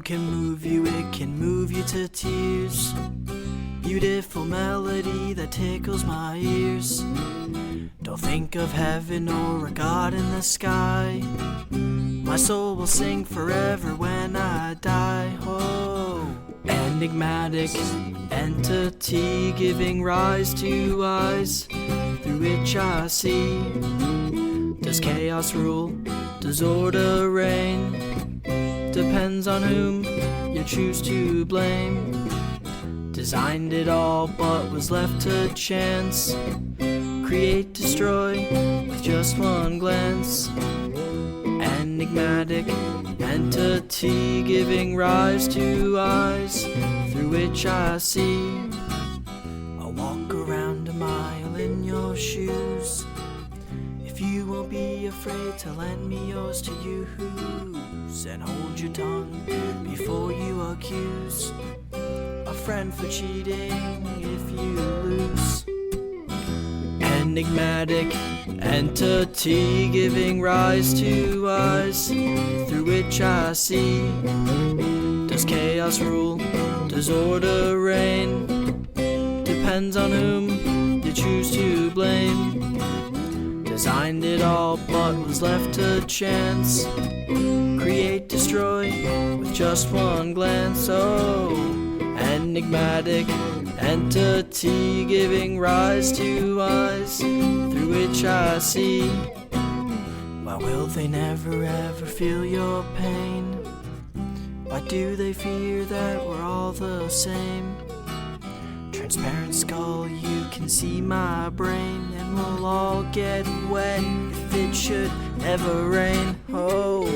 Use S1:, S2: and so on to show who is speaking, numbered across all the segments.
S1: can move you, it can move you to tears. Beautiful melody that tickles my ears. Don't think of heaven or a God in the sky. My soul will sing forever when I die. Oh, enigmatic entity giving rise to eyes through which I see. Does chaos rule? Does order reign? Depends on whom you choose to blame. Designed it all but was left to chance. Create, destroy with just one glance. Enigmatic entity giving rise to eyes through which I see. I'll walk around a mile in your shoes if you won't be afraid to lend me yours to use. And hold your tongue before you accuse a friend for cheating if you lose. Enigmatic entity giving rise to eyes through which I see. Does chaos rule? Does order reign? Depends on whom you choose to blame. Designed it all but was left to chance. Create, destroy with just one glance. Oh, enigmatic entity giving rise to eyes through which I see. Why will they never ever feel your pain? Why do they fear that we're all the same? Transparent skull, you can see my brain, and we'll all get wet if it should ever rain. Oh,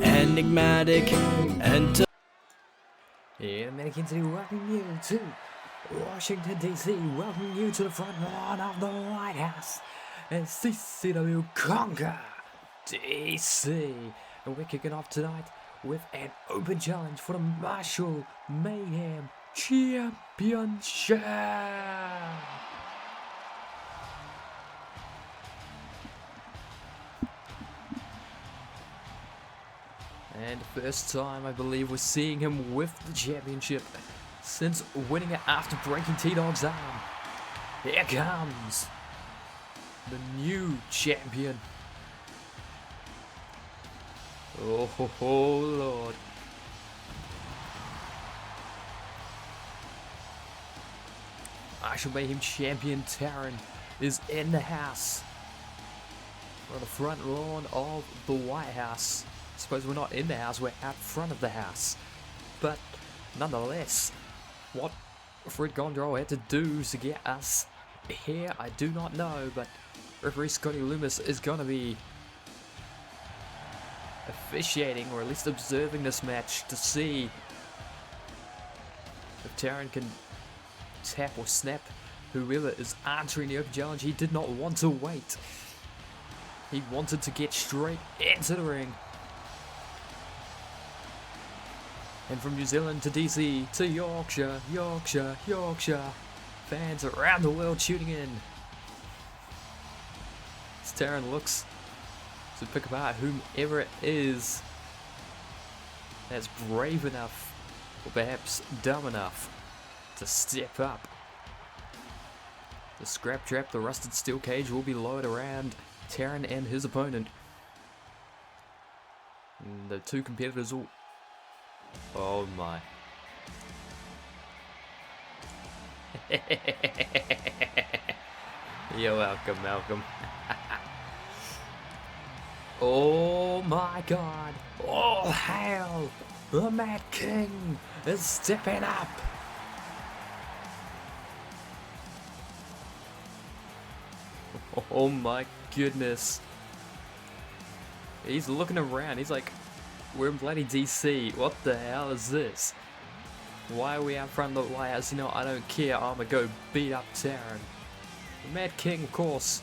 S1: enigmatic entity.
S2: Americans, welcome you to Washington, D.C. Welcome you to the front lawn of the White House and CCW Conquer D.C. And we're kicking off tonight with an open challenge for the Marshall Mayhem Championship. And first time I believe we're seeing him with the championship since winning it after breaking T-Dog's arm. Here comes the new champion. Oh, Lord. Marshall Mayhem champion Taryn is in the house. We're on the front lawn of the White House. I suppose we're not in the house, we're out front of the house. But nonetheless, what Fred Gondrel had to do to get us here, I do not know, but referee Scotty Loomis is going to be officiating, or at least observing this match to see if Taryn can tap or snap whoever is answering the open challenge. He did not want to wait. He wanted to get straight into the ring. And from New Zealand to DC to Yorkshire, Yorkshire, Yorkshire. Fans around the world tuning in. As Taryn looks to pick apart whomever it is that's brave enough, or perhaps dumb enough, to step up. The scrap trap, the rusted steel cage, will be lowered around Taryn and his opponent. And the two competitors will... Oh my. You're welcome, Malcolm. Oh my God. All hail. The Mad King is stepping up. Oh my goodness. He's looking around. He's like, we're in bloody DC. What the hell is this? Why are we out front of the White House? You know, I don't care. I'm gonna go beat up Taryn. The Mad King, of course,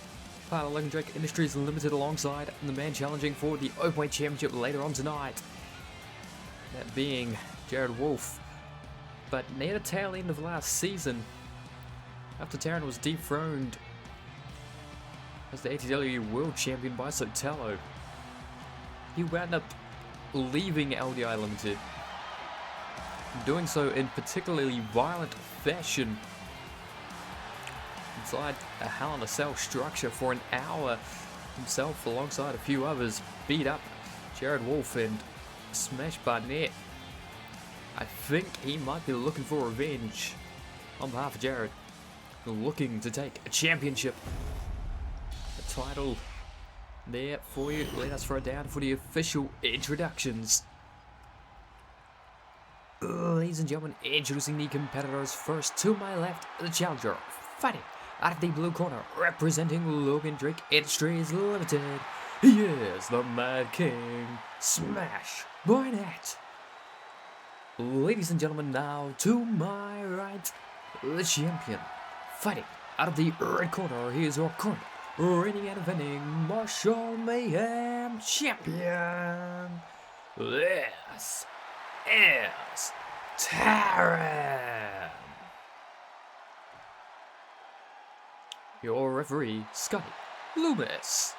S2: part of Logan Drake Industries Limited, alongside the man challenging for the Openweight Championship later on tonight. That being Jared Wolf. But near the tail end of last season, after Taryn was dethroned as the ATW World Champion by Sotelo, he wound up leaving LDI Limited doing so in particularly violent fashion inside a Hell in a Cell structure for an hour. Himself, alongside a few others, beat up Jared Wolf and Smash Barnett. I think he might be looking for revenge on behalf of Jared, looking to take a championship. The title there for you. Let us throw down for the official introductions. Ladies and gentlemen, introducing the competitors first. To my left, the challenger, fighting out of the blue corner, representing Logan Drake Industries Limited. He is the Mad King, Smash Barnett. Ladies and gentlemen, now to my right, the champion, fighting out of the red corner. He is your current reigning and defending Marshall Mayhem champion. This is Taran. Your referee, Scotty Loomis.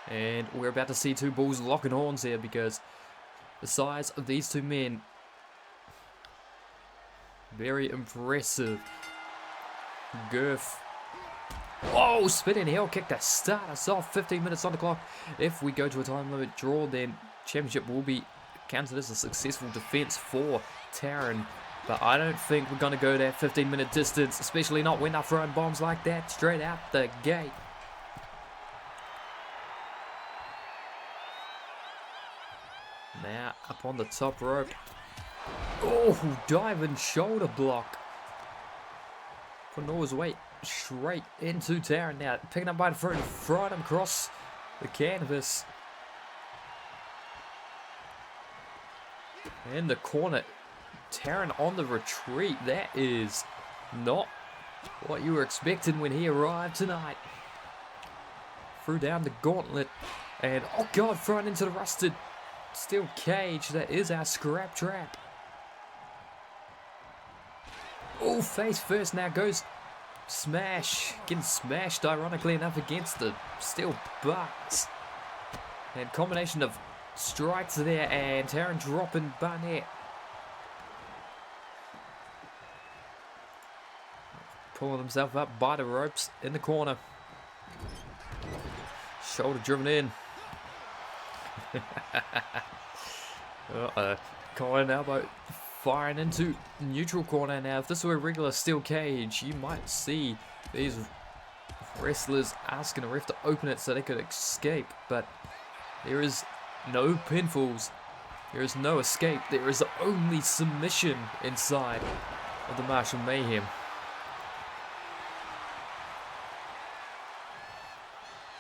S2: And we're about to see two bulls locking horns here because the size of these two men, very impressive. Girth. Oh, spinning heel kick to start us off. 15 minutes on the clock. If we go to a time limit draw, then championship will be counted as a successful defense for Taran. But I don't think we're going to go that 15-minute distance, especially not when they're throwing bombs like that straight out the gate. Now, up on the top rope. Oh, diving shoulder block. Putting all his weight straight into Taran now. Picking up by the throat and throwing him across the canvas. In the corner. Taran on the retreat. That is not what you were expecting when he arrived tonight. Threw down the gauntlet. And, oh God, thrown into the rusted steel cage. That is our scrap trap. Oh, face first now goes Smash. Getting smashed, ironically enough, against the steel butts. And combination of strikes there, and Taran dropping Barnett. Pulling himself up by the ropes in the corner. Shoulder driven in. Colin elbow firing into neutral corner. Now, if this were a regular steel cage, you might see these wrestlers asking a ref to open it so they could escape. But there is no pinfalls. There is no escape. There is only submission inside of the Marshall Mayhem.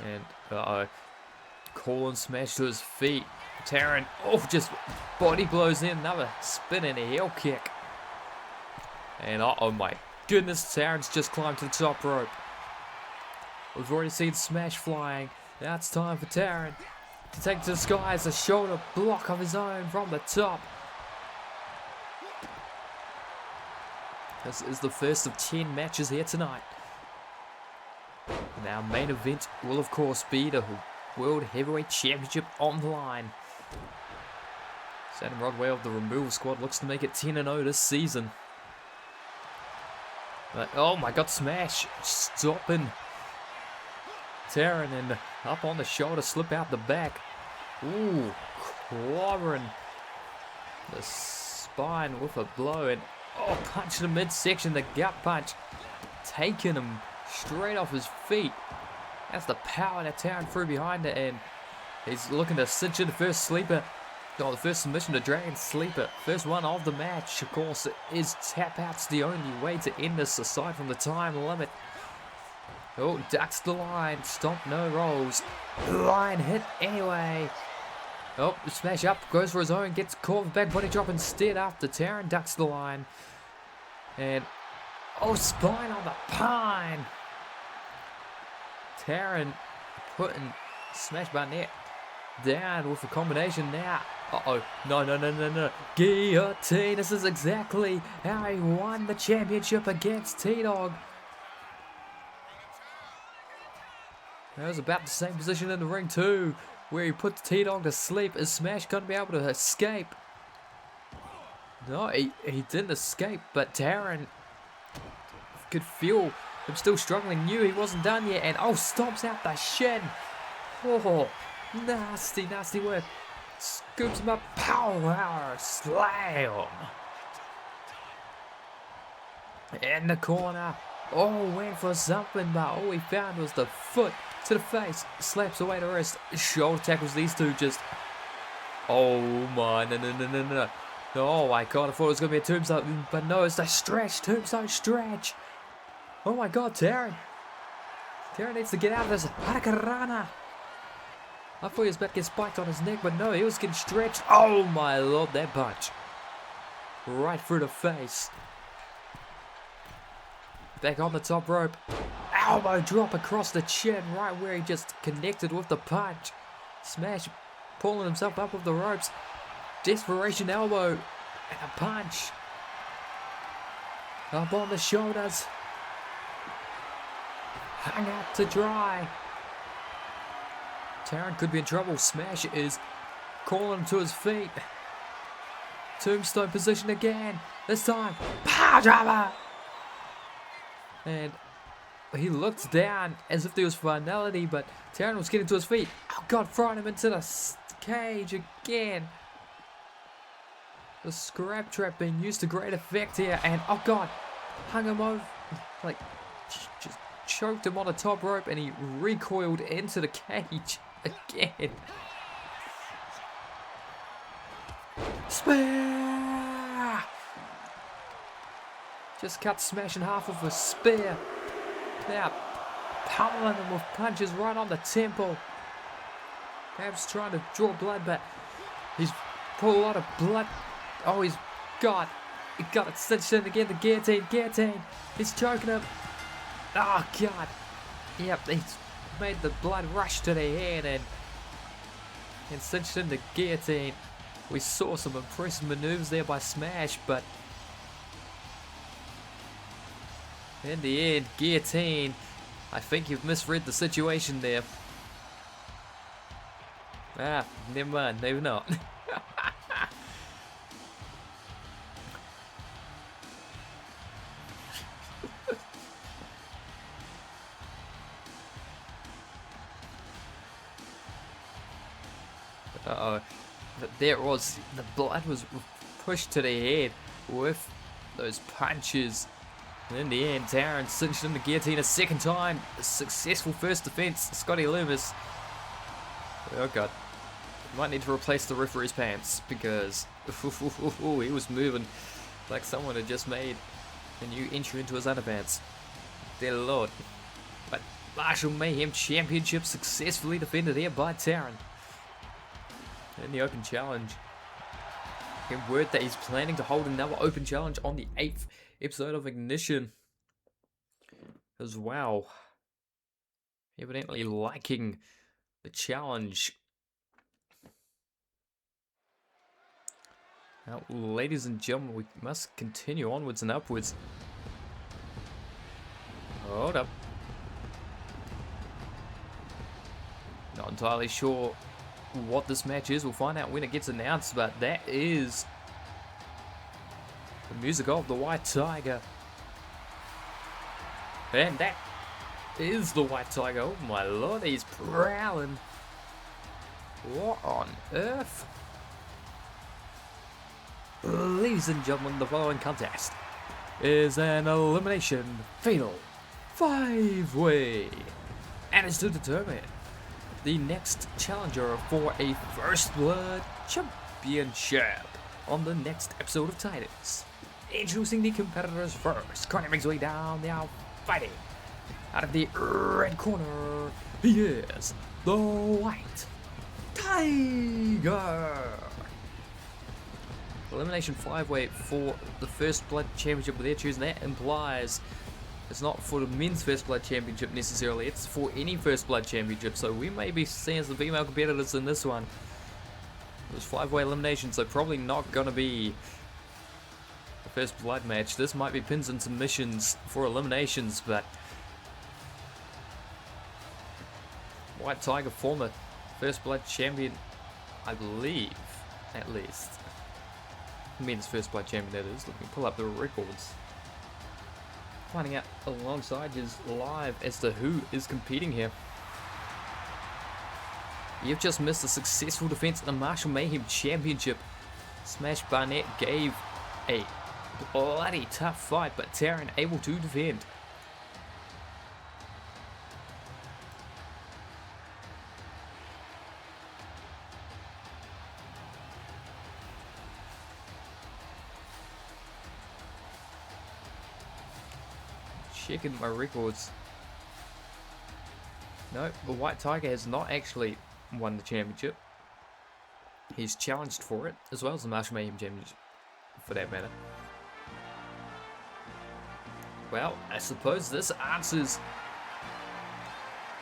S2: And Colin Smash to his feet. Taran, oh, just body blows in. Another spin and a heel kick. And oh my goodness, Taran's just climbed to the top rope. We've already seen Smash flying. Now it's time for Taran to take to the skies a shoulder block of his own from the top. This is the first of 10 matches here tonight. And our main event will, of course, be the World Heavyweight Championship on the line. Sam Rodwell of the Removal Squad looks to make it 10-0 this season. But, oh my God, Smash stopping Taran and up on the shoulder, slip out the back. Ooh, clobbering the spine with a blow, and oh, punch in the midsection, the gut punch, taking him straight off his feet. That's the power that Taran threw behind it, and he's looking to cinch in the first sleeper. Oh, the first submission to Dragon Sleeper. First one of the match, of course, is tap out's the only way to end this aside from the time limit. Oh, ducks the line. Stomp, no rolls. Line hit anyway. Oh, Smash up, goes for his own, gets caught with back body drop instead after Taran ducks the line. And, oh, spine on the pine. Taran putting Smash Barnett down with a combination now. Uh-oh. No. Guillotine. This is exactly how he won the championship against T-Dog. That was about the same position in the ring too, where he put T-Dog to sleep. Is Smash going to be able to escape? No, he didn't escape, but Darren could feel him still struggling, knew he wasn't done yet, and stomps out the shin. Oh, nasty, nasty work. Scoops him up, power slam. In the corner. Went for something, but all he found was the foot to the face. Slaps away the wrist. Shoulder tackles these two just. Oh my, no. Oh my god, I thought it was going to be a tombstone, but no, it's the stretch, tombstone stretch. Oh my god, Taryn. Taryn needs to get out of this Harakarana. I thought he was about to get spiked on his neck, but no, he was getting stretched. Oh my lord, that punch. Right through the face. Back on the top rope. Elbow drop across the chin, right where he just connected with the punch. Smash, pulling himself up with the ropes. Desperation elbow. And a punch. Up on the shoulders. Hung out to dry. Taryn could be in trouble. Smash is calling him to his feet. Tombstone position again. This time, power driver. And he looked down as if there was finality, but Taryn was getting to his feet. Oh god, throwing him into the cage again. The scrap trap being used to great effect here, and oh god, hung him over, like, just choked him on the top rope, and he recoiled into the cage again. Spear! Just cut Smash in half with a spear. Now, pummeling him with punches right on the temple. Perhaps trying to draw blood, but he's pulled a lot of blood. Oh, he got it cinched in again. The guillotine. He's choking him. Oh, God. Yep, he's made the blood rush to the head and cinched in the guillotine. We saw some impressive maneuvers there by Smash, but in the end, guillotine. I think you've misread the situation there. Never mind, maybe not. There it was. The blood was pushed to the head with those punches. And in the end, Taryn cinched in the guillotine a second time. A successful first defense. Scotty Loomis. Oh god. Might need to replace the referee's pants because he was moving like someone had just made a new entry into his underpants. Dear lord. But Marshall Mayhem Championship successfully defended here by Taryn. In the open challenge. In word that he's planning to hold another open challenge on the 8th episode of Ignition. As well. Evidently liking the challenge. Now, ladies and gentlemen, we must continue onwards and upwards. Hold up. Not entirely sure what this match is. We'll find out when it gets announced, but that is the music of the White Tiger. And that is the White Tiger. Oh my lord, he's prowling. What on earth? Ladies and gentlemen, the following contest is an elimination fatal 5-way, and it's to determine the next challenger for a First Blood Championship on the next episode of Titans. Introducing the competitors first. Corner makes way down, they are fighting. Out of the red corner, he is the White Tiger. Elimination 5-way for the First Blood Championship with their choosing. That implies it's not for the men's First Blood Championship necessarily, it's for any First Blood Championship, so we may be seeing some female competitors in this one. It was 5-way elimination, so probably not going to be a First Blood match. This might be pins and submissions for eliminations, but White Tiger, former First Blood Champion, I believe, at least. men's first blood champion that is. Let me pull up the records. Finding out alongside his live as to who is competing here. You've just missed a successful defense of the Marshall Mayhem Championship. Smash Barnett gave a bloody tough fight, but Taron able to defend. Checking my records. No, the White Tiger has not actually won the championship. He's challenged for it, as well as the Marshall Mayhem Championship, for that matter. Well, I suppose this answers.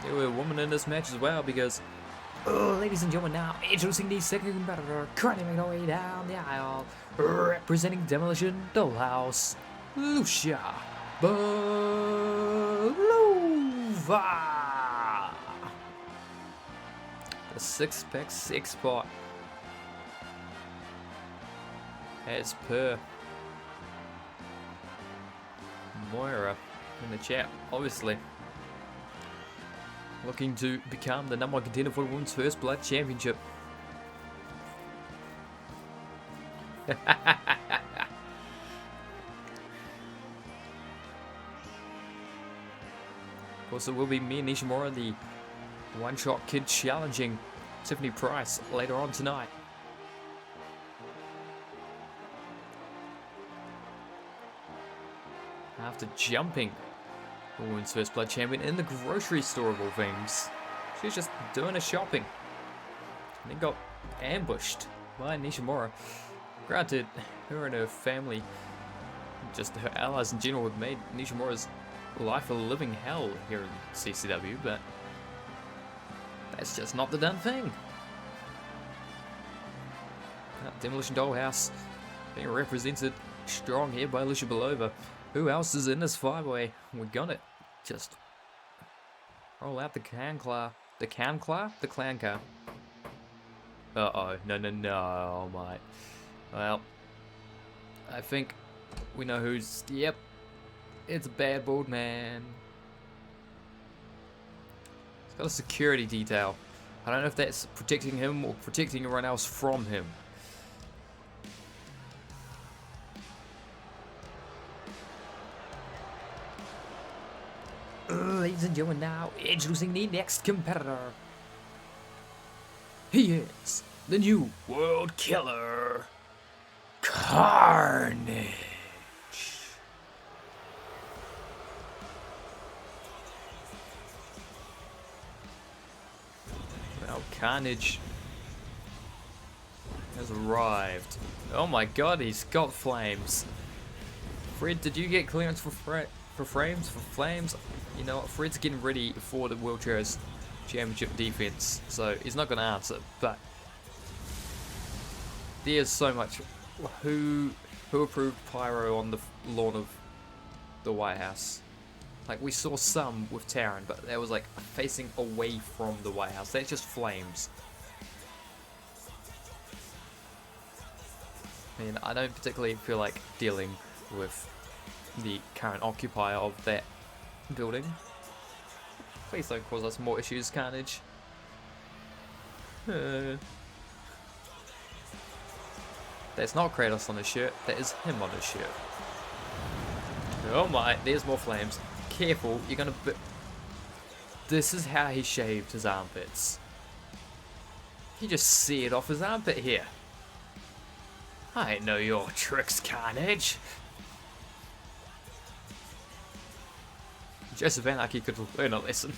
S2: There were a woman in this match as well, because, ladies and gentlemen, now introducing the second competitor, currently making her way down the aisle, representing Demolition Dollhouse, Lucia Belova. The six-pack six-pot. As per Moira in the chat, obviously looking to become the #1 contender for the Women's First Blood Championship. Of course, it will be me and Nishimura, the one-shot kid, challenging Tiffany Price later on tonight. After jumping the Women's First Blood Champion in the grocery store of all things. She was just doing her shopping and then got ambushed by Nishimura. Granted, her and her family, just her allies in general, have made Nishimura's life a living hell here in CCW, but that's just not the done thing. Demolition Dollhouse being represented strong here by Lucia Belova. Who else is in this five-way? We're gonna just roll out the clown car. The clown car? The clown car. Uh-oh. No, mate. Well, I think we know who's... Yep. It's a bad bald man. He's got a security detail. I don't know if that's protecting him or protecting everyone else from him. Ladies and gentlemen, now introducing the next competitor. He is the new World Killer, Carnage. Well, Carnage has arrived. Oh my god, he's got flames. Fred, did you get clearance for flames? You know what, Fred's getting ready for the World Chairs Championship defense, so he's not going to answer, but there's so much. Who approved pyro on the lawn of the White House? Like, we saw some with Taron, but that was like facing away from the White House. That's just flames. And I don't particularly feel like dealing with the current occupier of that building. Please don't cause us more issues, Carnage. That's not Kratos on his shirt, that is him on his shirt. Oh my, there's more flames. Careful, you're gonna This is how he shaved his armpits. He just seared off his armpit here. I know your tricks, Carnage. Joseph Anarchy could learn a lesson.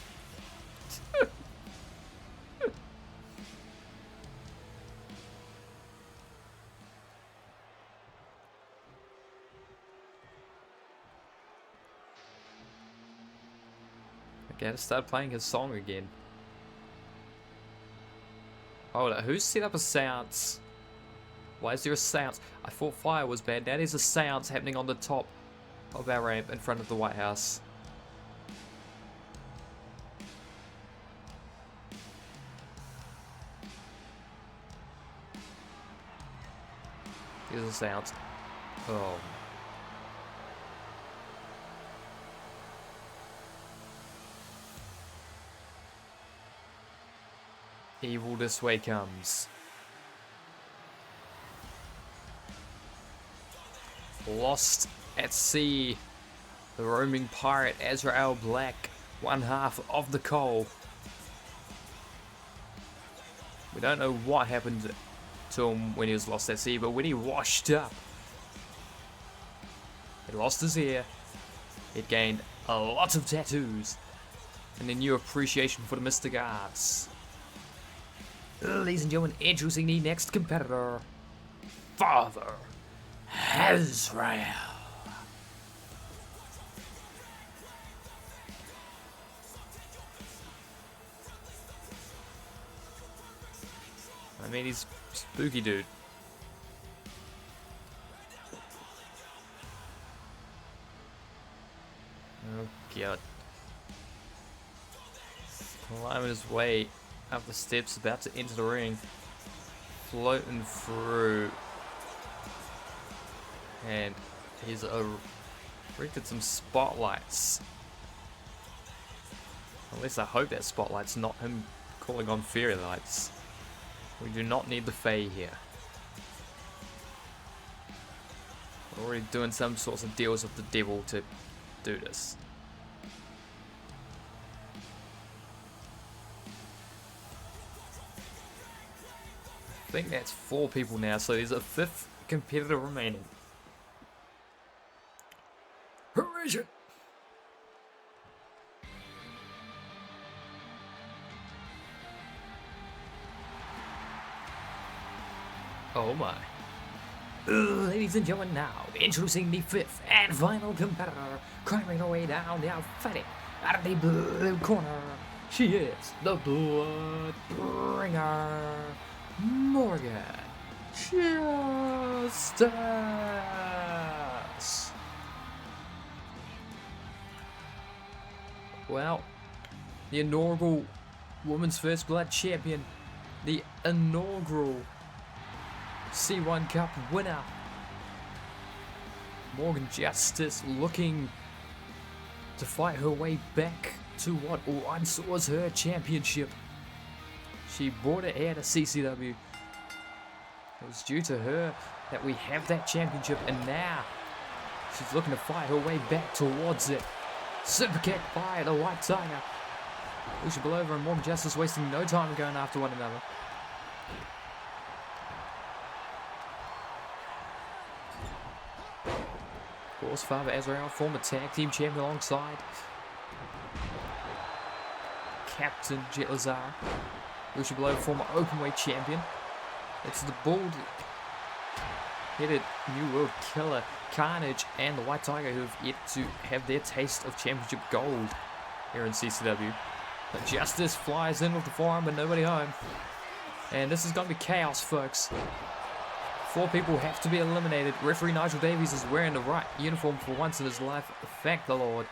S2: I gotta start playing his song again. Hold on, who's set up a seance? Why is there a seance? I thought fire was bad. Now there's a seance happening on the top of our ramp in front of the White House. Here's the sounds. Oh. Evil this way comes. Lost at sea. The roaming pirate Azrael Black, one half of the CAW. We don't know what happened to him when he was lost at sea, but when he washed up, he lost his hair, he gained a lot of tattoos, and a new appreciation for the mystic arts. Ladies and gentlemen, introducing the next competitor, Father Azrael. I mean, he's spooky dude. Oh god. Climbing his way up the steps, about to enter the ring. Floating through. And he's erected some spotlights. At least I hope that spotlight's not him calling on fairy lights. We do not need the Fae here. We're already doing some sorts of deals with the devil to do this. I think that's 4 people now, so there's a 5th competitor remaining. Horizon! Oh my. Ladies and gentlemen, now introducing the 5th and final competitor, climbing her way down the fighting out of the blue corner. She is the Blood Bringer, Morgan Justice. Well, the inaugural Women's First Blood Champion, the inaugural C1 Cup winner, Morgan Justice, looking to fight her way back to what once was her championship. She brought it here to CCW. It was due to her that we have that championship, and now she's looking to fight her way back towards it. Super kick by the White Tiger. Lucia Belova and Morgan Justice wasting no time going after one another. Of course, Father Azrael, former tag team champion alongside Captain Jet Lazar. Lucia Belova, former openweight champion. It's the bald-headed New World Killer Carnage and the White Tiger who have yet to have their taste of championship gold here in CCW. But Justice flies in with the forearm but nobody home. And this is going to be chaos, folks. 4 people have to be eliminated. Referee Nigel Davies is wearing the right uniform for once in his life. Thank the Lord.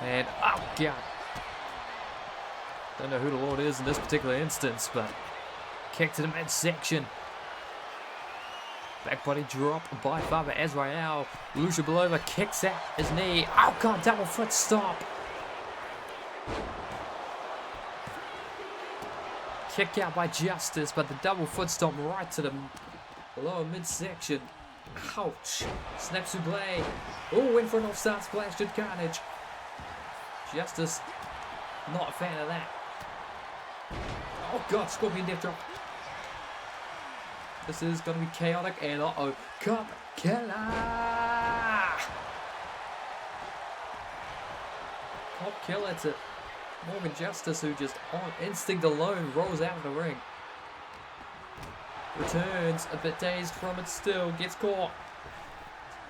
S2: And, oh god. Don't know who the Lord is in this particular instance, but kick to the midsection. Back body drop by Father Azrael. Lucia Belova kicks at his knee. Oh god, double foot stop. Kick out by Justice, but the double foot stomp right to the lower midsection. Ouch. Snap suplex. Oh, went for an offside splash to Carnage. Justice, not a fan of that. Oh god, Scorpion Death Drop. This is going to be chaotic, and uh-oh, Cup Killer! Cup Killer to Morgan Justice, who just on instinct alone rolls out of the ring. Returns, a bit dazed from it still, gets caught.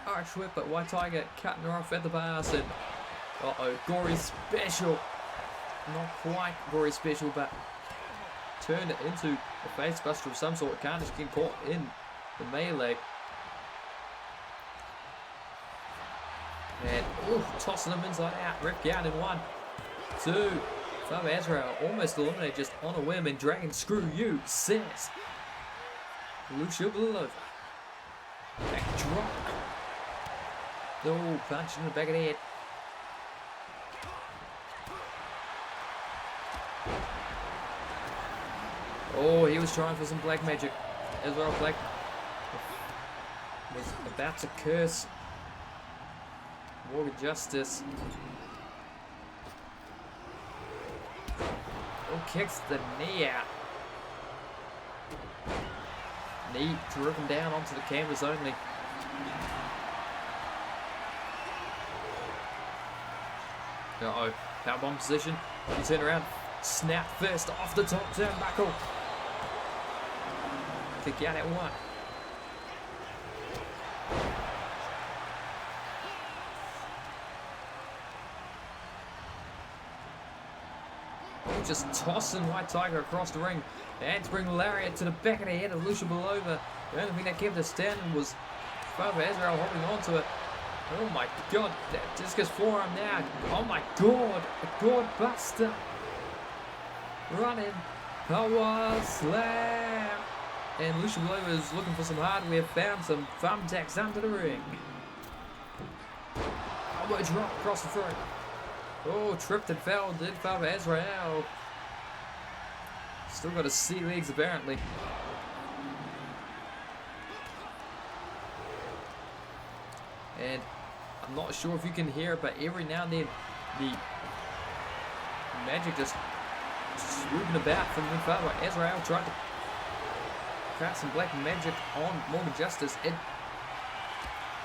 S2: Arch whip, but White Tiger cutting her off at the pass, and uh-oh, Gory Special. Not quite Gory Special, but turned it into a face buster of some sort. Carnage getting caught in the melee. And, ooh, tossing him inside out. Rip out in 1, 2. Father Azrael almost eliminated just on a whim, and Dragon Screw You says Lucia Belova. Back drop. Oh, punch in the back of the head. Oh, he was trying for some black magic as well. Black was about to curse Morgan Justice. Oh, kicks the knee out. Knee driven down onto the canvas only. Uh-oh, powerbomb position. You turn around, snap first off the top turnbuckle. Kick out at one. Just tossing White Tiger across the ring. Handspring lariat to the back of the head of Lucia Belova. The only thing that kept us standing was Father Azrael holding on to it. Oh my god, that discus forearm now. Oh my god, a god buster. Running, power slam. And Lucia Belova is looking for some hardware, found some thumbtacks under the ring. Elbow drop across the throat. Oh, tripped and fell, did Father Azrael. Still got his sea legs apparently. And I'm not sure if you can hear it, but every now and then the magic just swooping about from the Father Azrael tried to cast some black magic on Morgan Justice. It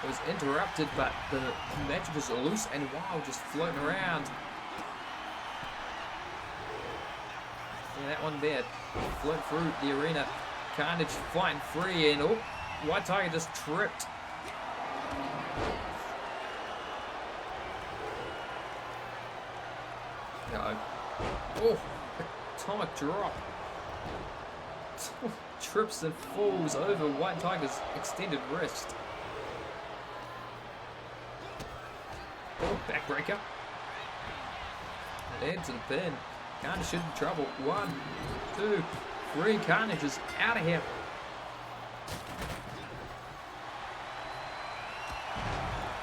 S2: was interrupted, but the magic is loose and wild, just floating around. Yeah, that one there, float through the arena. Carnage fighting free, and oh, White Tiger just tripped. No. Oh, atomic drop. Trips and falls over White Tiger's extended wrist. Oh, backbreaker. And into the pin. Carnage should be in trouble. 1, 2, 3. Carnage is out of here.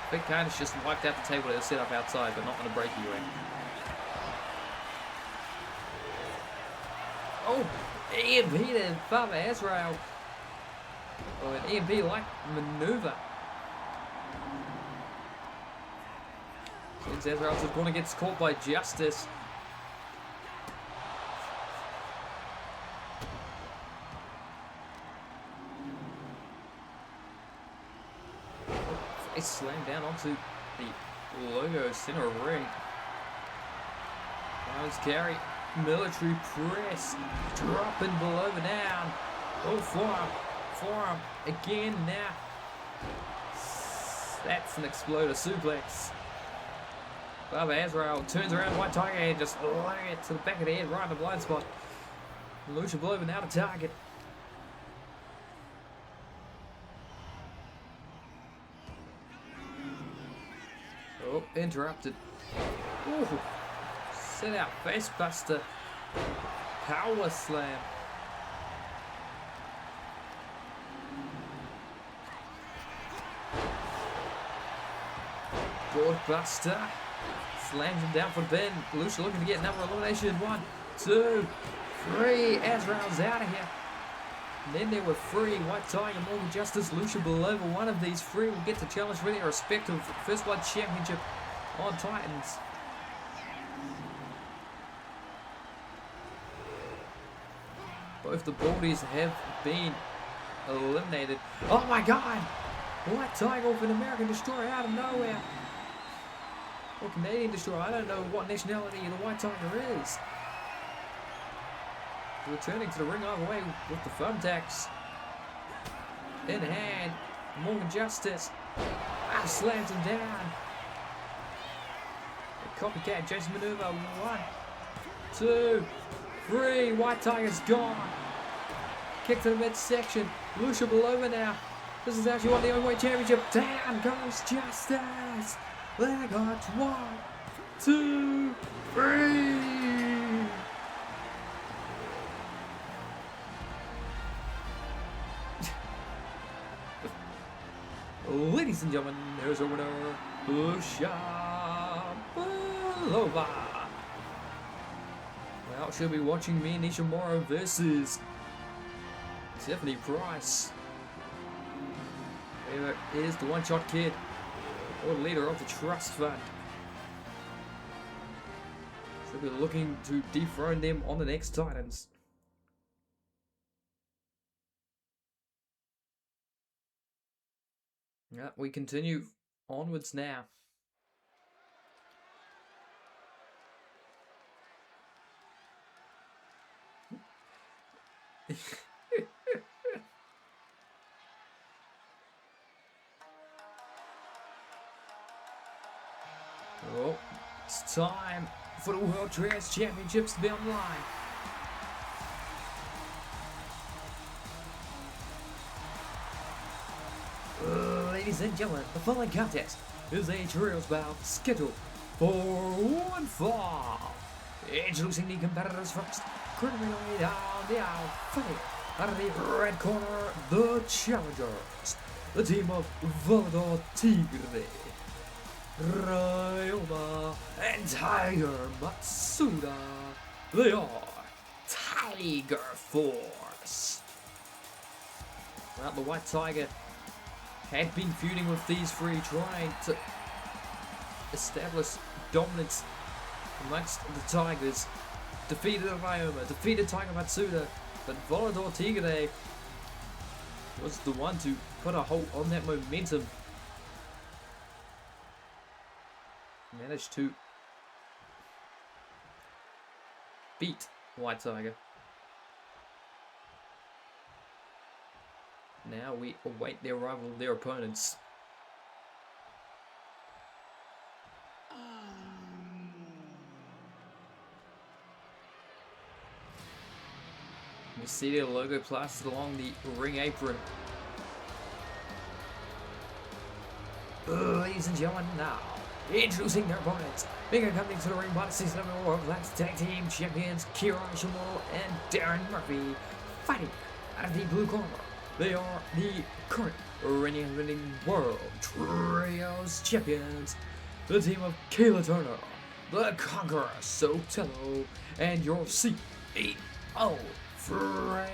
S2: I think Carnage just wiped out the table that was set up outside, but not on a breaking ring. Oh, EMP to Father Azrael. Oh, an EMP-like maneuver. Since Azrael's just going to get caught by Justice. Face slammed down onto the logo center ring. Nice carry. Military press. Dropping below the down. Oh, forearm. Forearm again now. That's an exploder suplex. Father Azrael turns around White Tiger and just laying it to the back of the head, right in the blind spot. Lucia Belova now to target. Oh, interrupted. Ooh. Set out facebuster. Power slam. Board buster. Slams him down for the pin. Lucia looking to get another elimination. 1, 2, 3. Azrael's out of here. And then there were 3. White Tiger, Morgan Justice, Lucia Belova. One of these 3 will get to challenge for their respective First Blood Championship on Titans. Both the Baldies have been eliminated. Oh my god! White Tiger with an American Destroyer out of nowhere. Or Canadian Destroyer. I don't know what nationality the White Tiger is. Returning to the ring either way with the thumbtacks in hand. Morgan Justice slams him down. A copycat Jason maneuver. 1, 2, 3. White Tiger's gone. Kick to the midsection. Lucia Belova now. This is how she won the Openweight Championship. Down goes Justice. Leg hot. 1, 2, 3. Ladies and gentlemen, here's our winner, Shabalova. Well, she'll be watching me and Ishimura versus Tiffany Price. Here is the one-shot kid, or leader of the trust fund. She'll be looking to dethrone them on the next Titans. Yeah, we continue onwards now. Oh, it's time for the World Trios Championships to be online. Ladies and gentlemen, the following contest is a trios bout scheduled for one fall. Introducing the competitors first, currently down the aisle, fighting out of the red corner, the challengers, the team of Volador Tigre, Ryoma, and Tiger Matsuda. They are Tiger Force. Well, the White Tiger had been feuding with these three, trying to establish dominance amongst the Tigers. Defeated Ryoma, defeated Tiger Matsuda, but Volador Tigre was the one to put a halt on that momentum. Managed to beat White Tiger. Now we await the arrival of their opponents. You see their logo plastered along the ring apron. Ladies and gentlemen, now introducing their opponents. Being accompanied to the ring by the 6 World Class Tag Team Champions Kira Ishimura and Darren Murphy, fighting out of the blue corner. They are the current reigning World Trios Champions, the team of Kayla Turner, the Conqueror Sotelo, and your CEO, Fred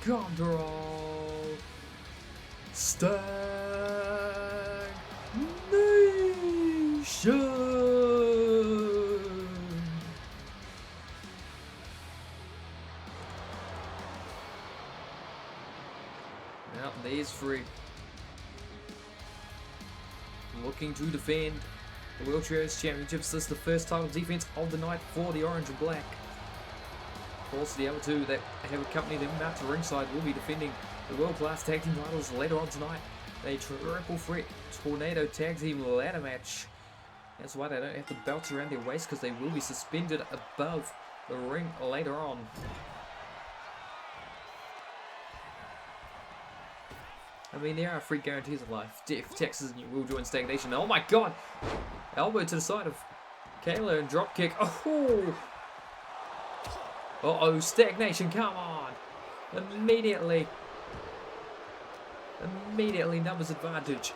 S2: Condor. Stagnation. Now these three looking to defend the World Trios Championships. This is the first title defense of the night for the Orange and Black. Of course, the other two that have accompanied them out to ringside will be defending the World Class Tag Team titles later on tonight. A triple threat tornado tag team ladder match. That's why they don't have the belts around their waist, because they will be suspended above the ring later on. I mean, there are 3 guarantees of life: death, taxes, and you will join stagnation. Oh my god! Elbow to the side of Kayla and drop kick. Oh! Uh-oh, stagnation, come on! Immediately numbers advantage.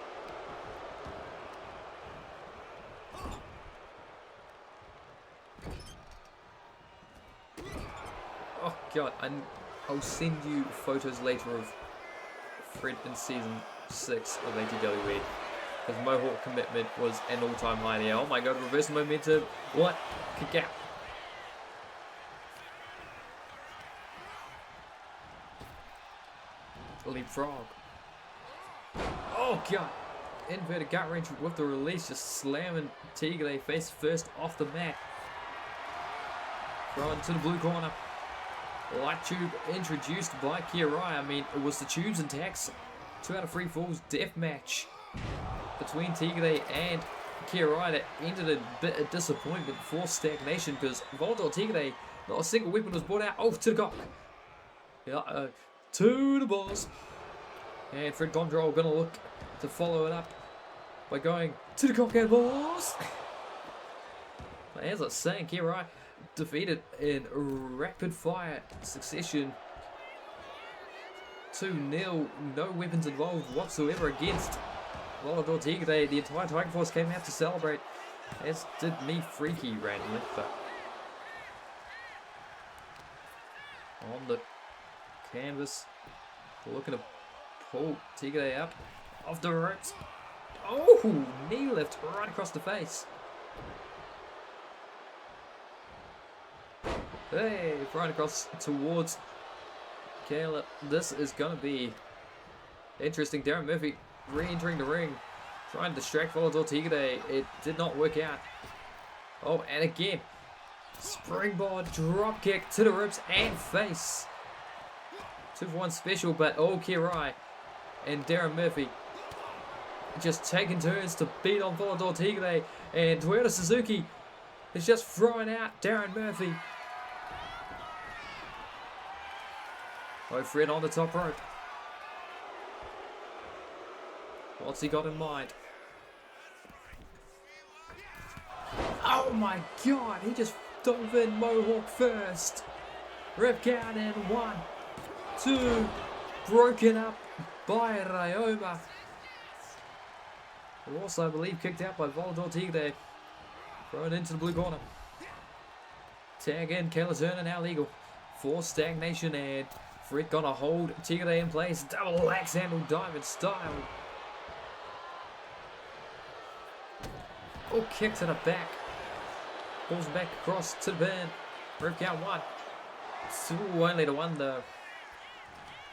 S2: Oh god, I'll send you photos later of Fred in season 6 of ATWE. His Mohawk commitment was an all-time high there. Oh my god, reverse momentum. What? Kick out. Leapfrog. Oh god. Inverted gut wrench with the release, just slamming Tigre face first off the mat. Thrown to the blue corner. Light tube introduced by Kirai. I mean, it was the tubes and tacks. 2 out of 3 falls death match between Tigre and Kirai that ended a bit of disappointment for stagnation, because Volador Tigre, not a single weapon was brought out. Oh, to the cock. Yeah, to the balls. And Fred Gondrol gonna look to follow it up by going to the cock and balls. As I was saying, Kirai defeated in rapid fire succession. 2-0, no weapons involved whatsoever against Volador Tigre, the entire Tiger Force came out to celebrate. As did me, Freaky, randomly, but on the canvas, looking to pull Tigre up off the ropes. Oh, knee lift right across the face. Hey, right across towards Caleb. This is going to be interesting. Darren Murphy re-entering the ring, trying to distract Volador Tigre. It did not work out. Oh, and again, springboard drop kick to the ribs and face. 2-for-1 special, but oh, Kirai and Darren Murphy just taking turns to beat on Volador Tigre, and Toyota Suzuki is just throwing out Darren Murphy. Oh, Fred on the top rope. What's he got in mind? Oh my god, he just dove in Mohawk first. Rip count in 1, 2, broken up by Ryoma. Also, I believe, kicked out by Volador Tigre. Thrown into the blue corner. Tag in, Kayla Turner now legal. For stagnation, and Fred gonna hold Tigre in place. Double axe handle diamond style. Oh, kick to the back. Pulls back across to the pin. Rip count 1. 2, only to 1 though.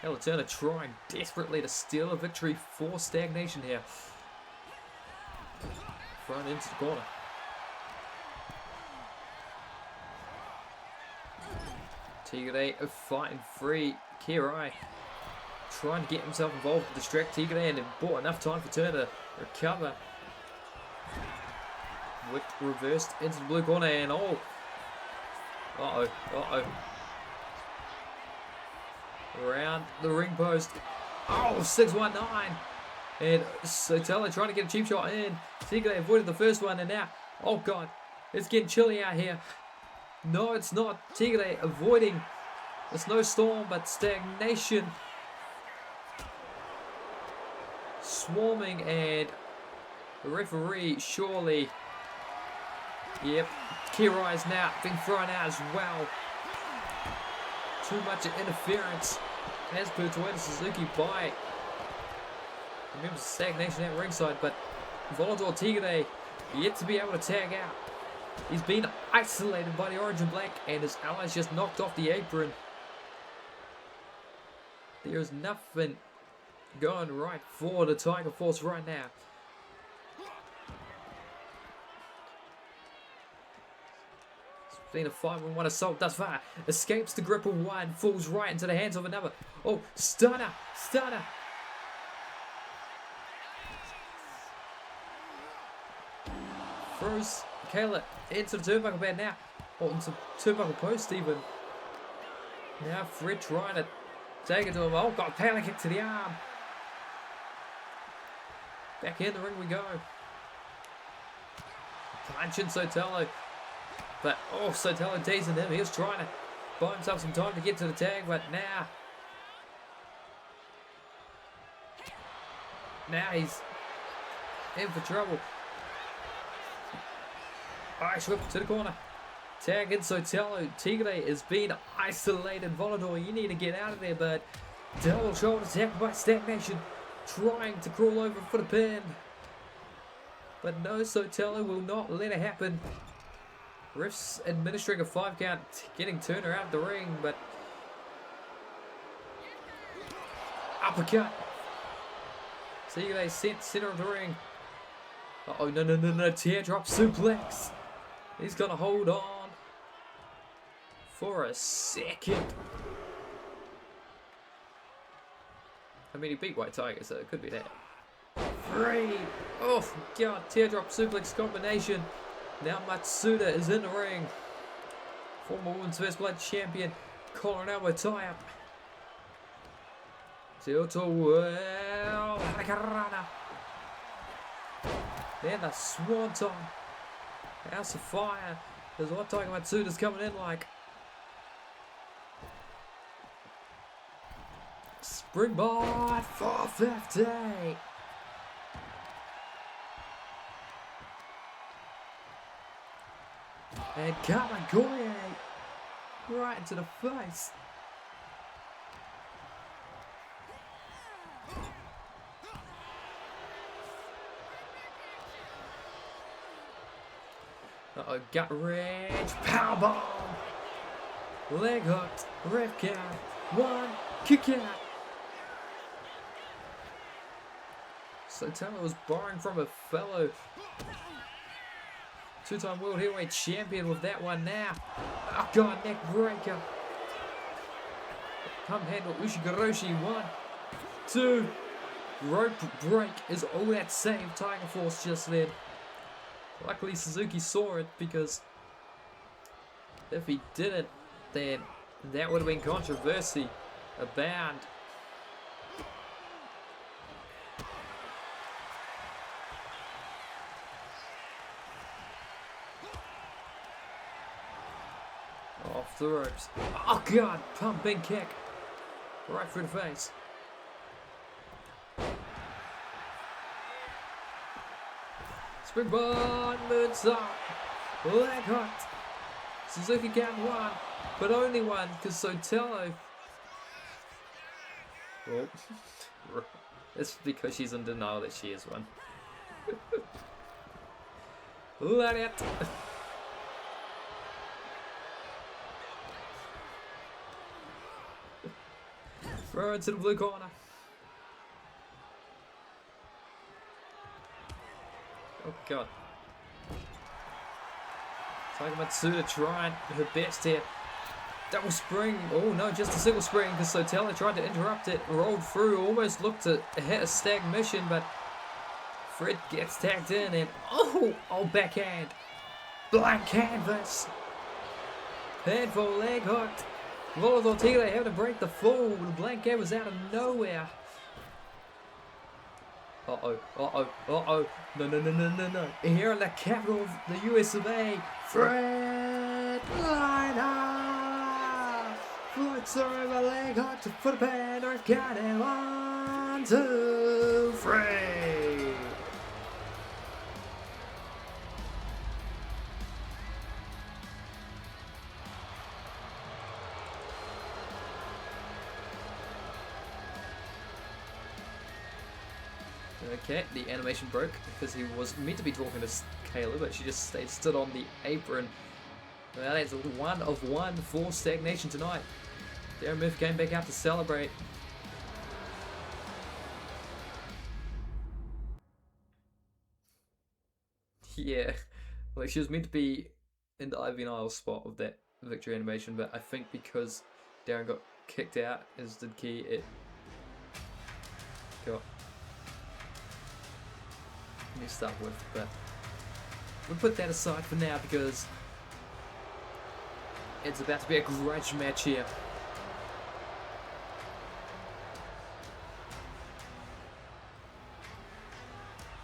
S2: Kayla Turner trying desperately to steal a victory for stagnation here. Thrown into the corner. Tigre fighting free. Kirai trying to get himself involved to distract Tigre, and it bought enough time for Turner to recover. Whip reversed into the blue corner, and oh. Around the ring post. Oh, 619. And Sotelo trying to get a cheap shot in. Tigre avoided the first one, and now, oh god, it's getting chilly out here. No, it's not. Tigre avoiding the snowstorm, but stagnation swarming, and the referee surely, yep, Kirai is now being thrown out as well. Too much interference as per Toyota Suzuki by members of stagnation at ringside, but Volador Tigre yet to be able to tag out. He's been isolated by the Orange and Black, and his allies just knocked off the apron. There's nothing going right for the Tiger Force right now. It's been a 5-on-1 assault thus far. Escapes the grip of one, falls right into the hands of another. Oh, stunner, stunner. Throws Kayla into the turnbuckle bed now. Or into turnbuckle post even. Now Fred trying to take it to him. Oh, got a power kick to the arm. Back in the ring we go. Punching Sotelo. But, oh, Sotelo teasing him. He was trying to buy himself some time to get to the tag, but now he's in for trouble. Ice whip to the corner. Tag in Sotelo. Tigre is being isolated. Volador, you need to get out of there, but double shoulder tag by Stagnation. Trying to crawl over for the pin. But no, Sotelo will not let it happen. Refs administering a 5 count, getting Turner out of the ring, but uppercut. Tigre sent center of the ring. Uh-oh, no, teardrop suplex. He's gonna hold on for a second. I mean, he beat White Tiger, so it could be that. 3. Oh, God, teardrop suplex combination. Now Matsuda is in the ring. Former Women's First Blood champion, calling out with tie-up. Tilto, well, Hurricanrana. Then the Swanton. House of Fire. There's what Tiger Matsuda's coming in like. Springboard 450. And Kamagoye right into the face. Uh-oh, gut wrench, powerbomb, leg hooked, ref count, 1, kick out. So Taylor was borrowing from a fellow two-time world heavyweight champion with that one now. Oh god, neck breaker. Pump handle Ushigoroshi, 1, 2. Rope break is all that saved Tiger Force just then. Luckily Suzuki saw it, because if he didn't, then that would have been controversy abound. Off the ropes. Oh god, pumping kick. Right through the face. Springboard moonsault. Leg hooked. Suzuki count 1, but only 1 because Sotelo. Oh. It's because she's in denial that she is one. Let it. Throw it to the blue corner. Oh god. Tiger Matsuda trying her best here. Double spring. Oh no, just a single spring because Sotelo tried to interrupt it. Rolled through. Almost looked to hit a stag mission, but Fred gets tagged in and oh backhand. Blank canvas. Painful leg hooked. Roller Ortega having to break the fall. The blank canvas out of nowhere. Uh-oh. No. Here in the capital of the US of A, Fred Liner floats over leg hook to foot pad or count and 1, 2, Fred. Okay, the animation broke because he was meant to be talking to Kayla, but she just stayed stood on the apron. That is 1 of 1 for stagnation tonight. Darren Murphy came back out to celebrate. Yeah, like she was meant to be in the Ivy Nile spot of that victory animation, but I think because Darren got kicked out, as did Key, it got messed up with, but we'll put that aside for now because it's about to be a grudge match here.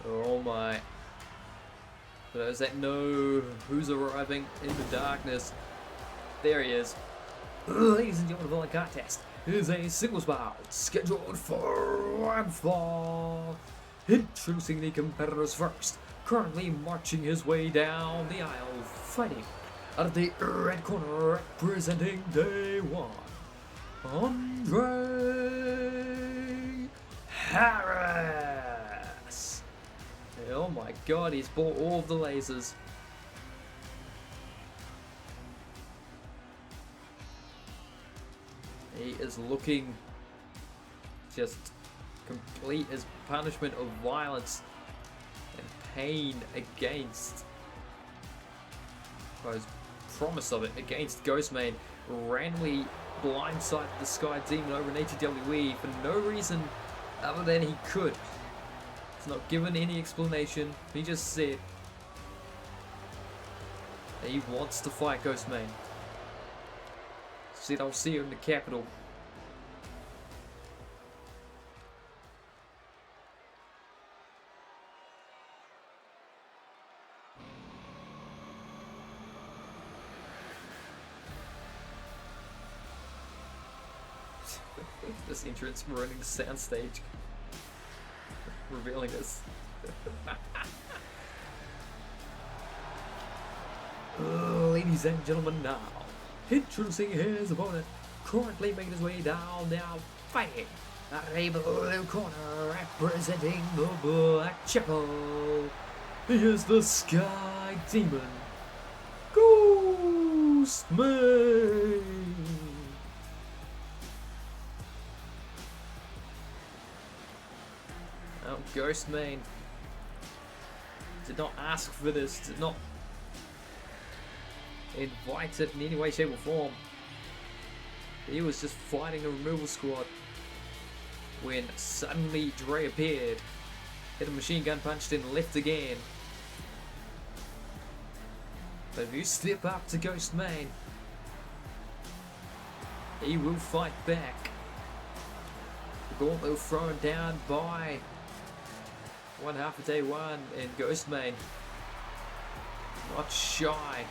S2: Oh my. For those that know who's arriving in the darkness, there he is. Ladies and gentlemen, the following contest is a singles bout scheduled for 1 fall. Introducing the competitors first, currently marching his way down the aisle, fighting out of the red corner, representing day 1, Andre Harris. Oh my god, he's bought all of the lasers. He is looking just complete his punishment of violence and pain against, or his promise of it, against Ghostman. Randomly blindsided the Sky Demon over an ATWE for no reason other than he could. He's not given any explanation. He just said that he wants to fight Ghostman. Said, I'll see you in the capital. This entrance running soundstage, revealing this. Oh. ladies and gentlemen, now introducing his opponent, currently making his way down, now fighting out of the blue corner, representing the Black Chapel. He is the Sky Demon, Ghostman. Oh, Ghostman did not ask for this, did not invite it in any way, shape or form. He was just fighting a removal squad when suddenly Dre appeared, hit a machine gun punch, then left again. But if you step up to Ghostman, he will fight back. The gauntlet thrown down by one half of day one, and Ghostman not shy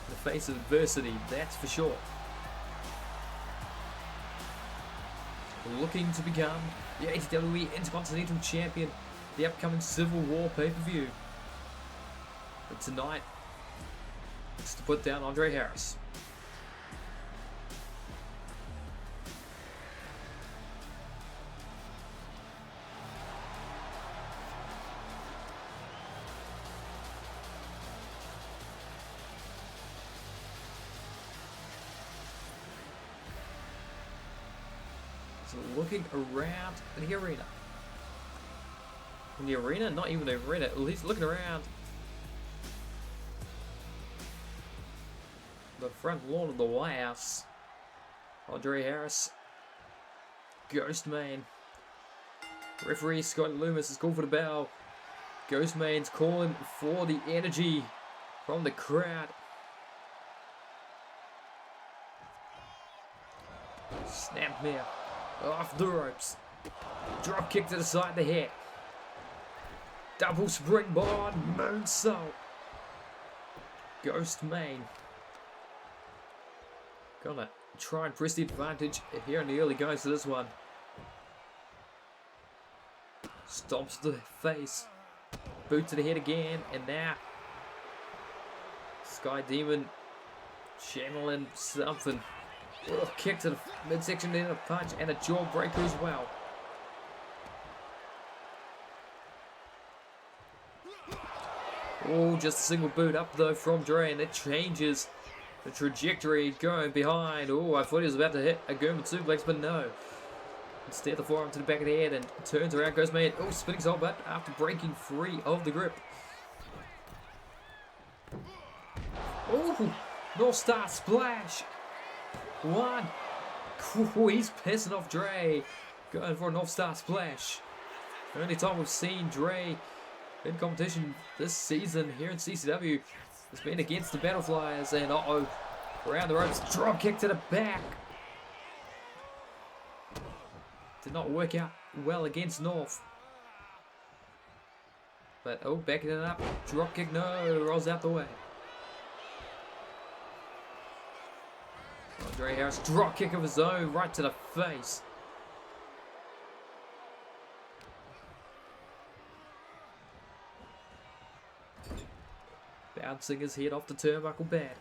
S2: in the face of adversity, that's for sure. Looking to become the ATWE Intercontinental Champion, the upcoming Civil War pay-per-view. But tonight, it's to put down Andre Harris. So looking around the arena. In the arena? Not even the arena, at least looking around the front lawn of the White House. Andre Harris, Ghostman. Referee Scott Loomis has called for the bell. Ghostman's calling for the energy from the crowd. Snapmare off the ropes. Drop kick to the side of the head. Double springboard moonsault. Ghostman gonna try and press the advantage here in the early goings of this one. Stomps to the face. Boot to the head again, and now Sky Demon channeling something. Oh, kick to the midsection, then a punch and a jawbreaker as well. Oh, just a single boot up though from Dre, and it changes the trajectory going behind. Oh, I thought he was about to hit a German suplex, but no. Instead, the forearm to the back of the head and turns around, goes man. Oh, spinning soul butt after breaking free of the grip. Oh, North Star splash. One. Oh, he's pissing off Dre. Going for a North Star splash. The only time we've seen Dre in competition this season here in CCW has been against the Battle Flyers. And uh-oh, around the ropes, drop kick to the back. Did not work out well against North. But oh, backing it up, drop kick, no, rolls out the way. Andre Harris, drop kick of his own, right to the face. Bouncing his head off the turnbuckle bad.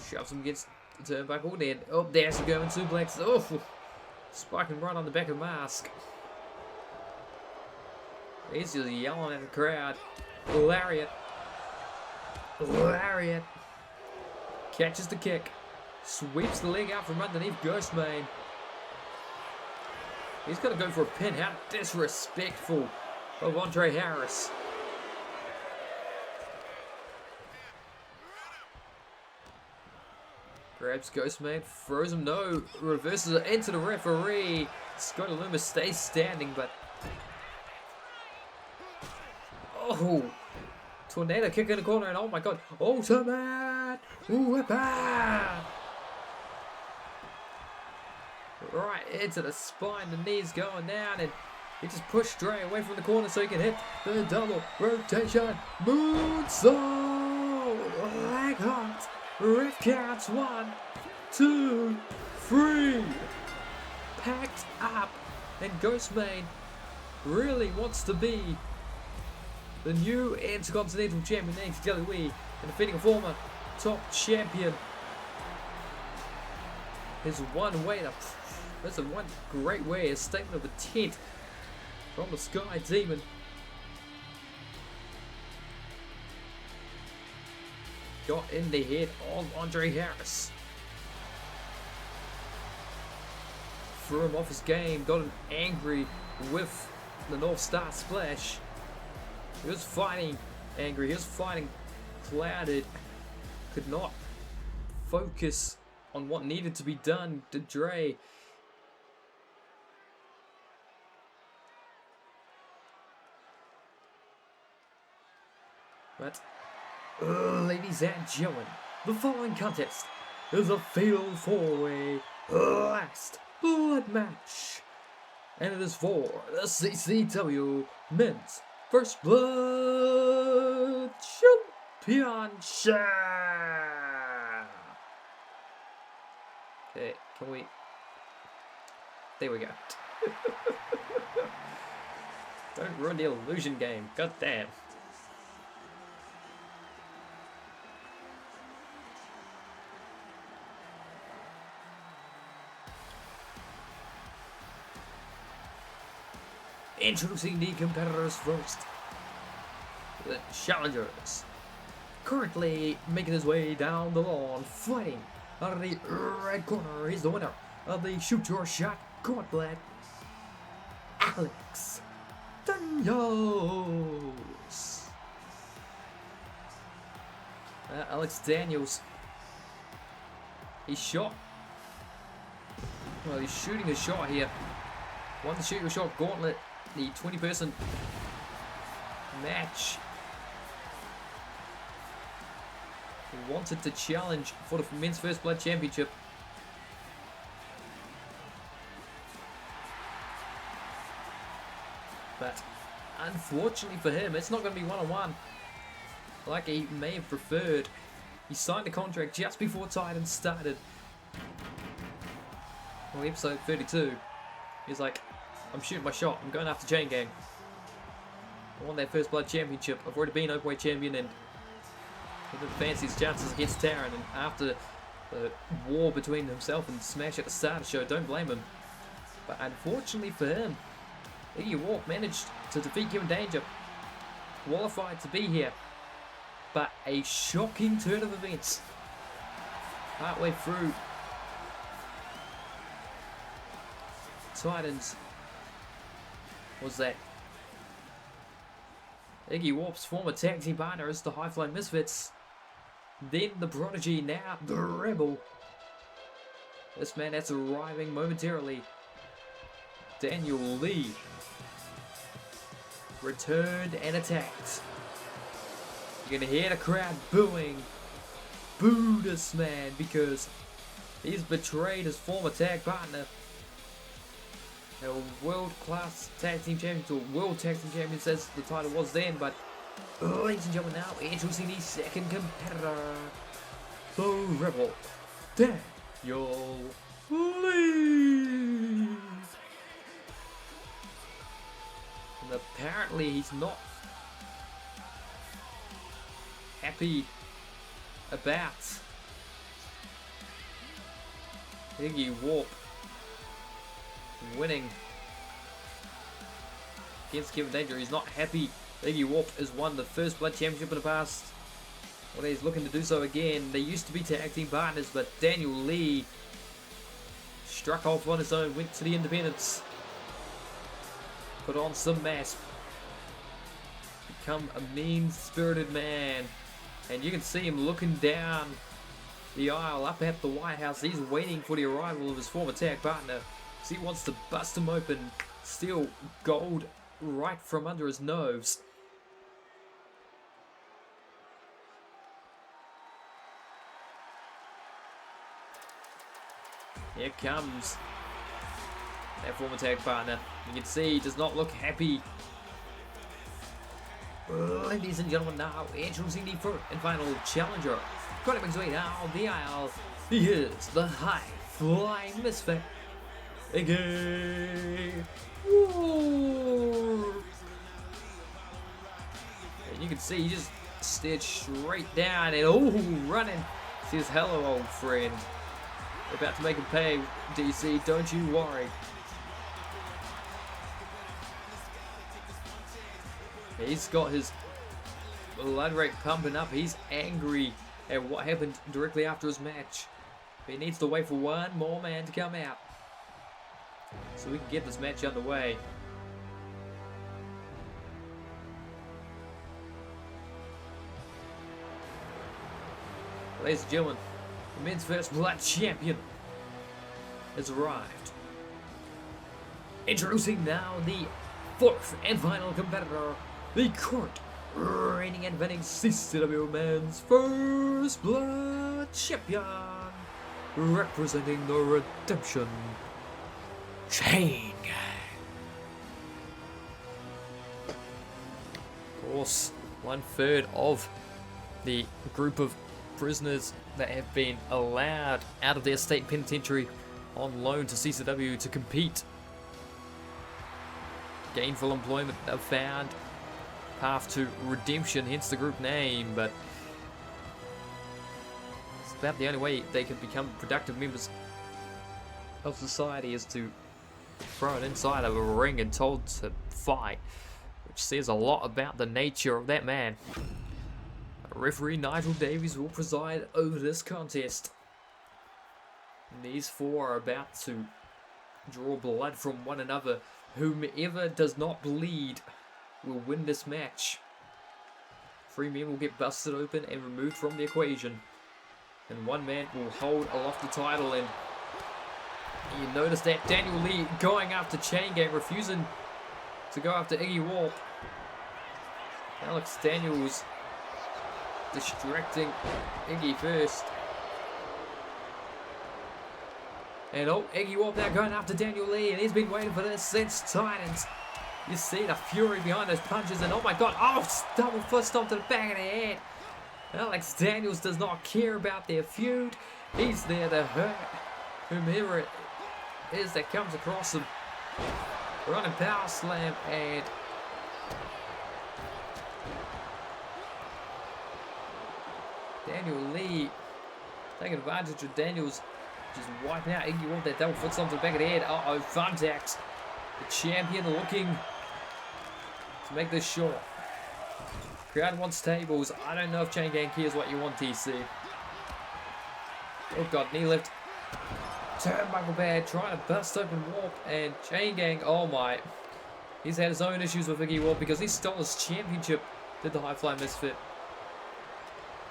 S2: Shoves him against the turnbuckle, then oh, there's the German suplex. Oh, spiking right on the back of the mask. He's just yelling at the crowd. Lariat. Lariat. Catches the kick. Sweeps the leg out from underneath Ghostman. He's going to go for a pin. How disrespectful of Andre Harris. Grabs Ghostman, throws him, no, reverses it into the referee. Scotty Loomis stays standing, but oh, tornado kick in the corner, and oh my god, ultimate weapon! Right into the spine, the knees going down, and he just pushed Dre away from the corner so he can hit the double rotation moonsault. Leg hot. Ref counts 1, 2, 3. Packed up, and Ghostman really wants to be the new Intercontinental Champion CAW and defeating a former top champion. There's one great way, a statement of intent from the Sky Demon. Got in the head of Andre Harris. Threw him off his game, got him angry with the North Star Splash. He was fighting angry, he was fighting clouded, could not focus on what needed to be done to Dre. But, ladies and gentlemen, the following contest is a fatal 4-way last blood match. And it is for the CCW Men's First Blood Championship. Okay, can we... There we go. Don't ruin the illusion game, god damn. Introducing the competitors first. The challengers. Currently making his way down the lawn, fighting out of the red corner. He's the winner of the Shoot Your Shot Gauntlet, Alex Daniels. Alex Daniels. He's shot. Well, he's shooting a shot here. Won the Shoot Your Shot Gauntlet, the 20-person match. He wanted to challenge for the Men's First Blood Championship. But unfortunately for him, it's not going to be one-on-one like he may have preferred. He signed a contract just before Titan started. Well, episode 32. He's like, I'm shooting my shot. I'm going after Chain Gang. I won that First Blood Championship. I've already been Openweight Champion and he didn't fancy his chances against Taron. And after the war between himself and Smash at the start of the show, don't blame him. But unfortunately for him, Iggy Warp managed to defeat Kevin Danger. Qualified to be here. But a shocking turn of events. Partway through Titans was that Iggy Warp's former tag team partner is the High Flying Misfits. Then the Prodigy, now the Rebel. This man that's arriving momentarily. Daniel Lee returned and attacked. You're gonna hear the crowd booing. Boo this man because he's betrayed his former tag partner. A world-class tag team champion to world tag team champion, says the title was then, but ladies and gentlemen, now introducing the second competitor, the Rebel, Daniel Lee. And apparently he's not happy about Iggy Warp winning against Kevin Danger. He's not happy. Iggy Warp has won the First Blood Championship in the past. Well, he's looking to do so again. They used to be tag team partners, but Daniel Lee struck off on his own, went to the independents, put on some mask, become a mean-spirited man. And you can see him looking down the aisle up at the White House. He's waiting for the arrival of his former tag partner. So he wants to bust him open, steal gold right from under his nose. Here comes that former tag partner. You can see he does not look happy. Ladies and gentlemen, now introducing the first and final challenger. Coming his way down the aisle, he is the High Flying Misfit, Iggy Warp. And you can see he just stared straight down and oh, running. Says, hello, old friend. We're about to make him pay, DC. Don't you worry. He's got his blood rate pumping up. He's angry at what happened directly after his match. He needs to wait for one more man to come out so we can get this match underway. Ladies and gentlemen, the men's first blood champion has arrived. Introducing now the fourth and final competitor, the current reigning and defending CCW men's first blood champion, representing the Redemption, Chain Gang. Of course, 1/3 of the group of prisoners that have been allowed out of their state penitentiary on loan to CCW to compete. Gainful employment have found path to redemption, hence the group name, but it's about the only way they can become productive members of society is to throw it inside of a ring and told to fight, which says a lot about the nature of that man. Referee Nigel Davies will preside over this contest. And these four are about to draw blood from one another. Whomever does not bleed will win this match. 3 men will get busted open and removed from the equation. And 1 man will hold aloft the title. And you notice that Daniel Lee going after Chain Gang, refusing to go after Iggy Warp. Alex Daniels distracting Iggy first. And oh, Iggy Warp now going after Daniel Lee, and he's been waiting for this since Titans. You see the fury behind those punches, and oh my god, oh, double foot stomp to the back of the head. Alex Daniels does not care about their feud. He's there to hurt whomever it is that comes across him. Running power slam, and Daniel Lee taking advantage of Daniels just wiping out Iggy Warp. That double foot stomp to the back of the head. Uh-oh, thumbtacks. The champion looking to make this short. Crowd wants tables. I don't know if Chain Gang cares what you want, TC. Oh god, knee lift. Turnbuckle pad, trying to bust open Warp, and Chain Gang, oh my. He's had his own issues with Iggy Warp because he stole his championship, did the high fly misfit.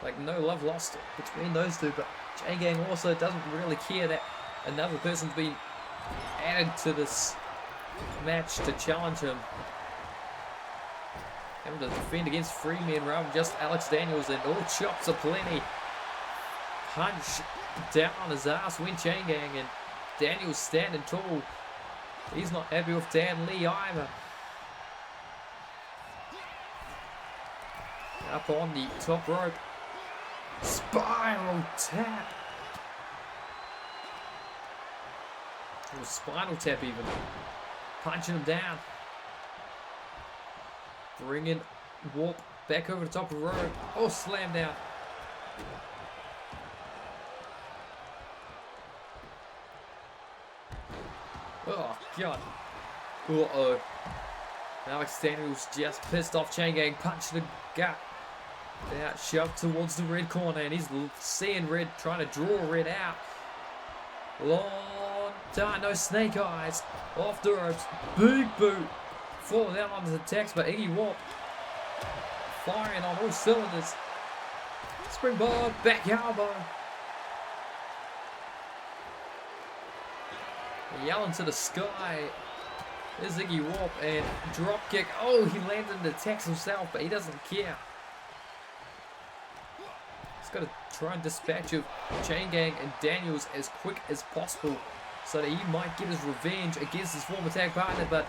S2: Like, no love lost between those two, but Chain Gang also doesn't really care that another person's been added to this match to challenge him. Having to defend against 3 men rather than just Alex Daniels, and all chops are plenty. Punch down on his ass, win Chain Gang, and Daniels standing tall. He's not happy with Dan Lee either. Up on the top rope. Spiral tap. Or spinal tap even. Punching him down. Bringing Warp back over the top of the rope. Oh, slam down. Oh, God. Uh-oh. Alex Daniels just pissed off Chain Gang. Punch the gut. Now shoved towards the red corner, and he's seeing red, trying to draw red out. Long time, no snake eyes. Off the ropes. Big boot. Falling down onto the text, but Iggy Warp firing on all cylinders. Springboard, back elbow. Yelling to the sky. There's Iggy Warp, and drop kick. Oh, he landed in the text himself, but he doesn't care. He's got to try and dispatch of Chain Gang and Daniels as quick as possible so that he might get his revenge against his former tag partner, but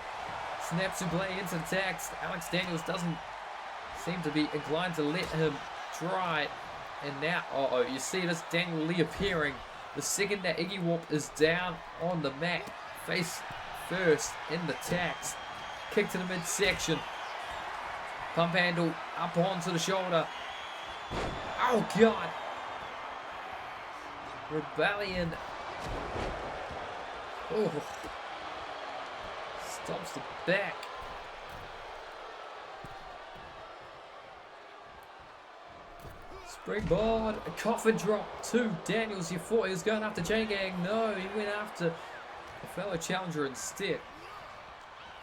S2: snaps and play into the text. Alex Daniels doesn't seem to be inclined to let him try. And now, uh-oh, you see this Daniel Lee appearing the second that Iggy Warp is down on the mat, face first in the text. Kick to the midsection. Pump handle up onto the shoulder. Oh, God. Rebellion. Oh. Stops the back. Springboard. A coffin drop to Daniels. You thought he was going after Chain Gang. No, he went after a fellow challenger instead.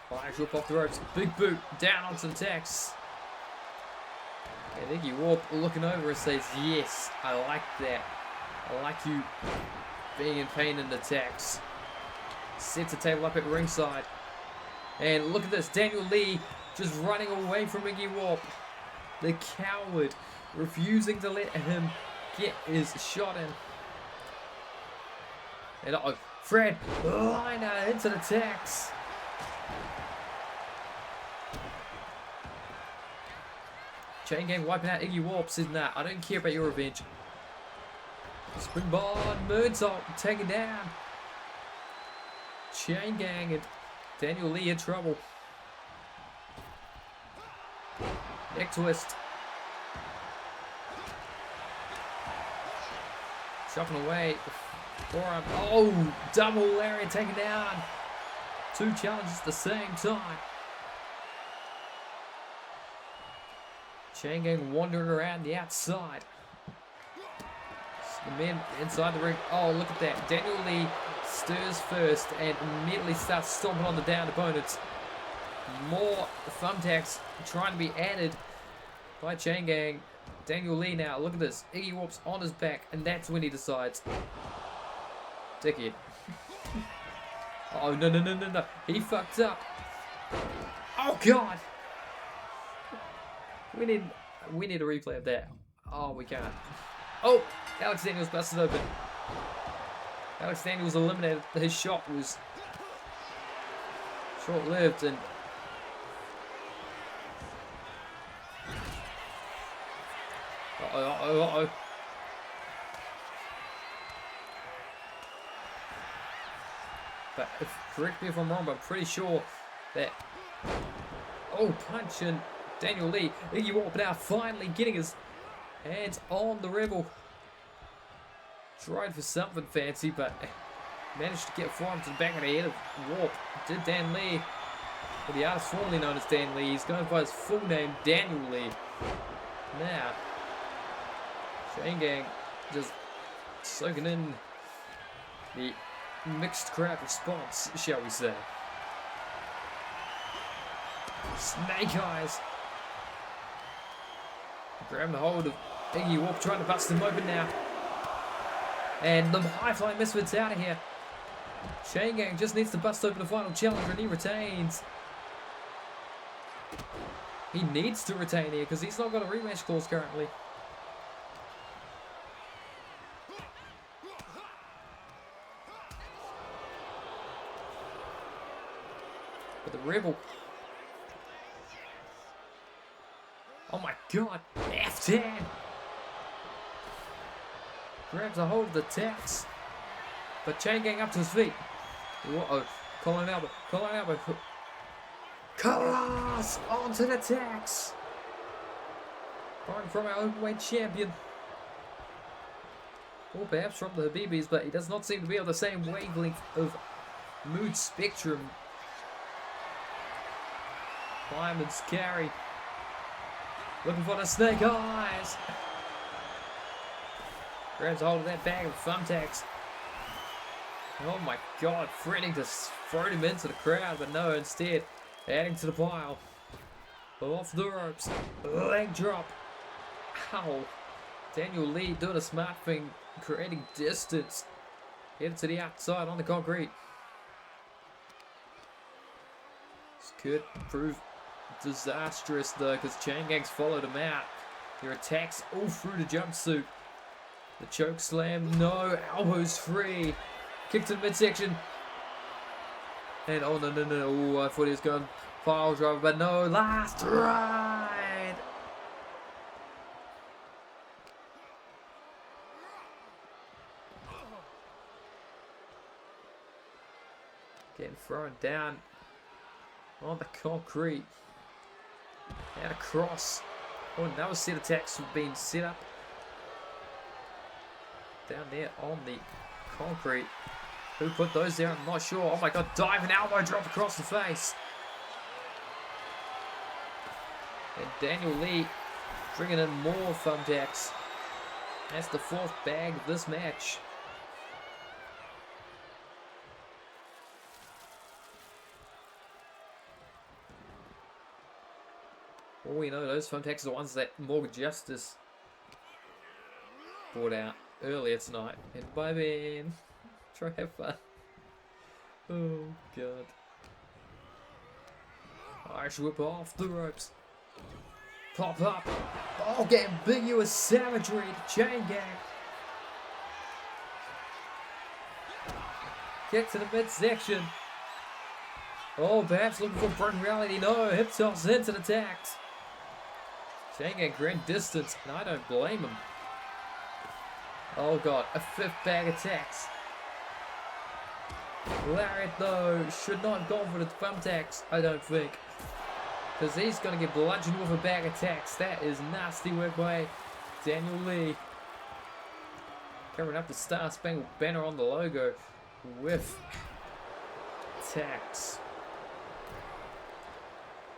S2: Flash whip off the ropes. Big boot down onto the tax. And Iggy Warp looking over and says, yes, I like that. I like you being in pain in the tax. Sets the table up at ringside. And look at this. Daniel Lee just running away from Iggy Warp. The coward. Refusing to let him get his shot in. And uh-oh. Fred liner into the tax. Chain Gang wiping out Iggy Warp, says, nah, I don't care about your revenge. Springboard, moonsault, taken down. Chain Gang and Daniel Lee in trouble. Neck twist. Chopping away. Forearm. Oh, double lariat taken down. Two challenges at the same time. Chain Gang wandering around the outside. The men inside the ring. Oh, look at that. Daniel Lee stirs first and immediately starts stomping on the down opponents. More thumbtacks trying to be added by Chain Gang. Daniel Lee now. Look at this. Iggy Warp's on his back, and that's when he decides. Dickhead. Oh, no, no, no, no, no. He fucked up. Oh, God. We need a replay of that. Oh, we can't. Oh, Alex Daniels busted open. Alex Daniels eliminated. His shot was short-lived and uh-oh. But correct me if I'm wrong, but I'm pretty sure that punch and Daniel Lee, Iggy Warp now finally getting his hands on the Rebel. Tried for something fancy, but managed to get forearm to the back of the head of Warp. Did Dan Lee, or the artist formerly known as Dan Lee. He's going by his full name, Daniel Lee. Now, Chain Gang just soaking in the mixed crowd response, shall we say. Snake Eyes. Grabbing a hold of Iggy Warp, trying to bust him open now. And the high-fly Misfits out of here. Chain Gang just needs to bust open the final challenger and he retains. He needs to retain here because he's not got a rematch clause currently. But the Rebel. Oh my God, F10. Grabs a hold of the tax. But Chain Gang up to his feet. Uh-oh, Colin Albert. Colossal onto the tax. Borrowing from our openweight champion. Or perhaps from the Habibis, but he does not seem to be on the same wavelength of mood spectrum. Fireman's carry. Looking for the Snake Eyes. Grabs hold of that bag of thumbtacks. Oh my God, threatening to throw him into the crowd, but no, instead, adding to the pile. Off the ropes. Leg drop. Ow. Daniel Lee doing a smart thing, creating distance. Headed to the outside on the concrete. This could prove disastrous though, because Chain Gang's followed him out. Their attacks all through the jumpsuit. The choke slam, no, elbows free. Kick to the midsection. And oh no, oh, I thought he was going pile driver, but no, last ride. Getting thrown down on the concrete. And across. Oh, another set of attacks have been set up. Down there on the concrete. Who put those there? I'm not sure. Oh my god, diving elbow drop across the face. And Daniel Lee bringing in more thumbtacks. That's the 4th bag of this match. All we know, those thumbtacks are the ones that Morgan Justice brought out earlier tonight. And bye then. Try to have fun. Oh god. Irish whip off the ropes. Pop up. Oh, ambiguous savagery to chain gang. Kick to the midsection. Oh, perhaps looking for broken reality. No, hip toss into the attacks. Chain gang grand distance, and I don't blame him. Oh god, a 5th bag attacks. Lariat though, should not have gone for the thumbtacks, I don't think. Because he's going to get bludgeoned with a bag of attacks. That is nasty work by Daniel Lee. Covering up the Star Spangled Banner on the logo with attacks.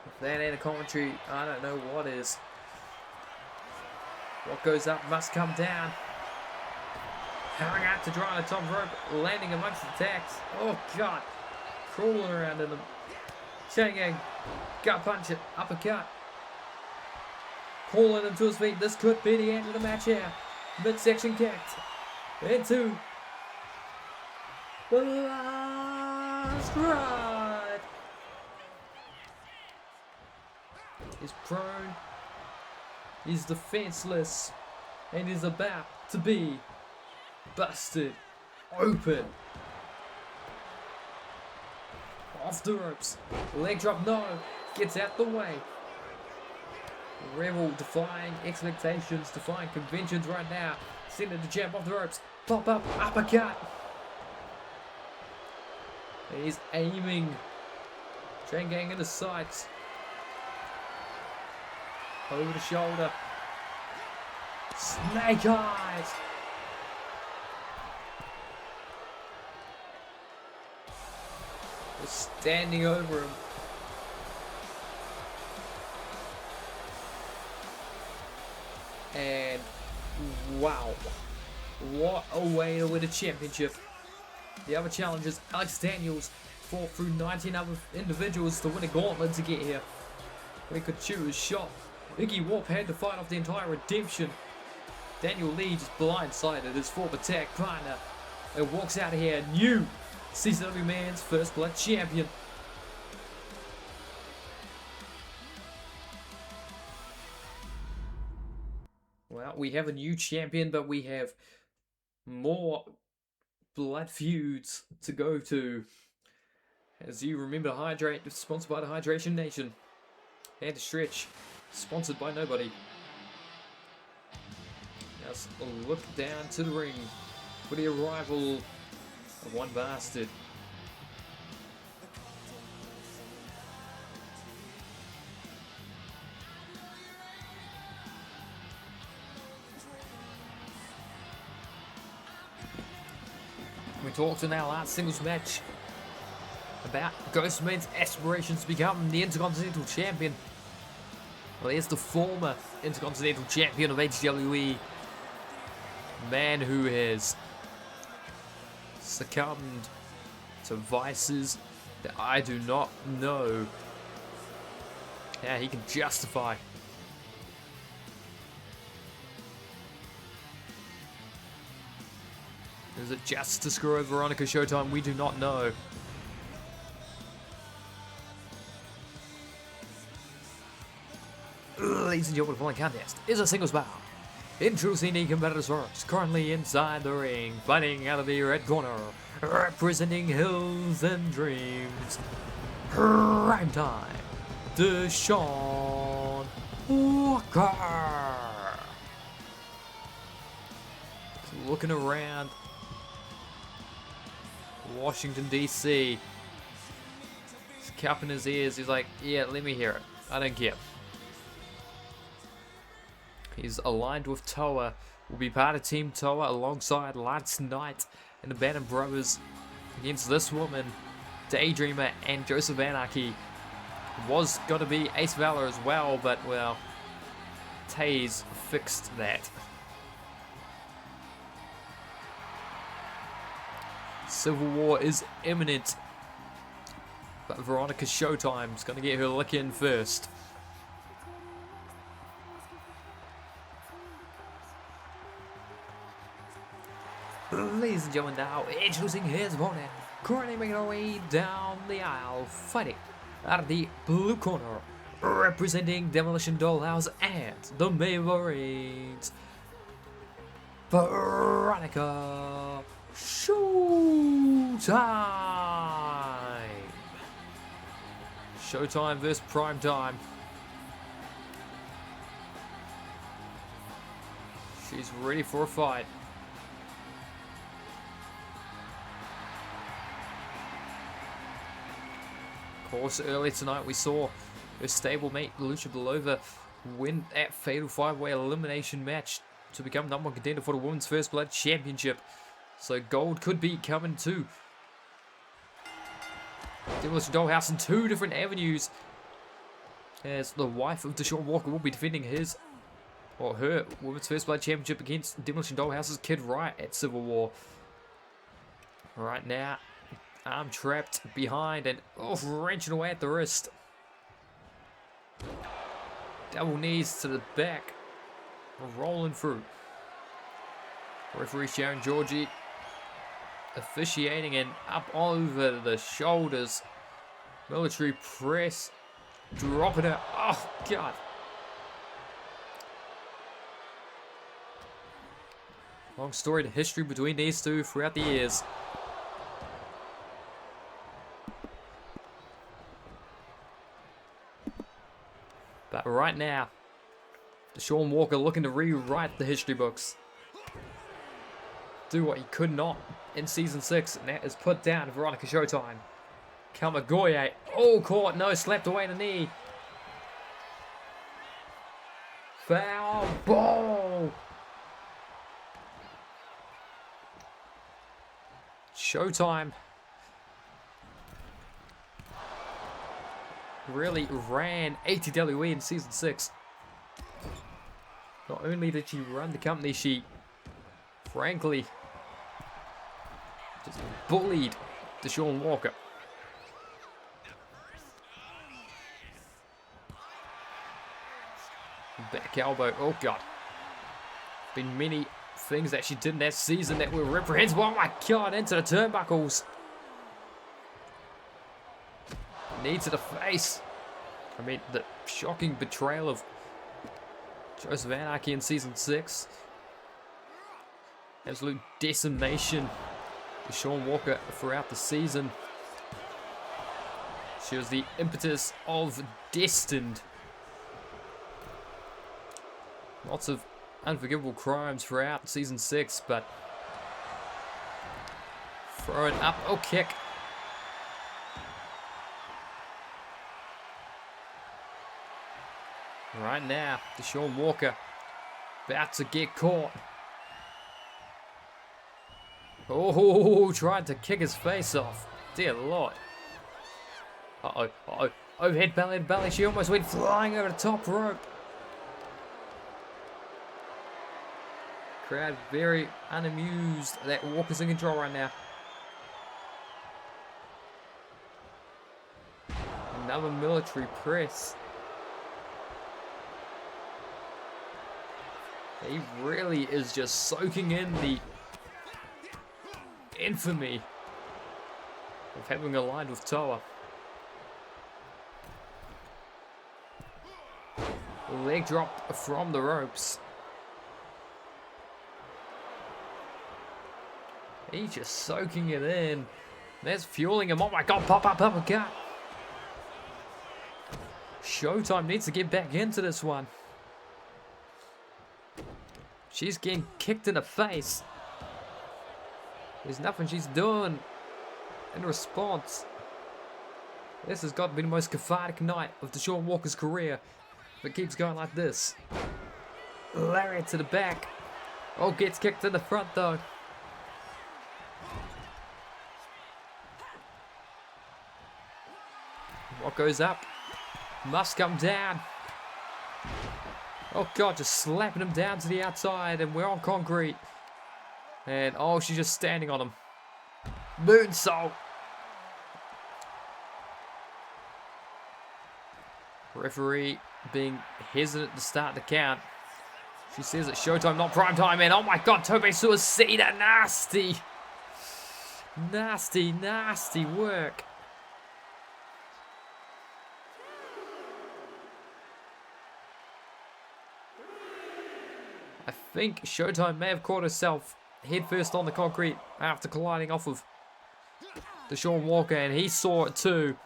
S2: If that ain't a commentary, I don't know what is. What goes up must come down. Hurrying out to dry on the top rope, landing amongst the attacks. Oh god. Crawling around in them. Chain gang. Gut punch it. Uppercut. Calling him to his feet. This could be the end of the match here. Midsection kicked. Into the last ride. He's prone. He's defenseless. And he's about to be busted open. Off the ropes. Leg drop, no. Gets out the way. Rebel defying expectations, defying conventions right now. Sending the jump off the ropes. Pop up, uppercut. He's aiming. Chain gang in the sights. Over the shoulder. Snake eyes. Standing over him. And wow, what a way to win a championship. The other challengers, Alex Daniels fought through 19 other individuals to win a gauntlet to get here. We could shoot his shot. Iggy Warp had to fight off the entire redemption. Daniel Lee just blindsided his former tag partner and walks out of here new CCW Man's First Blood champion. Well, we have a new champion, but we have more blood feuds to go to. As you remember, Hydrate, sponsored by the Hydration Nation. And to Stretch, sponsored by nobody. Now let's look down to the ring for the arrival of one bastard. We talked in our last singles match about Ghostman's aspirations to become the Intercontinental Champion. Well, here's the former Intercontinental Champion of HWE. Man who has succumbed to vices that I do not know how he can justify. Is it just to screw over Veronica Showtime? We do not know. Ladies and gentlemen, the following contest is a singles bout. Introducing the competitors first, currently inside the ring, fighting out of the red corner, representing Hills and Dreams. Prime time, Deshaun Walker. Looking around Washington, D.C. He's cupping his ears. He's like, yeah, let me hear it. I don't care. He's aligned with Toa. Will be part of Team Toa alongside Lance Knight and the Bannon Brothers against this woman, Daydreamer and Joseph Anarchy. Was going to be Ace Valor as well, but well, Taze fixed that. Civil War is imminent, but Veronica Showtime's going to get her lick in first. Ladies and gentlemen, now introducing his opponent, currently making our way down the aisle, fighting out of the blue corner, representing Demolition Dollhouse and the Mavericks, Veronica Showtime. Showtime versus Prime Time. She's ready for a fight. Of course, earlier tonight we saw her stablemate Lucha Belova win that fatal 5-way elimination match to become #1 contender for the Women's First Blood Championship. So gold could be coming too. Demolition Dollhouse in 2 different avenues, as the wife of Deshaun Walker will be defending his or her Women's First Blood Championship against Demolition Dollhouse's Kid Riot at Civil War. Right now, arm trapped behind and wrenching away at the wrist. Double knees to the back, rolling through. Referee Sharon Georgie officiating and up over the shoulders. Military press, dropping her. Oh God. Long storied history between these two throughout the years. But right now, Deshaun Walker looking to rewrite the history books. Do what he could not in Season 6, and that is put down Veronica Showtime. Kamagoye, oh, caught, no, slapped away the knee. Foul ball. Showtime really ran ATWE in Season 6. Not only did she run the company, she frankly just bullied Deshaun Walker. Back elbow, oh God. Been many things that she did in that season that were reprehensible. Oh my God, into the turnbuckles. Knee to the face. I mean, the shocking betrayal of Joseph Anarchy in Season 6. Absolute decimation to Deshaun Walker throughout the season. She was the impetus of Destined. Lots of unforgivable crimes throughout Season 6, but throwing up, oh, kick. Right now, Deshaun Walker about to get caught. Oh, tried to kick his face off. Dear Lord. Uh-oh, uh-oh. Overhead belly to belly. She almost went flying over the top rope. Crowd very unamused that Walker's in control right now. Another military press. He really is just soaking in the infamy of having aligned with Toa. Leg drop from the ropes. He's just soaking it in. That's fueling him. Oh my God, pop up uppercut. Showtime needs to get back into this one. She's getting kicked in the face. There's nothing she's doing in response. This has got to be the most cathartic night of Deshaun Walker's career if it keeps going like this. Lariat to the back. Oh, gets kicked to the front though. What goes up must come down. Oh god, just slapping him down to the outside, and we're on concrete. And oh, she's just standing on him. Moonsault. Referee being hesitant to start the count. She says it's showtime, not prime time, and oh my god, Tope Suicida, nasty. Nasty, nasty work. I think Showtime may have caught herself headfirst on the concrete after colliding off of Deshaun Walker, and he saw it too.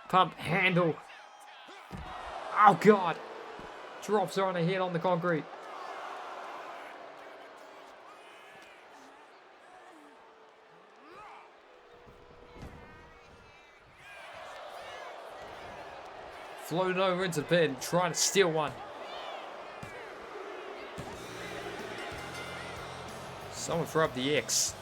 S2: Pump handle. Oh god. Drops her on her head on the concrete. Floating over into the pin, trying to steal one. Someone throw up the X.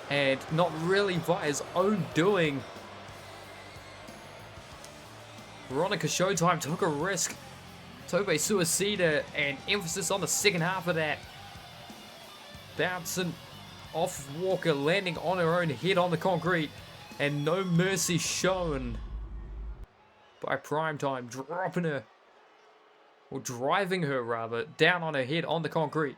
S2: And not really by his own doing. Veronica Showtime took a risk. Tope Suicida, and emphasis on the second half of that. Bouncing off Walker, landing on her own head on the concrete. And no mercy shown by Primetime, dropping her, or driving her rather, down on her head on the concrete.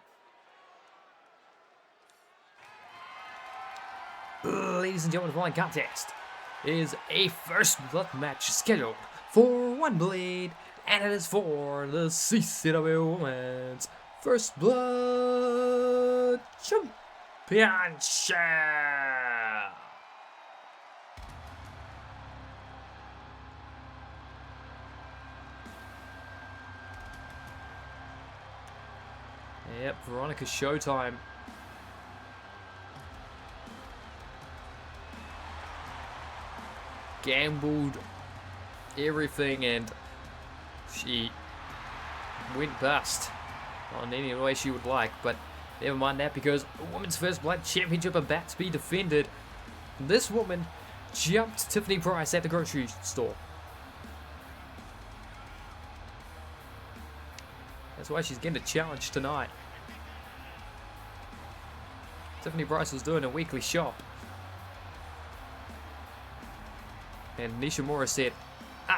S2: Ladies and gentlemen, the following contest is a first blood match scheduled for one blade, and it is for the CCW Women's First Blood Championship. Yep, Veronica Showtime. Gambled everything, and she went bust on any way she would like, but never mind that, because the Women's First Blood Championship about to be defended. This woman jumped Tiffany Price at the grocery store. That's why she's getting a challenge tonight. Tiffany Price was doing a weekly shop. And Nishimura said, Of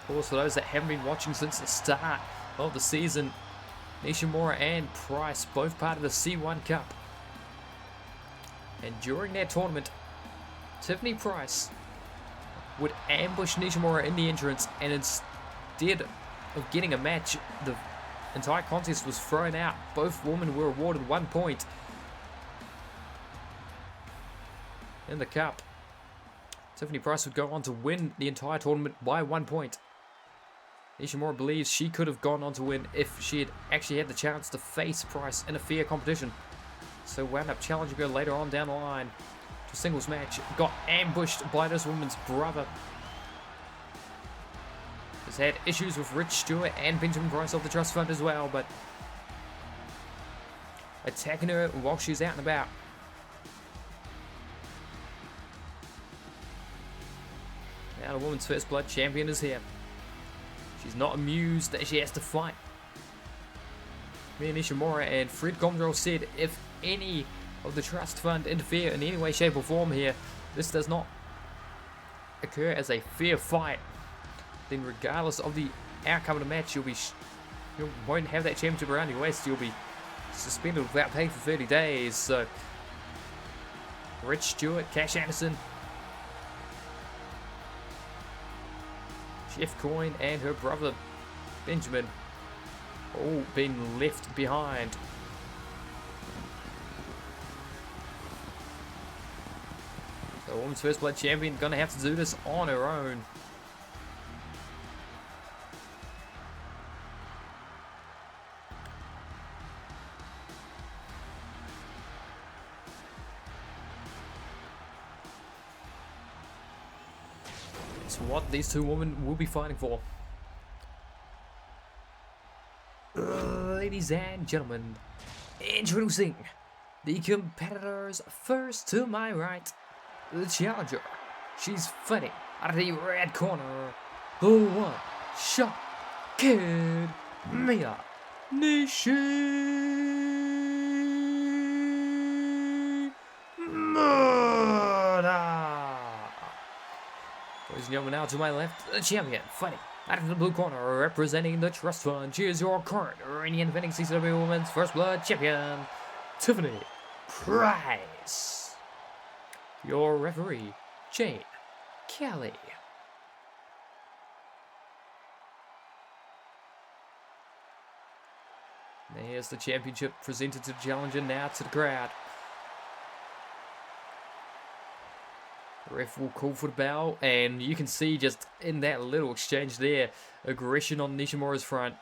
S2: course, for those that haven't been watching since the start of the season, Nishimura and Price both part of the C1 Cup. And during that tournament, Tiffany Price would ambush Nishimura in the entrance, and instead of getting a match, the entire contest was thrown out. Both women were awarded 1 point in the cup. Tiffany Price would go on to win the entire tournament by 1 point. Nishimura believes she could have gone on to win if she had actually had the chance to face Price in a fair competition. So wound up challenging her later on down the line to a singles match. Got ambushed by this woman's brother. Has had issues with Rich Stewart and Benjamin Price of the Trust Fund as well, but attacking her while she's out and about. Now the Women's First Blood Champion is here. She's not amused that she has to fight. Me and Nishimura and Fred Gomdrell said if any of the Trust Fund interfere in any way, shape or form here, this does not occur as a fair fight, then regardless of the outcome of the match, you won't have that championship around your waist. You'll be suspended without pay for 30 days. So Rich Stewart, Cash Anderson, Jeff Coyne and her brother Benjamin all been left behind. The Women's First Blood Champion gonna have to do this on her own. what these two women will be fighting for. Ladies and gentlemen, introducing the competitors. First to my right, the challenger. She's fighting out of the red corner, the one-shot kid, Mia Nishimura. Ladies and gentlemen, now to my left, the champion, fighting out of the blue corner, representing the Trust Fund. She is your current reigning and defending CCW Women's First Blood Champion, Tiffany Price. Your referee, Jane Kelly. There's the championship presented to the challenger, now to the crowd. The ref will call for the bell, and you can see just in that little exchange there, aggression on Nishimura's front.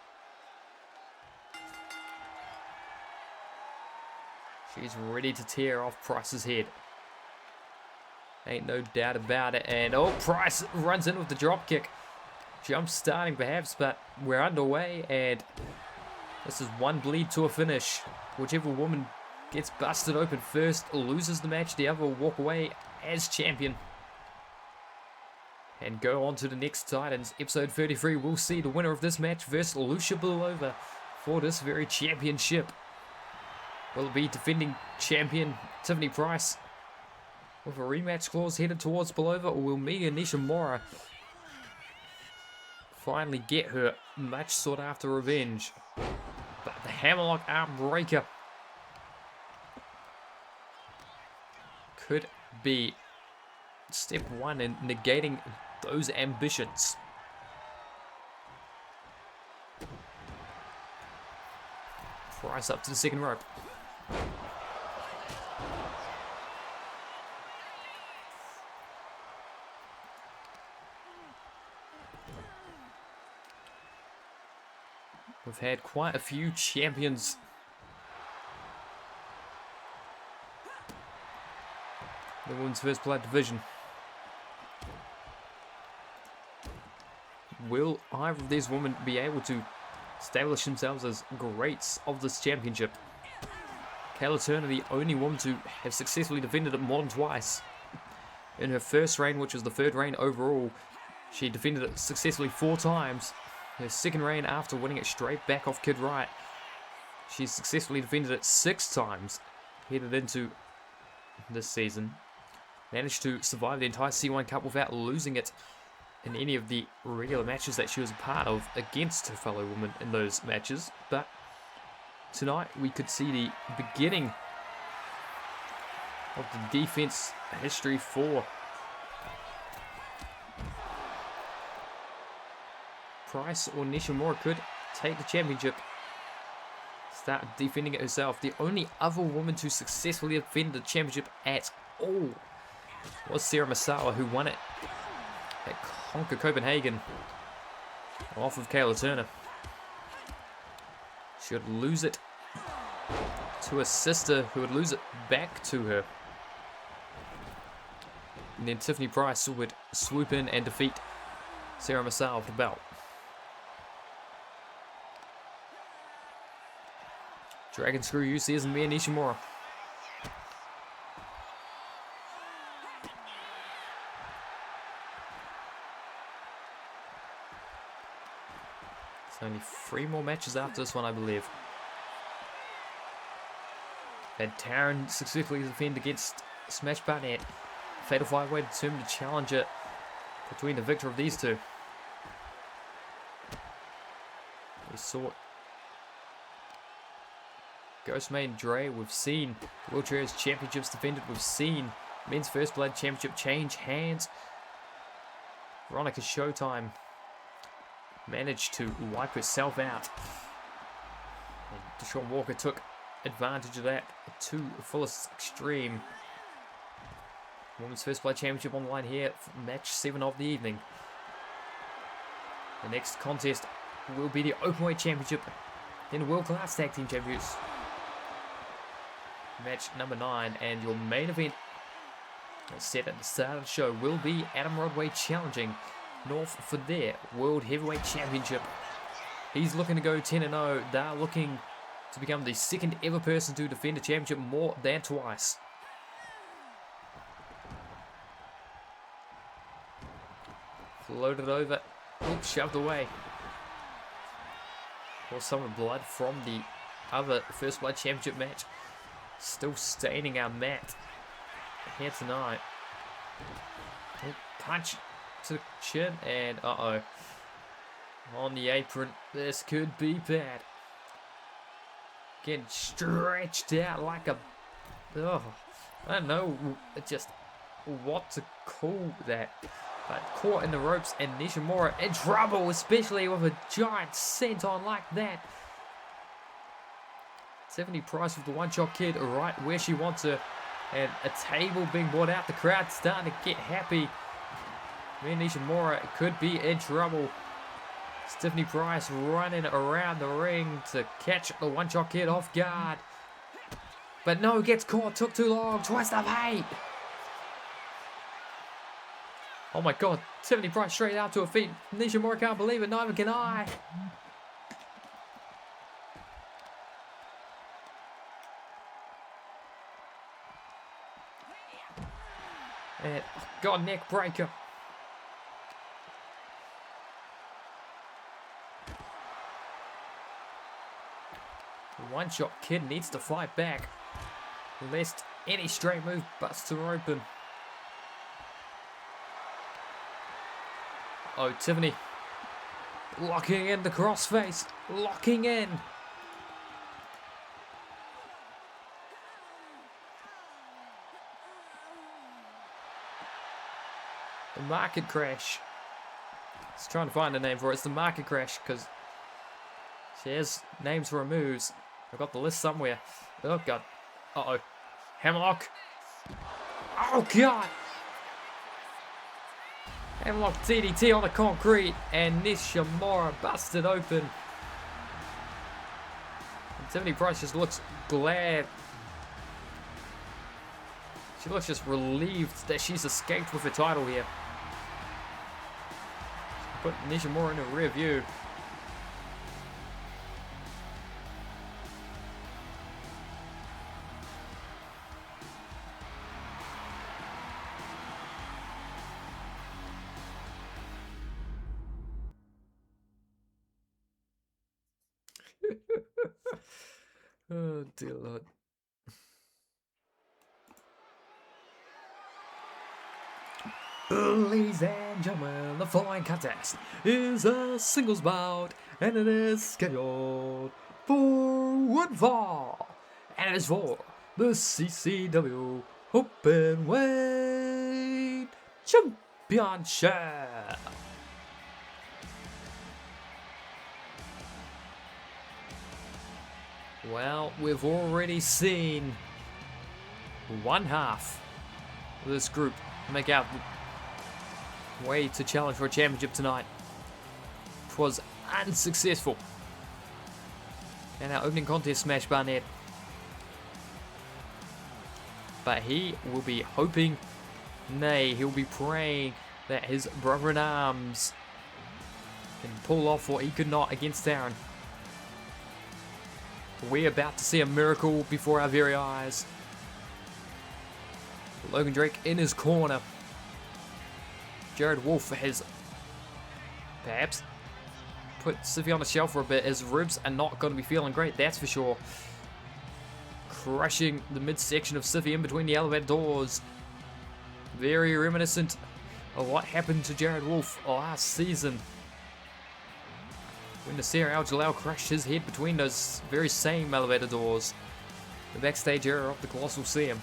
S2: She's ready to tear off Price's head. Ain't no doubt about it. And oh, Price runs in with the drop kick. Jump starting perhaps, but we're underway, and this is one bleed to a finish. Whichever woman gets busted open first loses the match. The other will walk away as champion and go on to the next Titans. Episode 33 will see the winner of this match versus Lucia Belova for this very championship. Will it be defending champion Tiffany Price with a rematch clause headed towards Belova, or will Mia Nishimura finally get her much sought after revenge? But the hammerlock arm breaker could be step one in negating those ambitions. Price up to the second rope. We've had quite a few champions in the Women's First Blood division. Will either of these women be able to establish themselves as greats of this championship? Kayla Turner, the only woman to have successfully defended it more than twice. In her first reign, which was the third reign overall, she defended it successfully 4 times. Her second reign, after winning it straight back off Kid Wright, she successfully defended it 6 times headed into this season. Managed to survive the entire C1 Cup without losing it in any of the regular matches that she was a part of against her fellow women in those matches. But tonight we could see the beginning of the defense history for Price, or Nishimura could take the championship, start defending it herself. The only other woman to successfully defend the championship at all was Sarah Masawa, who won it at Conquer Copenhagen off of Kayla Turner. She would lose it to her sister, who would lose it back to her. And then Tiffany Price would swoop in and defeat Sarah Masawa for the belt. Dragon Screw UC isn't Mia Nishimura. It's only 3 more matches after this one, I believe. Had Taryn successfully defend against Smash Barnett. Fatal 5-way determined to challenge it between the victor of these two. We saw Ghostmaid Dre, we've seen the World Series Championships defended, we've seen Men's First Blood Championship change hands. Veronica Showtime managed to wipe herself out. And Deshaun Walker took advantage of that to the fullest extreme. Women's First Blood Championship on the line here for match 7 of the evening. The next contest will be the Openweight Championship in World Class Tag Team Championships. Match number 9, and your main event set at the start of the show will be Adam Rodway challenging north for their World Heavyweight Championship. He's looking to go 10-0. They're looking to become the second ever person to defend a championship more than twice. Floated over. Oops, shoved away. Or some blood from the other First Blood Championship match. Still staining our mat here tonight. Oh, punch to the chin and uh-oh. On the apron. This could be bad. Getting stretched out like a... Oh, I don't know just what to call that. But caught in the ropes and Nishimura in trouble, especially with a giant senton like that. Tiffany Price with the one-shot kid right where she wants her. And a table being brought out. The crowd starting to get happy. Nishimura could be in trouble. Tiffany Price running around the ring to catch the one-shot kid off guard. But no, gets caught. Took too long. Twist of hate. Oh my god, Tiffany Price straight out to her feet. Nishimura can't believe it, neither can I. And, oh god, neck breaker. One shot kid needs to fight back, lest any straight move busts her open. Oh, Tiffany. Locking in the crossface. Locking in. The market crash. Just trying to find a name for it. It's the market crash because she has names for her moves. I've got the list somewhere. Oh, God. Uh-oh. Hammerlock. Oh, God. Hammerlock DDT on the concrete, and Nishimura busted open. And Tiffany Price just looks glad. She looks just relieved that she's escaped with the title here. Put Nishimura in the rear view. Oh dear Lord. Ladies and gentlemen, the following contest is a singles bout, and it is scheduled for one fall, and it is for the CCW Openweight Championship. Well, we've already seen one half of this group make out the way to challenge for a championship tonight. It was unsuccessful. And our opening contest, Smash Barnett. But he will be hoping, nay, he'll be praying that his brother-in-arms can pull off what he could not against Aaron. We're about to see a miracle before our very eyes. Logan Drake in his corner. Jared Wolf has perhaps put Siffy on the shelf for a bit. His ribs are not going to be feeling great, that's for sure. Crushing the midsection of Siffy in between the elevator doors. Very reminiscent of what happened to Jared Wolf last season, when Nasir Al-Jalal crushed his head between those very same elevator doors. The backstage area of the Colossal Seam.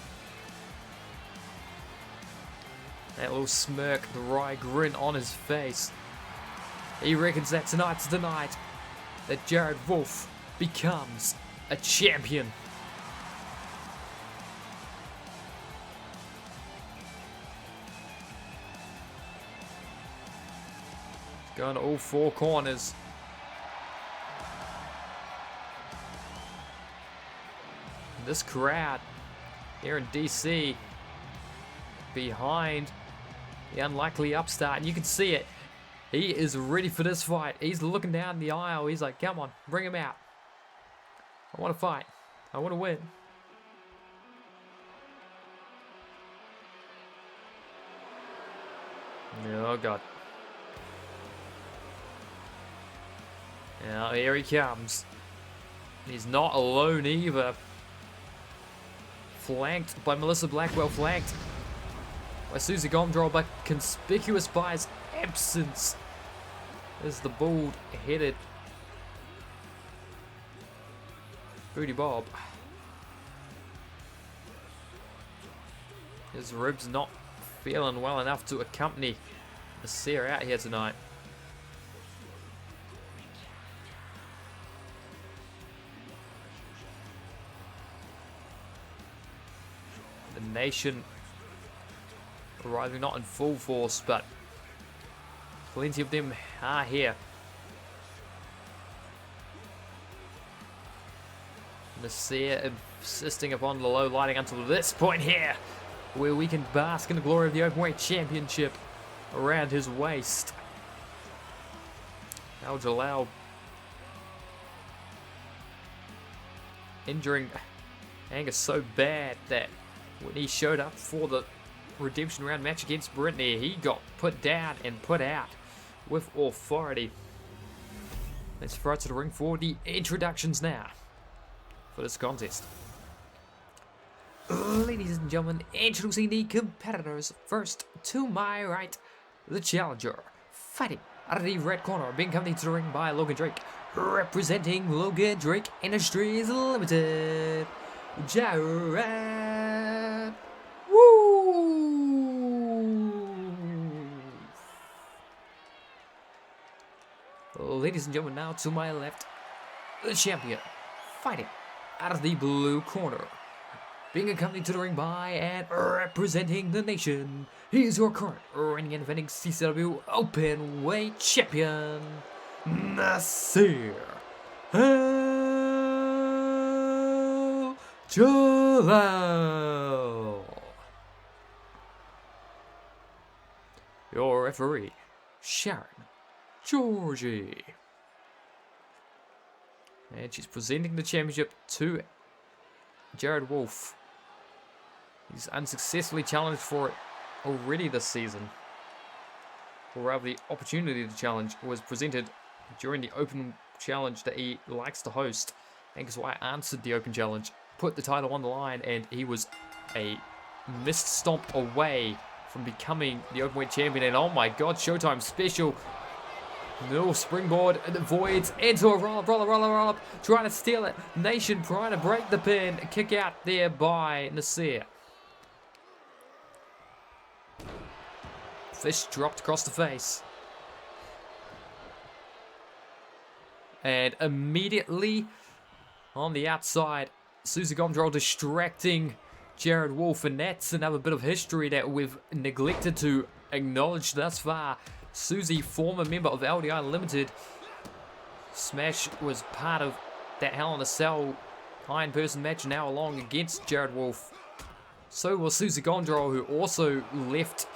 S2: That little smirk, the wry grin on his face. He reckons that tonight's the night that Jared Wolf becomes a champion. Going to all four corners. This crowd here in DC behind the unlikely upstart, and you can see it. He is ready for this fight. He's looking down the aisle. He's like, come on, bring him out. I want to fight. I want to win. Oh, God. Now, here he comes. He's not alone either. Flanked by Melissa Blackwell. Flanked by Susie Gomdrol, but conspicuous by his absence is the bald-headed Booty Bob. His ribs not feeling well enough to accompany the Seer out here tonight. The Nation arriving not in full force, but plenty of them are here. The Seer insisting upon the low lighting until this point here, where we can bask in the glory of the Openweight Championship around his waist. Al Jalal injuring Angus so bad that when he showed up for the redemption round match against Brittany, he got put down and put out with authority. Let's throw it to the ring for the introductions now for this contest. Ladies and gentlemen, introducing the competitors. First, to my right, the challenger, fighting out of the red corner, being accompanied to the ring by Logan Drake, representing Logan Drake Industries Limited, Jared. Woo! Ladies and gentlemen, now to my left, the champion, fighting out of the blue corner, being accompanied to the ring by and representing the nation, he is your current reigning and defending CCW Openweight Champion, Nasir Jalal. Your referee, Sharon Georgie. And she's presenting the championship to Jared Wolf. He's unsuccessfully challenged for it already this season. Or rather, the opportunity to challenge was presented during the open challenge that he likes to host. Angus White answered the open challenge, put the title on the line, and he was a missed stomp away from becoming the Openweight Champion. And oh my God, Showtime special. No springboard in the voids into a roll up, trying to steal it. Nation trying to break the pin. Kick out there by Nasir. Fish dropped across the face. And immediately on the outside, Susie Gomdrol distracting Jared Wolf. And that's another bit of history that we've neglected to acknowledge thus far. Susie, former member of LDI Limited. Smash was part of that Hell in a Cell Iron Person match, now along against Jared Wolf. So was Susie Gomdrol, who also left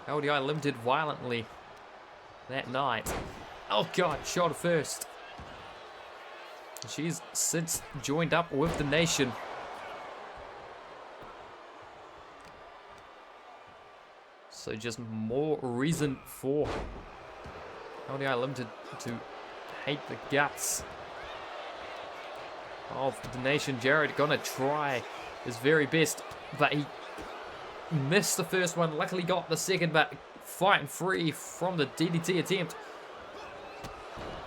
S2: LDI Limited violently that night. Oh God, shot first. She's since joined up with the Nation. So just more reason for LDI Limited to hate the guts of the Nation. Jared gonna try his very best, but he missed the first one. Luckily got the second, but fighting free from the DDT attempt.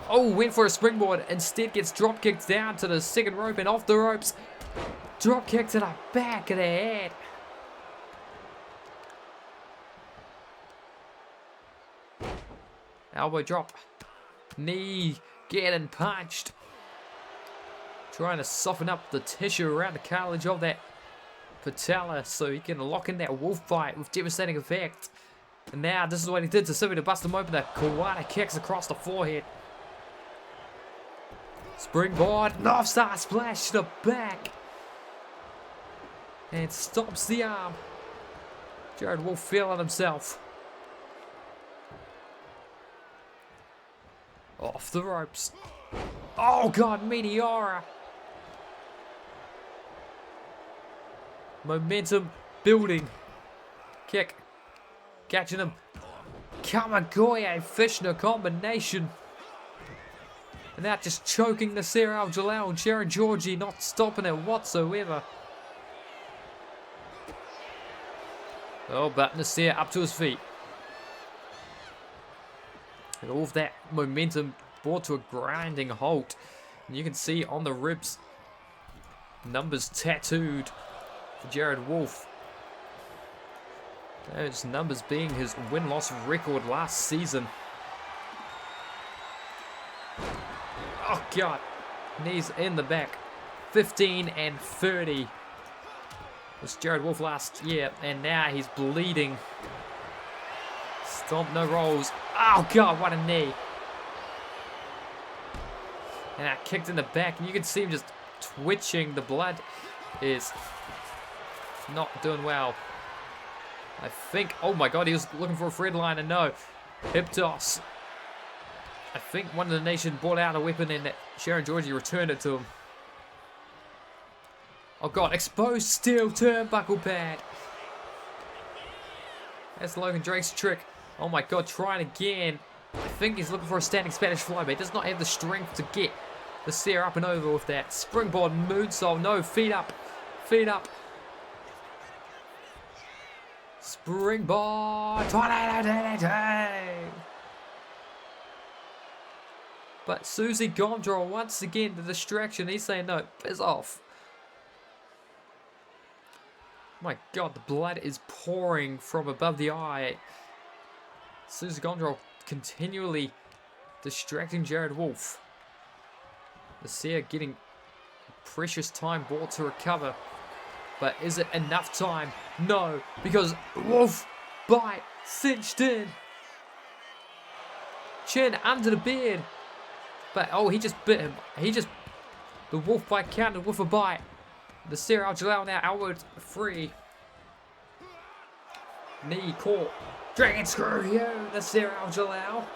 S2: Oh, went for a springboard. Instead gets drop kicked down to the second rope and off the ropes. Drop kick to the back of the head. Elbow drop. Knee getting punched. Trying to soften up the tissue around the cartilage of that patella so he can lock in that wolf bite with devastating effect. And now this is what he did to Simi to bust him open. The Kawada kicks across the forehead. Springboard. North Star splash to the back. And stops the arm. Jared Wolf feeling himself. Off the ropes. Oh god, Meteora. Momentum building. Kick. Catching him. Kamagoye Fishner combination. And that just choking Nasir Al-Jalal and Sharon Georgie, not stopping it whatsoever. Oh, but Nasir up to his feet. And all of that momentum brought to a grinding halt. And you can see on the ribs, numbers tattooed for Jared Wolf. Those numbers being his win-loss record last season. Oh god, knees in the back. 15 and 30 was Jared Wolf last year, and now he's bleeding. Stomp, no rolls. Oh god, what a knee. And that kicked in the back, and you can see him just twitching. The blood is not doing well. I think, oh my god, he was looking for a Fred line, and no. Hip toss. I think one of the nation brought out a weapon and Sharon Georgie returned it to him. Oh god, exposed steel turnbuckle pad. That's Logan Drake's trick. Oh my god, trying again. I think he's looking for a standing Spanish fly, but he does not have the strength to get the Seer up and over with that. Springboard moonsault, no, feet up. Feet up. Springboard. But Susie Gondrel, once again, the distraction. He's saying, no, piss off. My god, the blood is pouring from above the eye. Susie Gondrel continually distracting Jared Wolf. The Seer getting precious time brought to recover. But is it enough time? No, because Wolf bite cinched in. Chin under the beard. But, oh, he just bit him. The Wolf bite countered with a bite. The Seer Al-Jalal now elbowed free. Knee caught. Dragon screw you, the Seer Al-Jalal.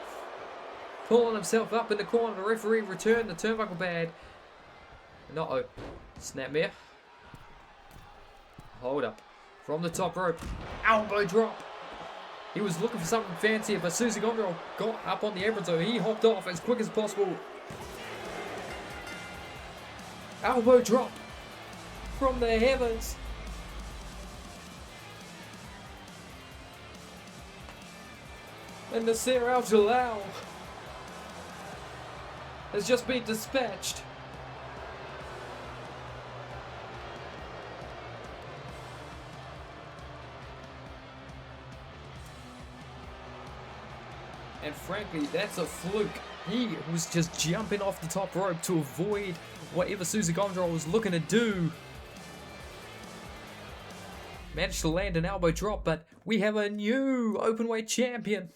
S2: Pulling himself up in the corner. The referee returned the turnbuckle pad. Uh-oh. Snapmare. Hold up. From the top rope. Elbow drop. He was looking for something fancier, but Susie Gondrel got up on the apron, so he hopped off as quick as possible. Elbow drop from the heavens. And the Seer Al-Jalal has just been dispatched. And frankly, that's a fluke. He was just jumping off the top rope to avoid whatever Susie Gondrel was looking to do. Managed to land an elbow drop, but we have a new openweight champion.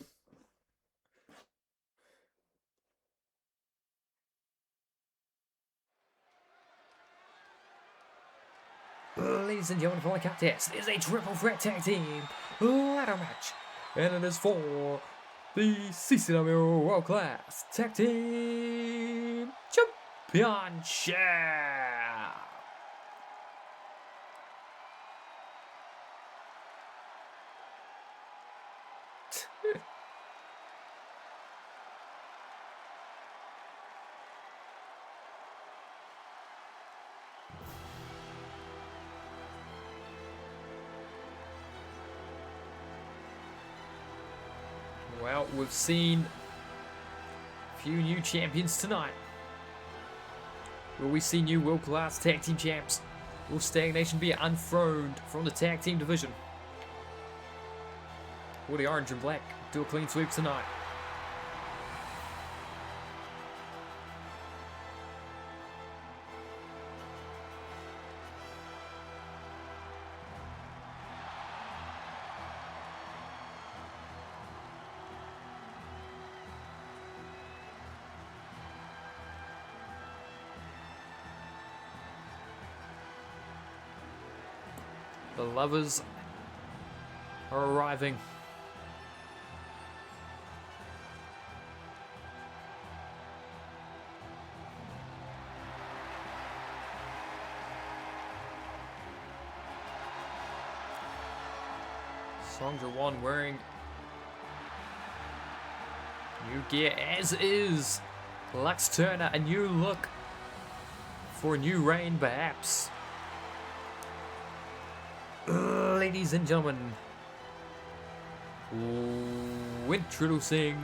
S2: Ladies and gentlemen, for the contest is a triple threat tag team ladder match. And it is for the CCW World Class Tag Team Championship. Well, we've seen a few new champions tonight. Will we see new world-class tag team champs? Will Stagnation be unthroned from the tag team division? Will the Orange and Black do a clean sweep tonight? The lovers are arriving. Song Jae-won wearing new gear as is. Lux Turner, a new look for a new reign perhaps. Ladies and gentlemen, introducing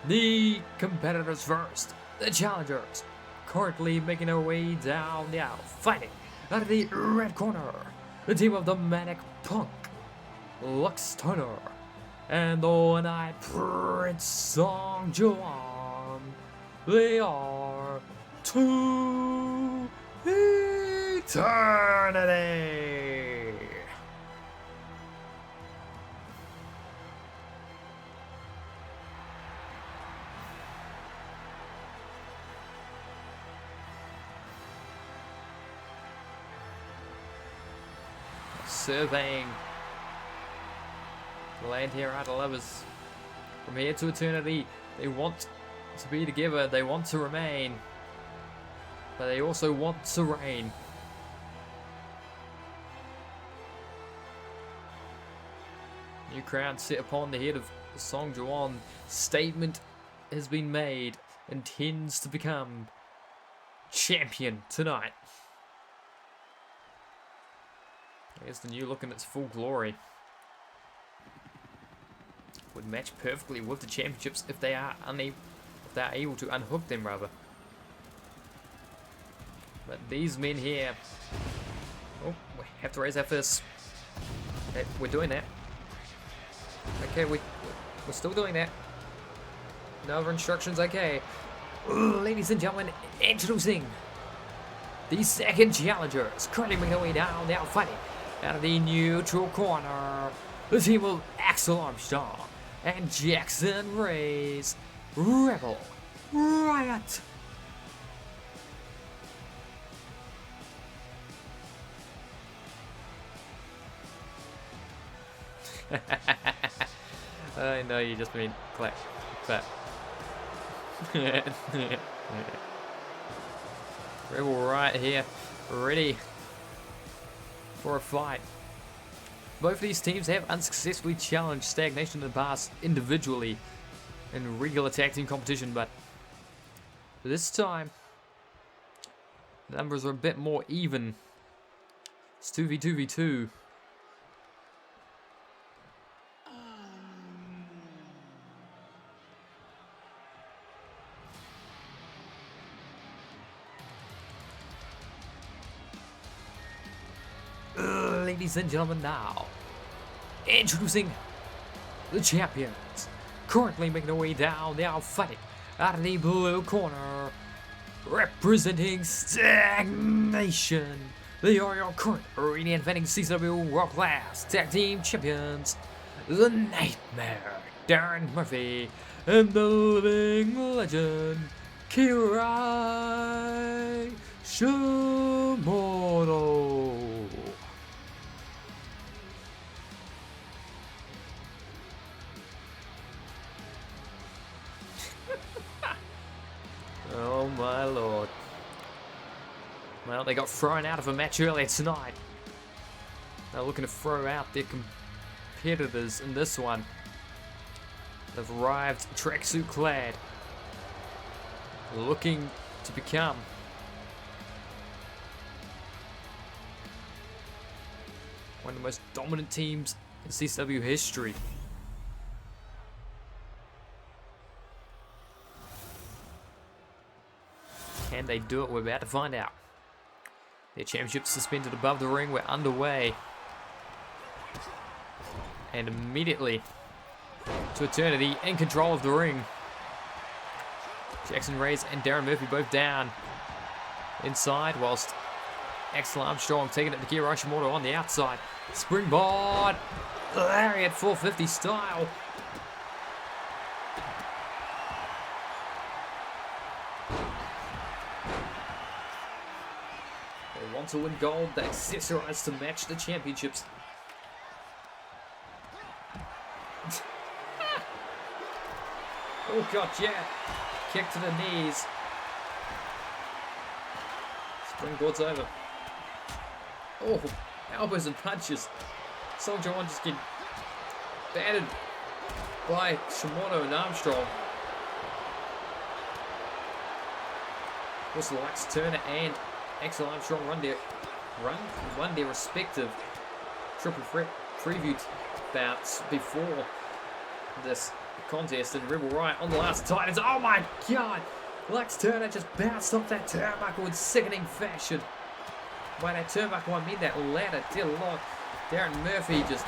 S2: the competitors first. The challengers currently making their way down now, fighting out of the red corner. The team of the Manic Punk, Lux Turner, and the one-eyed Prince Song Jae-won. They are to eternity. Surveying the land here, our lovers. From here to eternity, they want to be together, they want to remain, but they also want to reign. New crown set upon the head of Song Jae-won. Statement has been made, intends to become champion tonight. Here's the new look in its full glory. Would match perfectly with the championships if they are able to unhook them, rather. But these men here, oh, we have to raise our fists. Okay, we're doing that. Okay, we're still doing that. No other instructions. Okay, ladies and gentlemen, introducing the second challengers, currently making their way down, now fighting out of the neutral corner, the team of Axel Armstrong and Jackson Ray's Rebel Riot. I know you just mean clap. Rebel Riot here, ready for a fight. Both of these teams have unsuccessfully challenged Stagnation in the past individually in regular tag team competition, but this time the numbers are a bit more even. It's 2v2v2. Ladies and gentlemen, now introducing the champions, currently making their way down, now fighting out of the blue corner, representing Stagnation. They are your current reinventing CCW World Class Tag Team Champions, the Nightmare Darren Murphy and the Living Legend Kirai Shimono. Oh my lord. Well, they got thrown out of a match earlier tonight. They're looking to throw out their competitors in this one. They've arrived tracksuit clad, looking to become one of the most dominant teams in CCW history. Can they do it? We're about to find out. Their championship suspended above the ring. We're underway. And immediately to eternity, in control of the ring. Jackson Reyes and Darren Murphy both down inside, whilst Axel Armstrong taking it to Kirai Shimono on the outside. Springboard Lariat 450 style. They want to win gold. They accessorize to match the championships. Oh god, yeah. Kick to the knees. Springboard's over. Oh, elbows and punches. Song Jae-won just getting battered by Shimono and Armstrong. Also, Lux Turner and Axel Armstrong won their respective triple threat preview bouts before this contest, and Rebel Riot on the last Titans. Oh my god! Lux Turner just bounced off that turnbuckle in sickening fashion. By that turnbuckle, I mean that ladder did a lot. Darren Murphy just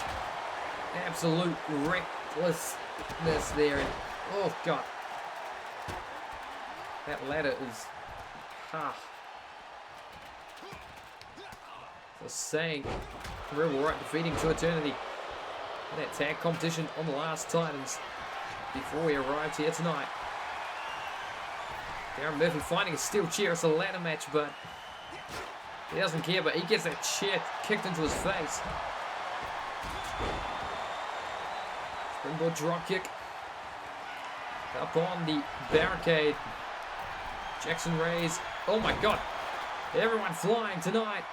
S2: absolute recklessness there. And, oh god. That ladder is just saying, Rebel Riot defeating To Eternity in that tag competition on the last Titans before we arrived here tonight. Darren Murphy finding a steel chair. It's a ladder match, but he doesn't care, but he gets that chair kicked into his face. Springboard drop kick. Up on the barricade. Jackson Ray's. Oh my god. Everyone flying tonight.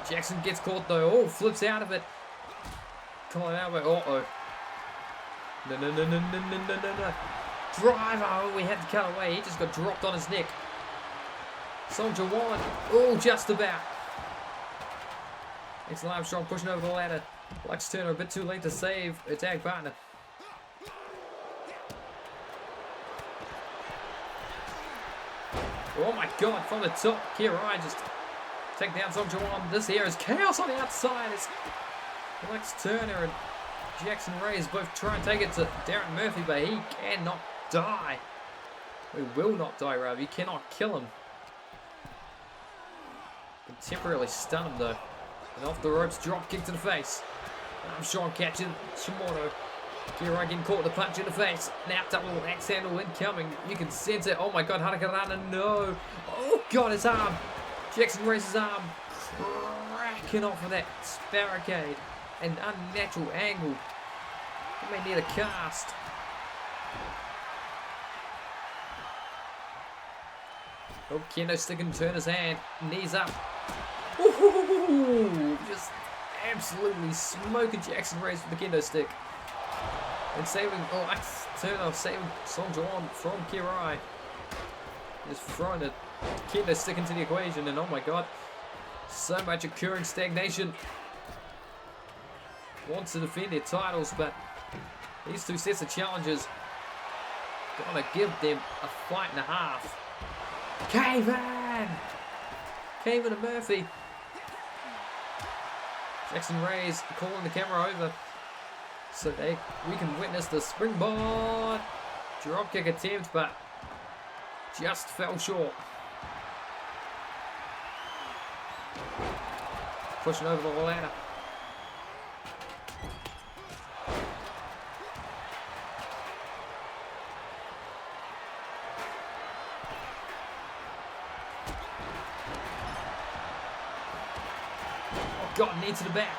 S2: Jackson gets caught though. Oh, flips out of it. Calling out by uh-oh. No. Driver. Oh, we had to cut away. He just got dropped on his neck. Song Jawan. Oh, just about. Axel Armstrong pushing over the ladder. Lux Turner a bit too late to save a tag partner. Oh my god, from the top, Kirai just take down Song Jawan. This here is chaos on the outside. It's Lux Turner and Jackson Reyes both try and take it to Darren Murphy, but he cannot die. He will not die, rather. You cannot kill him. Can temporarily stun him though. And off the ropes, drop kick to the face. Armstrong catching Shimono. Kirai getting caught with a punch in the face. Now double axe handle incoming. You can sense it. Oh my god, Hanakarana, no. Oh god, his arm. Jackson Reyes' arm cracking off of that barricade. An unnatural angle. He may need a cast. Oh, Kendo sticking Turner's hand. Knees up. Ooh, just absolutely smoking Jackson Reyes with the kendo stick. And saving, Turner saving Song Jawan from Kirai. Just throwing a kendo stick into the equation, and oh my god, so much occurring stagnation. Wants to defend their titles, but these two sets of challenges gonna give them a fight and a half. Caven and Murphy. Jackson Reyes calling the camera over so we can witness the springboard dropkick attempt, but just fell short. Pushing over the ladder. God, knee to the back.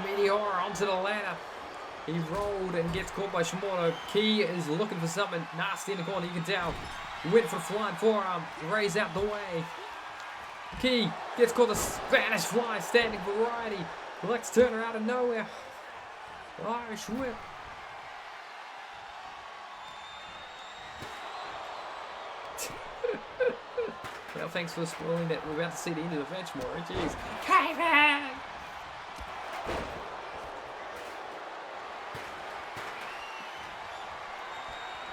S2: Meteor onto the ladder. He rolled and gets caught by Shimono. Key is looking for something nasty in the corner, you can tell. Went for flying forearm. Rays out the way. Key gets caught the Spanish fly, standing variety. Lux Turner out of nowhere. Irish whip. Well, thanks for spoiling that. We're about to see the end of the match more. Jeez. Kevin!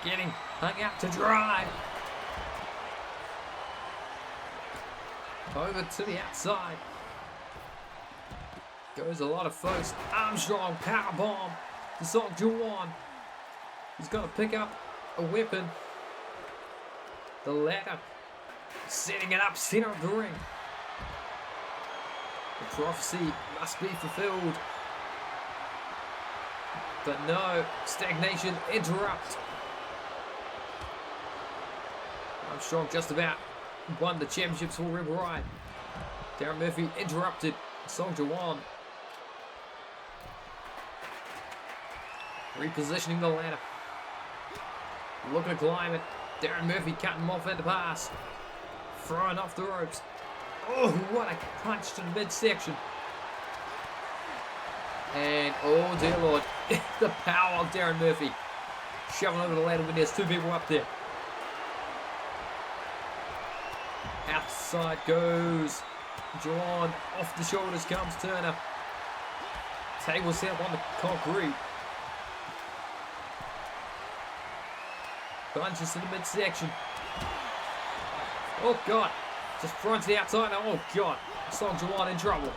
S2: Getting hung out to dry. Over to the outside. Goes a lot of folks. Armstrong, powerbomb to Song Jawan. He's got to pick up a weapon. The ladder. Setting it up, center of the ring. The prophecy must be fulfilled. But no, stagnation, interrupt. Armstrong just about won the championships for Rebel Riot. Darren Murphy interrupted Song Jawan. Repositioning the ladder. Looking to climb it. Darren Murphy cutting him off at the pass. Throwing off the ropes. Oh, what a punch to the midsection. And, oh dear Lord, the power of Darren Murphy. Shoving over the ladder when there's two people up there. Outside goes John. Off the shoulders comes Turner. Table set up on the concrete. Punches to the midsection. Oh God. Just thrown to the outside. Oh God. Song Jawan in trouble.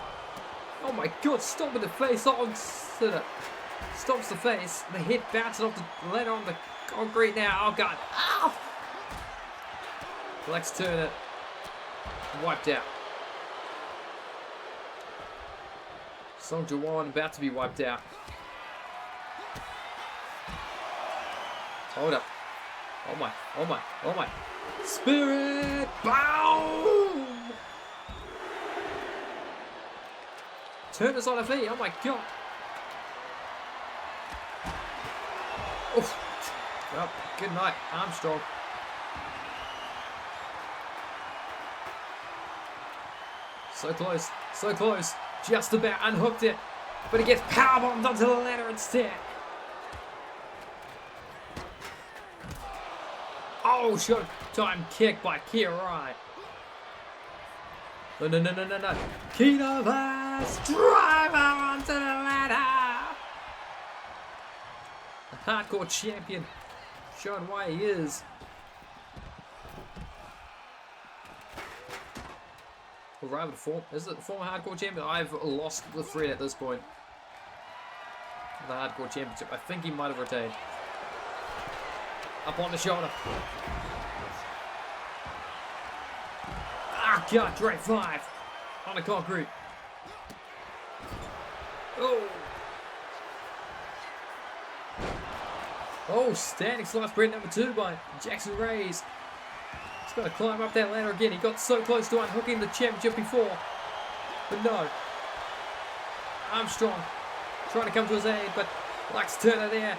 S2: Oh my God. Stop with the face. Stops the face. The head bouncing off the ladder on the concrete now. Oh God. Ow! Lex Turner wiped out. Song Jawan about to be wiped out. Hold up. Oh my, oh my, oh my. Spirit! Boom! Turner's on her feet. Oh my God. Oof. Well, good night, Armstrong. So close, so close. Just about unhooked it. But it gets powerbombed onto the ladder instead. Oh, short time kick by Kia Rai. No. Kina Vast driver onto the ladder. The hardcore champion showing why he is. Or rather, is it the former hardcore champion? I've lost the thread at this point. The hardcore championship. I think he might have retained. Up on the shoulder. Ah, God, Drake 5 on the concrete. Oh. Oh, standing slice spread number 2 by Jackson Reyes. He's got to climb up that ladder again. He got so close to unhooking the championship before. But no. Armstrong trying to come to his aid, but Lex Turner there.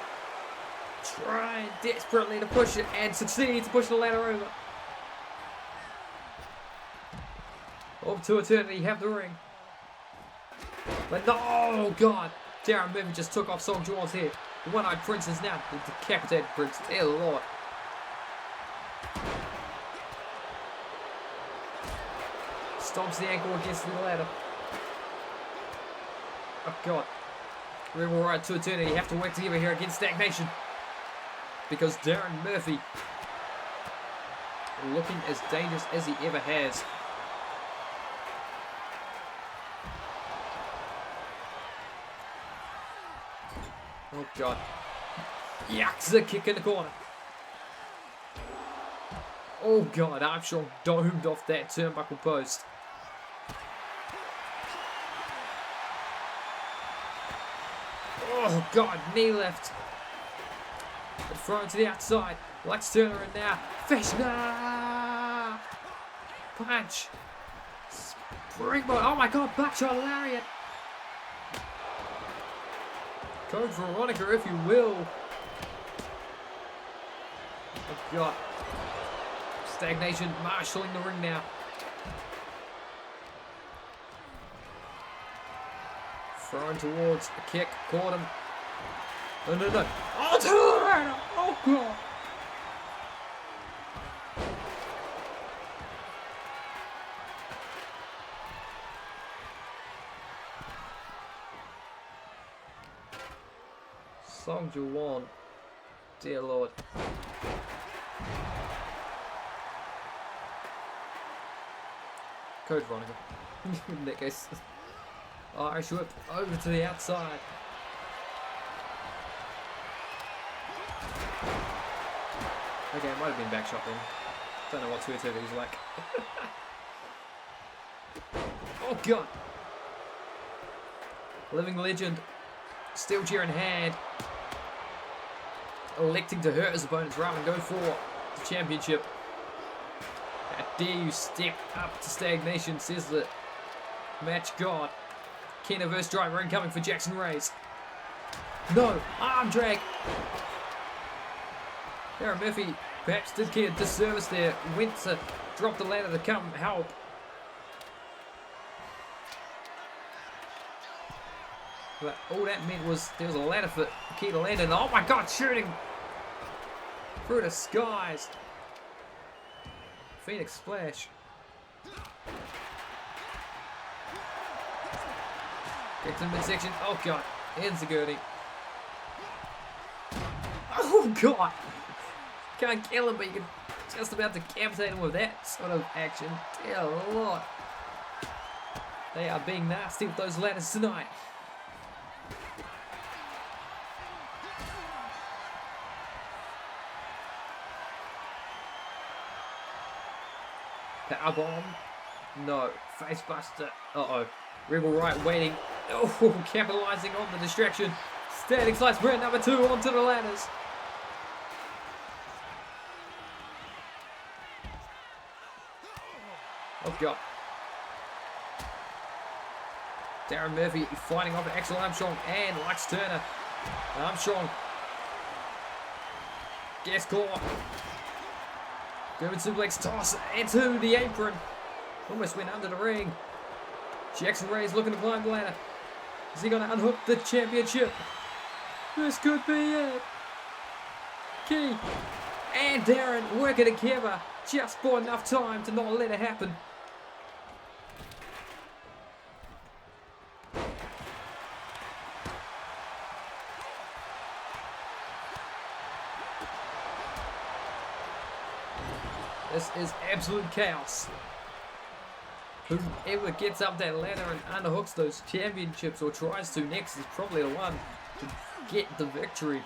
S2: Trying desperately to push it and succeed to push the ladder over. Over to eternity, have the ring. But no, oh God. Darren Murphy just took off Song Juwon's head. The one-eyed prince is now the decapitated prince. Dear Lord. Stomps the ankle against the ladder. Oh God. We're all right to eternity. You have to work together here against stagnation. Because Darren Murphy looking as dangerous as he ever has. Oh God. Yakuza kick in the corner. Oh God, Armstrong domed off that turnbuckle post. Oh God, knee left. Thrown to the outside. Lex Turner and now Fishner. Punch. Springboard. Oh my God, backshot lariat. Code Veronica, if you will. Oh God. Stagnation marshalling the ring now. Thrown towards a kick. Caught him. No. Oh, to the ladder. Oh God. Song Juwon. Dear Lord. Code Veronica. In that case. Irish whip over to the outside. Okay, it might have been back shot then. Don't know what 2 is like. Oh God. Living legend. Steel chair in hand. Electing to hurt his opponents rather than go for the championship. How dare you step up to stagnation, says the match god. Kena versus driver incoming for Jackson Reyes. No, arm drag. Darren Murphy Perhaps did Kia a disservice there. Went to drop the ladder to come help. But all that meant was there was a ladder for Kia to land in. Oh my god, shooting through the skies. Phoenix Splash. Get to the midsection. Oh god, insecurity. Oh god! Can't kill him, but you can just about decapitate him with that sort of action. Dear Lord. They are being nasty with those ladders tonight. Power bomb. No. Face buster. Uh-oh. Rebel right waiting. Oh, capitalizing on the distraction. Standing slice spread number 2 onto the ladders. Oh god. Darren Murphy fighting off an Axel Armstrong and Lux Turner. Armstrong. Guess claw. German suplex toss into the apron. Almost went under the ring. Jackson Ray's looking to climb the ladder. Is he going to unhook the championship? This could be it. Key and Darren working together. Just bought enough time to not let it happen. This is absolute chaos. Whoever gets up that ladder and underhooks those championships or tries to next is probably the one to get the victory.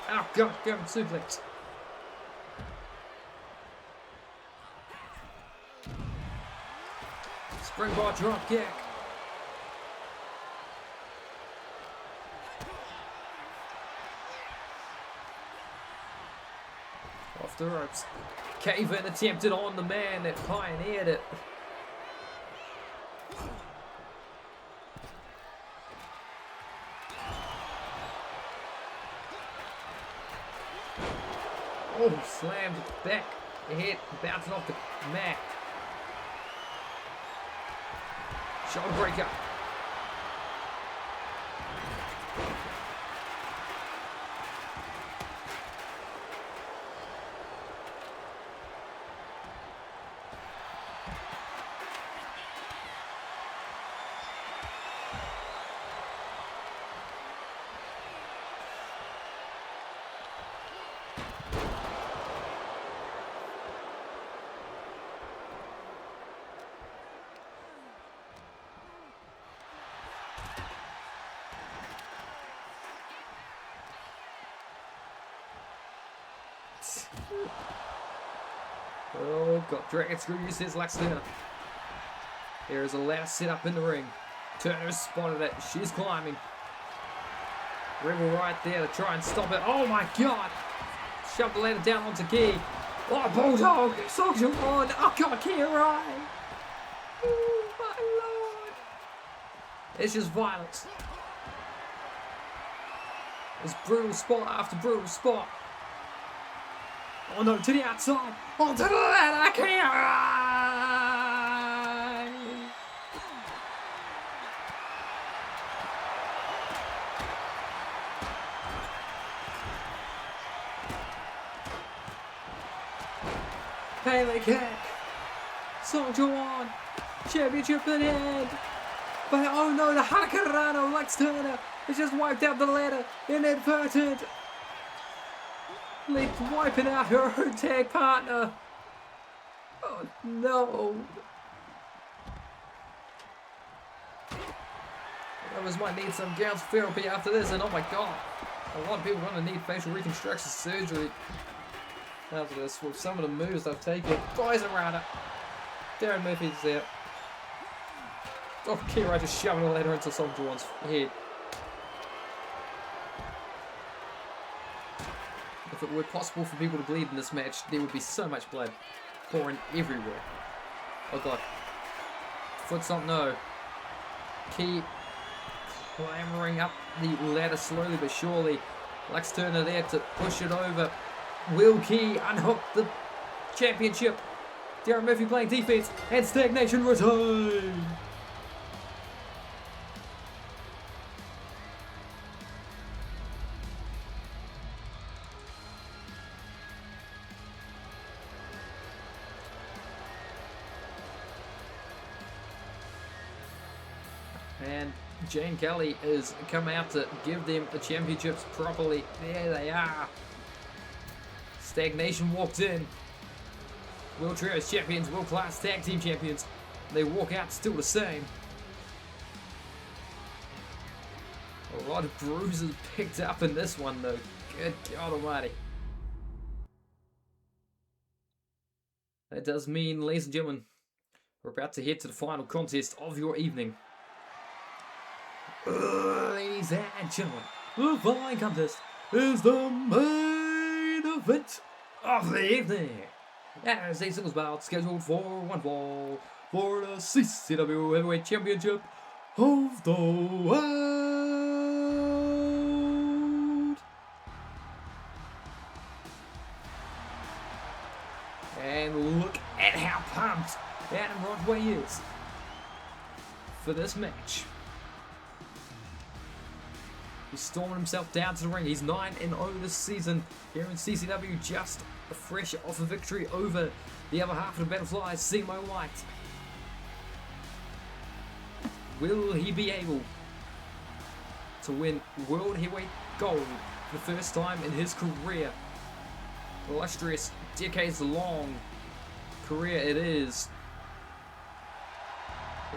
S2: Oh god, German suplex. Springboard drop kick. Off the ropes. Cave-in attempted on the man that pioneered it. Oh, slammed back. The head bouncing off the mat. Shoulder breaker. Oh god, Dragon Screw uses Lux Turner. There is a ladder set up in the ring. Turner spotted it. She's climbing. Rebel right there to try and stop it. Oh my god! Shove the ladder down onto Key. Oh, Bulldog! Soldier on! Oh god, Key right! Oh my lord! It's just violence. It's brutal spot after brutal spot. Oh no, to the outside! Onto the ladder! Key right! Pele kick! Soldier on! Championship in hand! But oh no, the Hurricanrano Lux Turner has just wiped out the ladder. Inadvertent! Leap wiping out her own tag partner. Oh no! Others might need some gout therapy after this, and oh my god, a lot of people are going to need facial reconstruction surgery after this with some of the moves they've taken. Guys around it. Darren Murphy's there. Oh, Kira just shoving a ladder into Soldier One's head. If it were possible for people to bleed in this match, there would be so much blood pouring everywhere. Oh god. Foot stomp, no. Key clambering up the ladder slowly but surely. Lex Turner there to push it over. Will Key unhook the championship. Darren Murphy playing defense, and stagnation return. And Jane Kelly has come out to give them the championships properly. There they are. Stagnation walked in. World Trios champions, World Class Tag Team champions. They walk out still the same. A lot of bruises picked up in this one though. Good God almighty. That does mean, ladies and gentlemen, we're about to head to the final contest of your evening. Ladies and gentlemen, the following contest is the main event of the evening. As a singles bout scheduled for one fall for the CCW Heavyweight Championship of the world. And look at how pumped Adam Rodway is for this match. He's storming himself down to the ring. He's 9-0 this season here in CCW, just fresh off a victory over the other half of the Butterflies, Simo White. Will he be able to win World Heavyweight Gold for the first time in his career? Illustrious, decades-long career it is.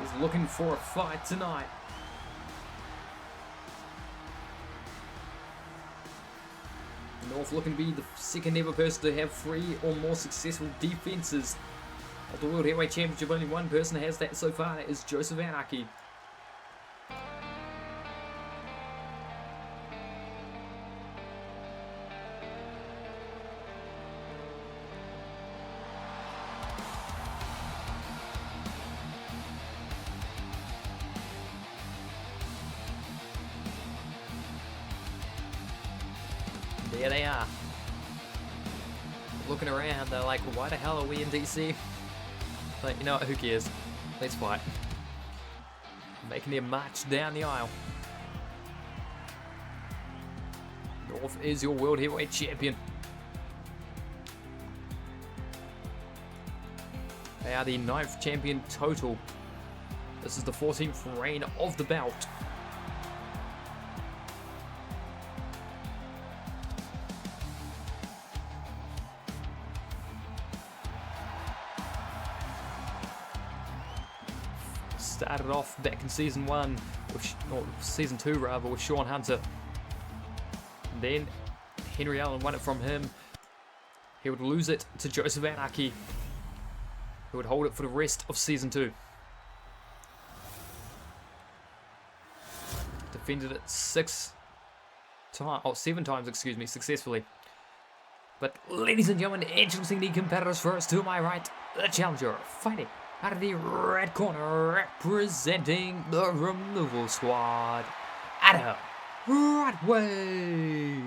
S2: He's looking for a fight tonight. North looking to be the second ever person to have 3 or more successful defenses of the World Heavyweight Championship. Only one person has that so far, that is Joseph Anarchy. There they are. Looking around, they're like, why the hell are we in DC? Like, you know what, who cares? Let's fight. Making their march down the aisle. North is your World Heavyweight Champion. They are the 9th champion total. This is the 14th reign of the belt. Started off back in season 1, or season 2 rather, with Sean Hunter. Then Henry Allen won it from him. He would lose it to Joseph Anarchy, who would hold it for the rest of season 2. Defended it 7 times, excuse me, successfully. But ladies and gentlemen, introducing the competitors first. To my right, the challenger, fighting out of the red corner, representing the removal squad, Adam Rodway.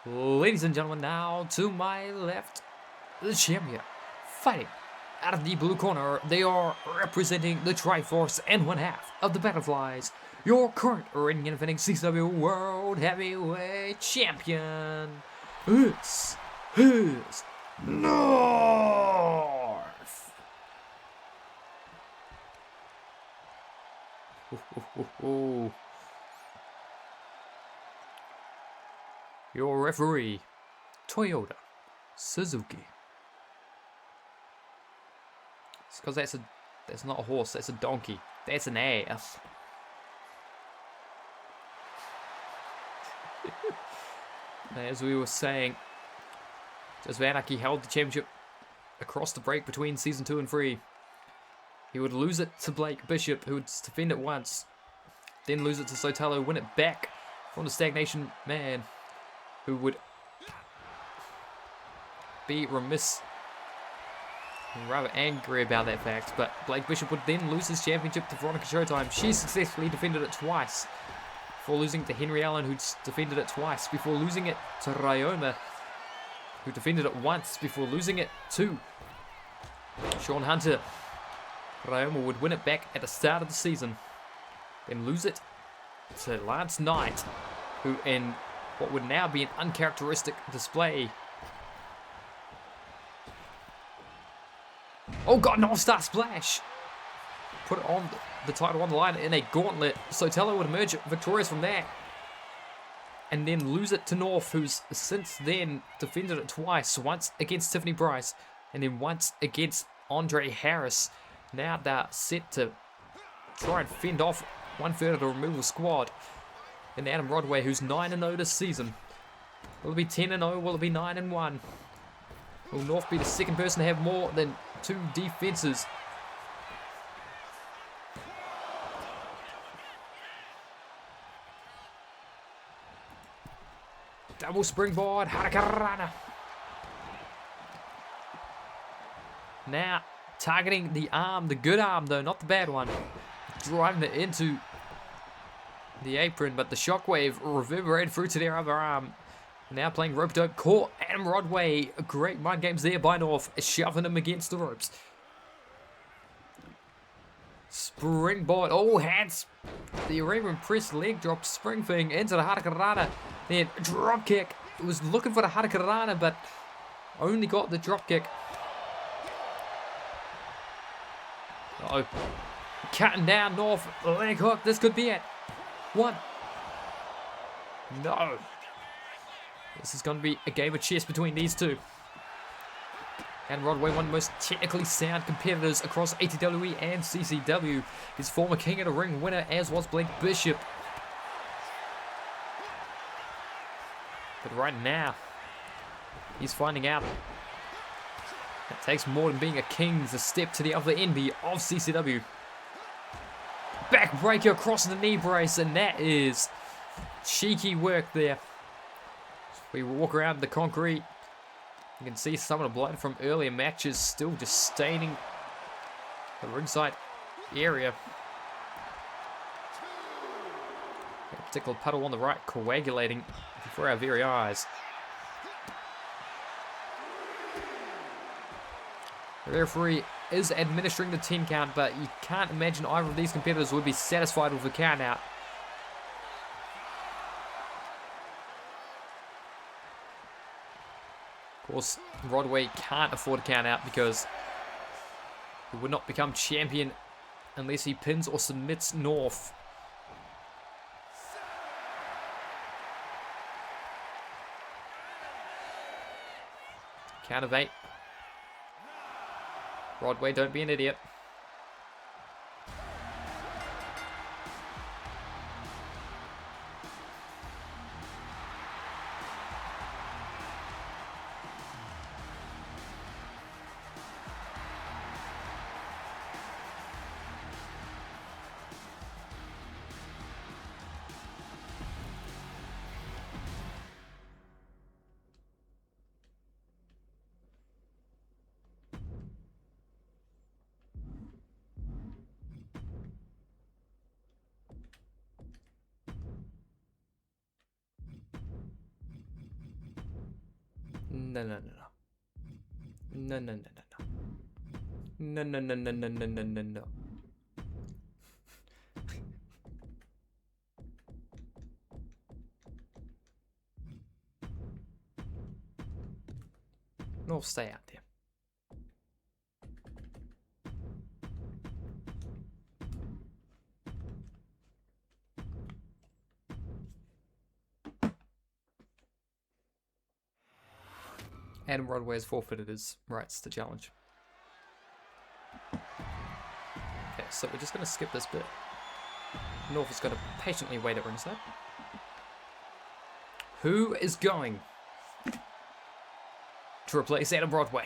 S2: Ladies and gentlemen, now to my left, the champion, fighting out of the blue corner. They are representing the Triforce and 1/2 of the Butterflies, your current ring defending CCW World Heavyweight Champion. This is North. Your referee, Toyota Suzuki. It's because that's not a horse, that's a donkey. That's an ass. As we were saying, Joseph Anarchy held the championship across the break between season 2 and 3. He would lose it to Blake Bishop, who would defend it once, then lose it to Sotelo, win it back from the Stagnation Man, who would be remiss and rather angry about that fact. But Blake Bishop would then lose his championship to Veronica Showtime. She successfully defended it twice before losing to Henry Allen, who's defended it twice, before losing it to Ryoma, who defended it once, before losing it to Sean Hunter. Ryoma would win it back at the start of the season, then lose it to Lance Knight, who in what would now be an uncharacteristic display. Oh god, North Star Splash! Put it on the title on the line in a gauntlet. Sotelo would emerge victorious from that. And then lose it to North, who's since then defended it twice. Once against Tiffany Bryce, and then once against Andre Harris. Now they're set to try and fend off 1/3 of the removal squad. And Adam Rodway, who's 9-0 this season. Will it be 10-0? Will it be 9-1? Will North be the second person to have more than 2 defenses? Double springboard, Harakarana. Now, targeting the arm, the good arm though, not the bad one. Driving it into the apron, but the shockwave reverberated through to their other arm. Now playing rope-dope, caught Adam Rodway. Great mind games there by North, shoving him against the ropes. Springboard, oh, hands. The Arabian press leg drop spring thing into the Harakarana. Then drop kick. It was looking for the Harakarana, but only got the drop kick. Uh-oh. Cutting down North, leg hook. This could be it. 1. No. This is going to be a game of chess between these two. And Rodway, one of the most technically sound competitors across ATWE and CCW. His former King of the Ring winner, as was Blake Bishop. But right now, he's finding out it takes more than being a king to step to the other end of CCW. Backbreaker across the knee brace, and that is cheeky work there. We walk around the concrete. You can see some of the blood from earlier matches still just staining the ringside area. A particular puddle on the right coagulating before our very eyes. The referee is administering the 10 count, but you can't imagine either of these competitors would be satisfied with a count out. Of course, Rodway can't afford a count out because he would not become champion unless he pins or submits North. Count of 8. Rodway, don't be an idiot. No, no, no, no. No, no, no, no, no. No, no, no, no, no, no, no, no, no. No, stay out there. Adam Rodway has forfeited his rights to challenge. Okay, so we're just going to skip this bit. North is going to patiently wait at ringside. Who is going to replace Adam Rodway?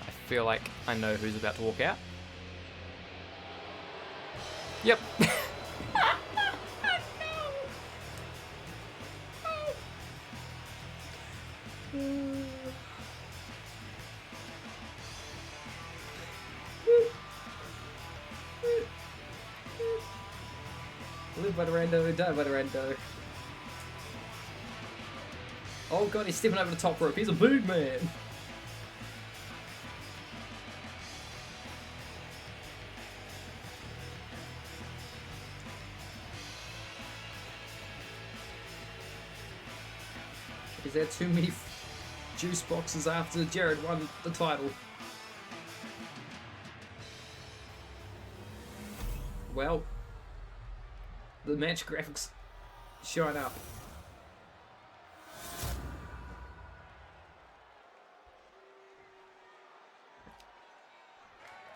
S2: I feel like I know who's about to walk out. Yep. Live by the rando, die by the rando. Oh god, he's stepping over the top rope. He's a big man. Is there too many juice boxes after Jared won the title? Well, the match graphics shine up.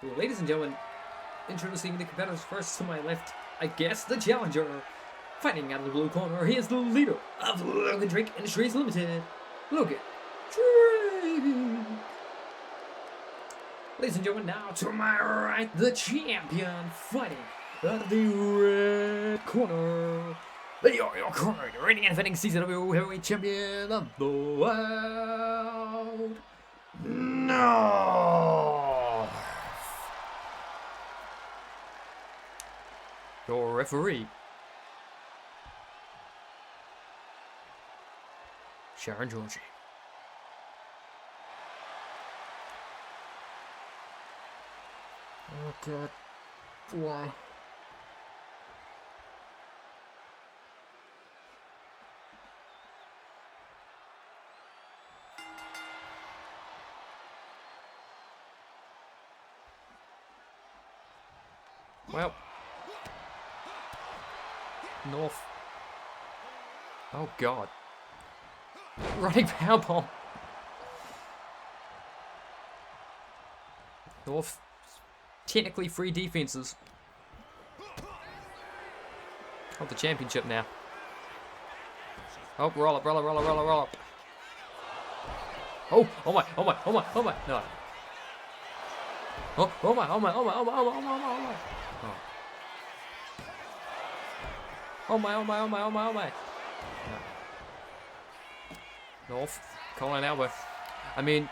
S2: Well, ladies and gentlemen, introducing the competitors first to my left, I guess the challenger. Fighting out of the blue corner, he is the leader of Logan Drake Industries Limited, Logan Drake. Ladies and gentlemen, now to my right, the champion, fighting out of the red corner. They are your current reigning and defending CCW heavyweight champion of the world. No. Your referee, Sharon Georgie. Oh god. Why? Well. North. Oh god. Running powerbomb. North. Technically free defenses. Of the championship now. Oh, roll up, roll up, roll up, roll up, roll up. Oh, oh my, oh my, oh my, oh my, no. Oh, oh my, oh my, oh my, oh my, oh my, oh my, oh my, oh my. Oh my, oh my, oh my, oh my, oh my. No. North, calling an elbow. I mean,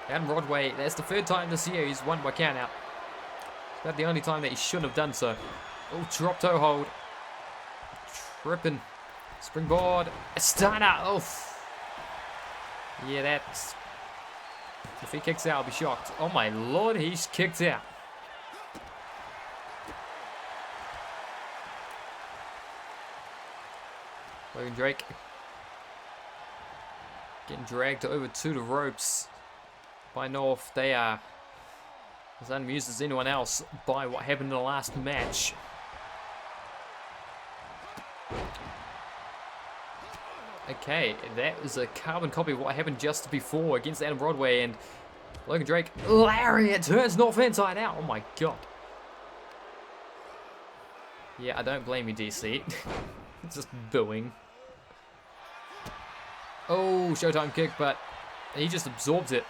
S2: Adam Rodway, that's the third time this year he's won by count out. That's the only time that he shouldn't have done so. Oh, drop toe hold. Tripping. Springboard. A stunner. Oh. Yeah, that's... If he kicks out, I'll be shocked. Oh my lord, he's kicked out. Logan Drake. Getting dragged over to the ropes by North. They are as unmused as anyone else by what happened in the last match. Okay, that is a carbon copy of what happened just before against Adam Broadway, and Logan Drake, lariat, turns North inside out. Oh my god. Yeah, I don't blame you, DC. Just booing. Oh, Showtime kick, but he just absorbs it.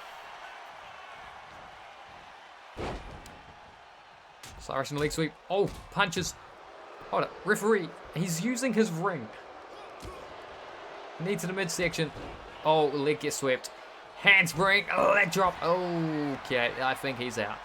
S2: Cyrus in the leg sweep. Oh, punches. Hold up, referee. He's using his ring. Knee to the midsection. Oh, leg gets swept. Handspring, leg drop. Okay, I think he's out.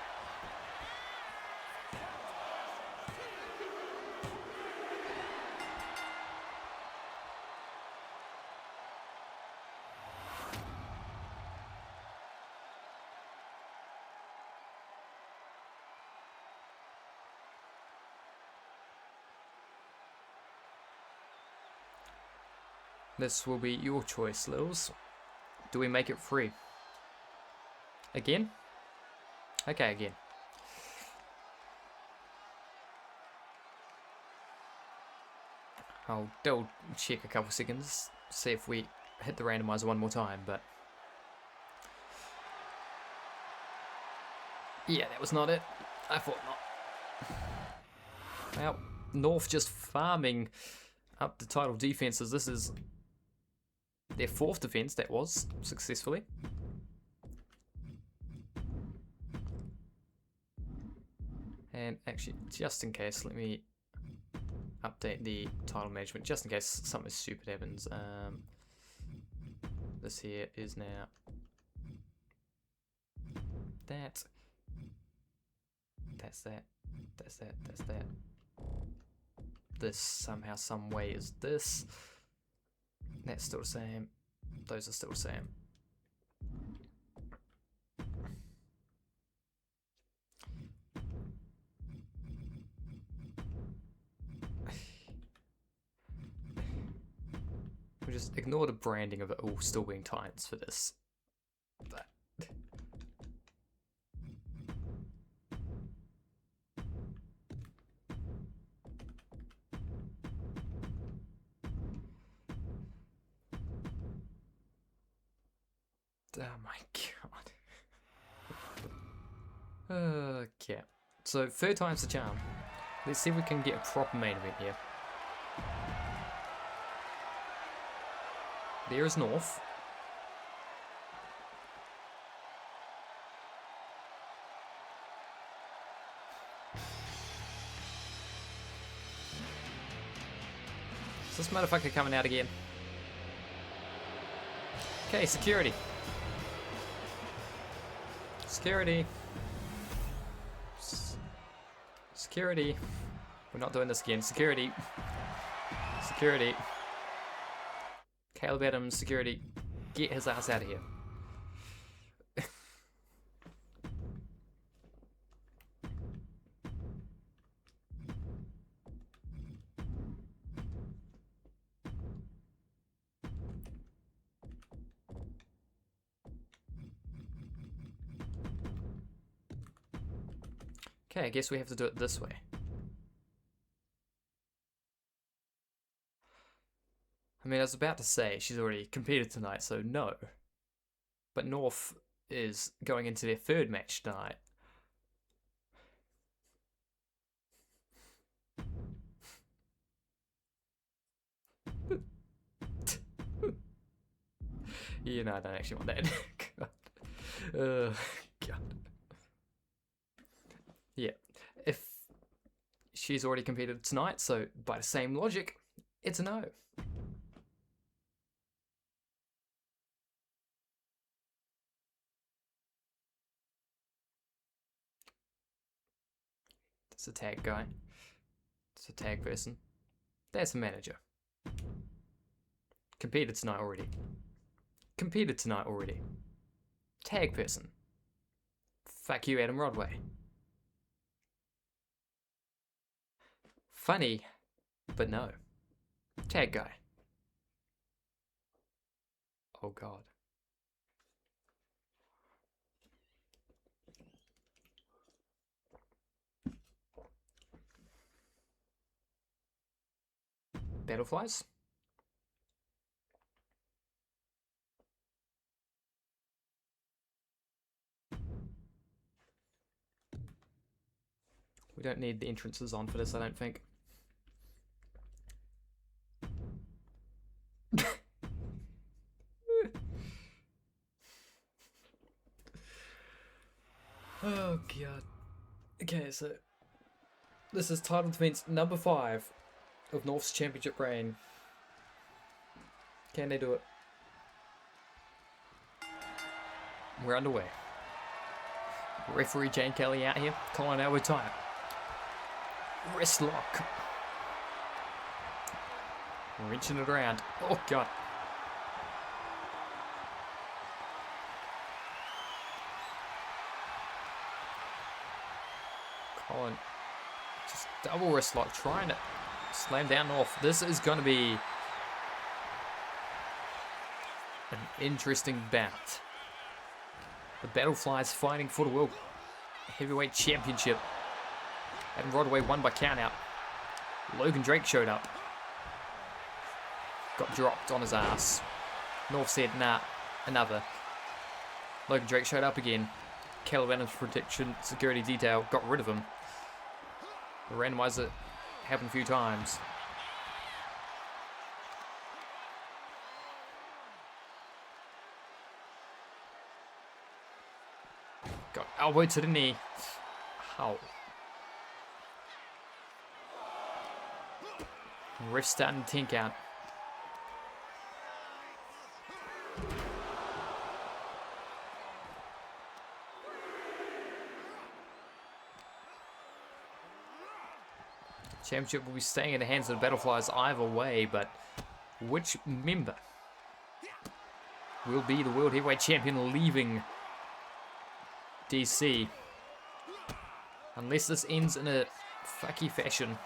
S2: This will be your choice, Littles. Do we make it free? Again? Okay, again. I'll double check a couple seconds, see if we hit the randomizer one more time, but... Yeah, that was not it. I thought not. Well, North just farming up the title defenses. This is their fourth defense, that was, successfully. And actually, just in case, let me update the title management, just in case something stupid happens. This here is now that. That's that. That's that. That's that. this somehow, some way is this. That's still the same. Those are still the same. We just ignore the branding of it all still being Titans for this. That. Oh my god. Okay. So, third time's the charm. Let's see if we can get a proper main event here. There is North. Is this motherfucker coming out again? Okay, security. Security. Security. We're not doing this again. Security. Security. Caleb Adams, security. Get his ass out of here. Okay, I guess we have to do it this way. I mean, I was about to say she's already competed tonight, so no. But North is going into their third match tonight. You know, I don't actually want that. God. God. Yeah. If she's already competed tonight, so by the same logic, it's a no. It's a tag guy. It's a tag person. That's a manager. Competed tonight already. Competed tonight already. Tag person. Fuck you, Adam Rodway. Funny, but no. Tag guy. Oh god. Battleflies? We don't need the entrances on for this, I don't think. Oh god. Okay, so this is title defense number 5 of North's championship reign. Can they do it? We're underway. Referee Jane Kelly out here, calling out with time. Wrist lock. Wrenching it around. Oh god. Colin, just double wrist lock, trying to slam down North. This is going to be an interesting bout. The Battleflies fighting for the World Heavyweight Championship. Adam Rodway won by countout. Logan Drake showed up. Got dropped on his ass. North said, nah, another. Logan Drake showed up again. Caleb Adams protection security detail got rid of him. The randomizer happened a few times. Got elbow to the knee. How? Ref starting to 10 count. Championship will be staying in the hands of the Battleflies either way, but which member will be the World Heavyweight Champion leaving DC? Unless this ends in a fucky fashion,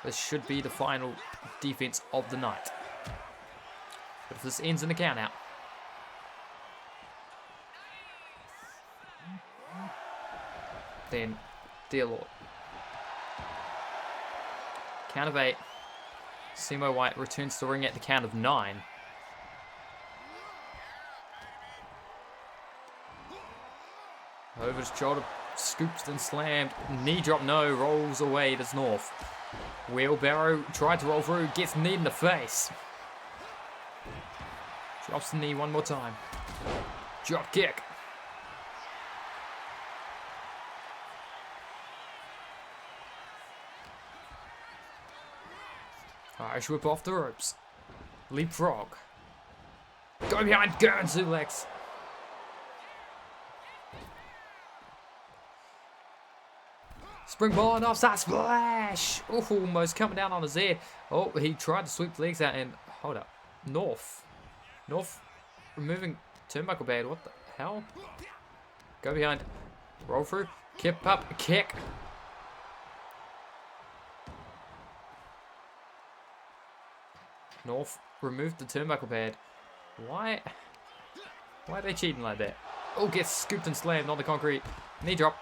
S2: this should be the final defense of the night. But if this ends in a count out, then dear Lord. Count of 8. Simo White returns to the ring at the count of 9. Over his shoulder, scoops and slammed. Knee drop, no, rolls away, does North. Wheelbarrow, tried to roll through, gets knee in the face. Drops the knee one more time. Drop kick. Irish whip off the ropes. Leapfrog. Go behind, Gurn suplex. Springboard offside splash. Oh, almost coming down on his head. Oh, he tried to sweep the legs out and hold up. North removing turnbuckle pad. What the hell? Go behind. Roll through. Kip up. Kick. North removed the turnbuckle pad. Why are they cheating like that? Oh, gets scooped and slammed on the concrete. Knee drop.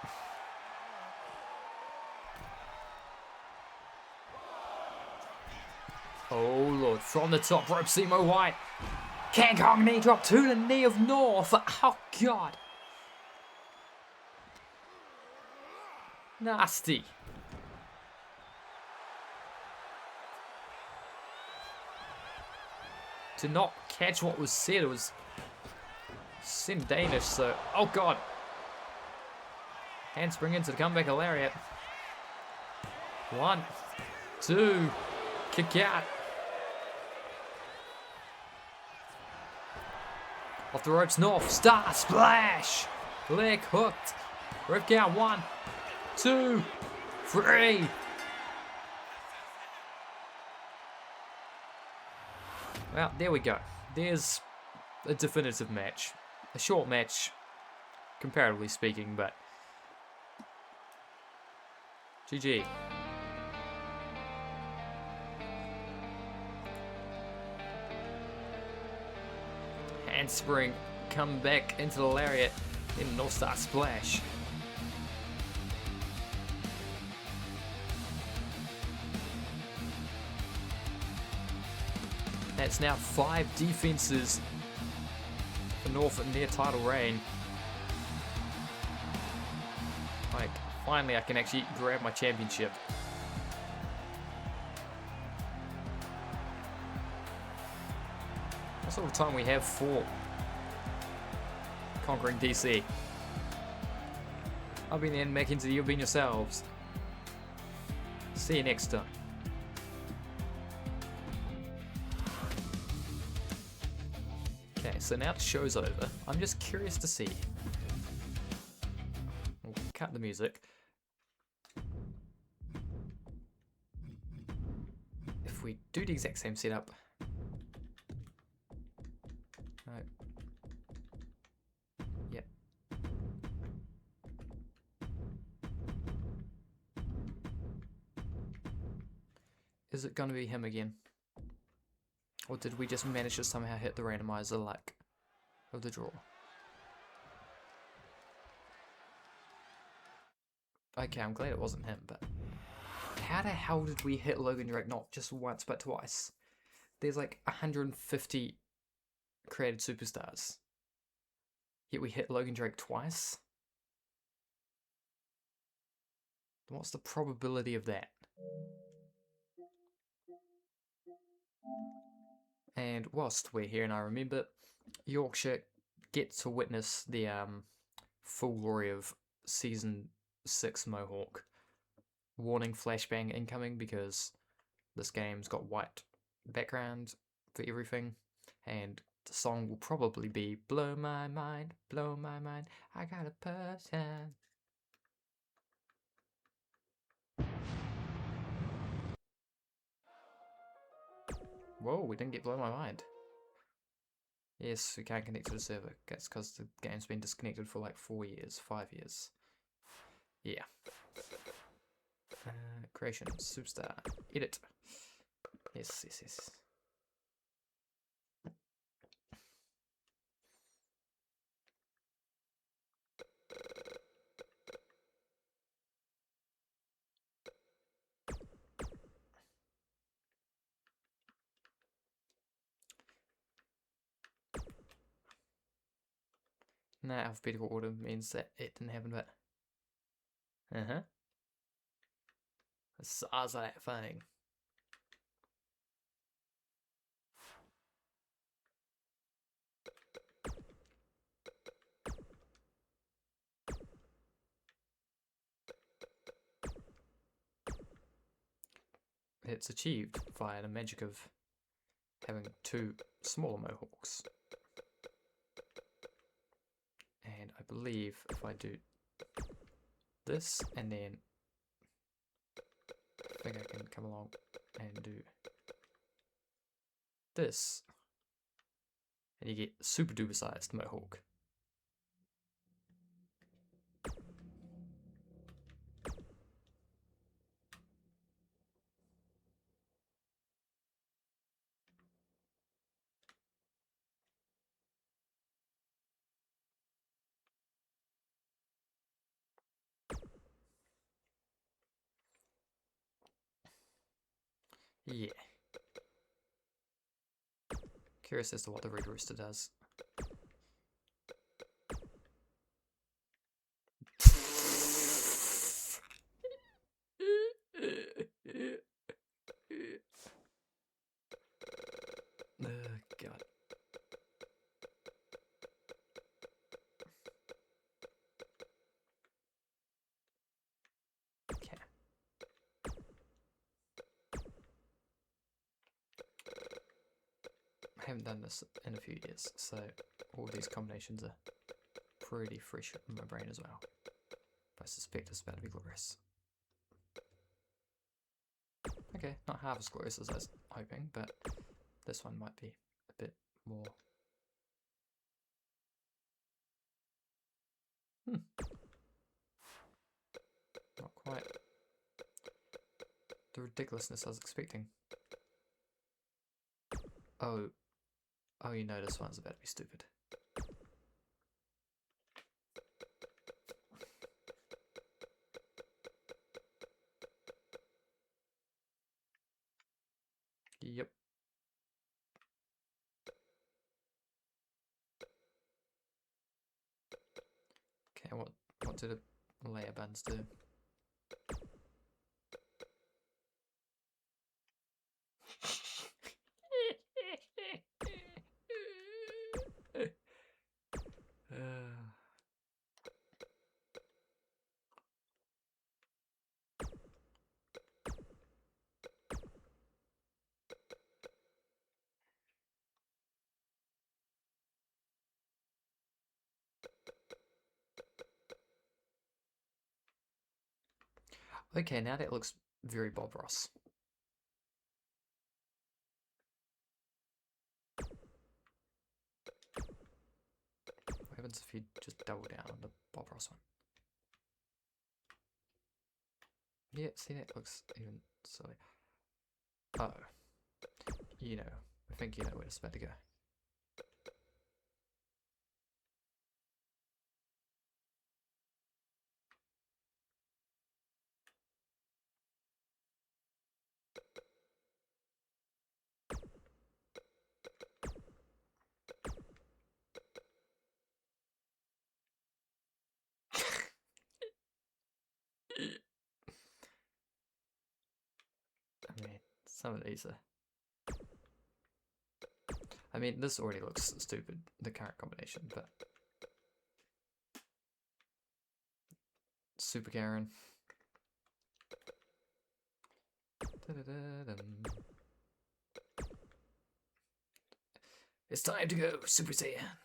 S2: Oh Lord, from the top rope, Simo White. King Kong knee drop to the knee of North. Oh God. Nasty. To not catch what was said, it was in Danish, so, oh God. Handspring into the comeback lariat. 1, 2, kick out. Off the ropes, North, star, splash. Leg hooked. Rip count, 1, 2, 3. Well, there we go. There's a definitive match. A short match, comparatively speaking, but GG. Handspring, come back into the lariat in North Star Splash. That's now 5 defenses for North in their title reign. Like, finally I can actually grab my championship. What sort of time we have for conquering DC? I've been Ian McKenzie, you've been yourselves. See you next time. Okay, so now the show's over. I'm just curious to see. We'll cut the music. If we do the exact same setup. No. Yep. Is it gonna be him again? Or did we just manage to somehow hit the randomizer luck of the draw? Okay, I'm glad it wasn't him, but how the hell did we hit Logan Drake not just once but twice? There's like 150 created superstars. Yet we hit Logan Drake twice? What's the probability of that? And whilst we're here, and I remember, Yorkshire get to witness the full glory of Season 6 Mohawk. Warning, flashbang incoming, because this game's got white background for everything, and the song will probably be blow my mind, I got a person. Whoa, we didn't get blown my mind. Yes, we can't connect to the server. That's because the game's been disconnected for like 4 years, 5 years. Yeah. Creation, superstar, edit. Yes, yes, yes. Nah, alphabetical order means that it didn't happen, but... Uh-huh. The size of that thing. It's achieved via the magic of having 2 smaller mohawks. And I believe if I do this and then I think I can come along and do this, and you get super duper sized mohawk. Yeah. Curious as to what the Red Rooster does. Oh, God. Okay. I haven't done this in a few years, so all these combinations are pretty fresh in my brain as well. But I suspect it's about to be glorious. Okay, not half as glorious as I was hoping, but this one might be a bit more. Not quite the ridiculousness I was expecting. Oh, you know this one's about to be stupid. Yep. Okay, what do the layer bands do? Okay, now that looks very Bob Ross. What happens if you just double down on the Bob Ross one? Yeah, see, that looks even silly. Oh. You know, I think you know where it's about to go. I mean, some of these are... I mean, this already looks stupid, the current combination, but... Super Karen. It's time to go, Super Saiyan.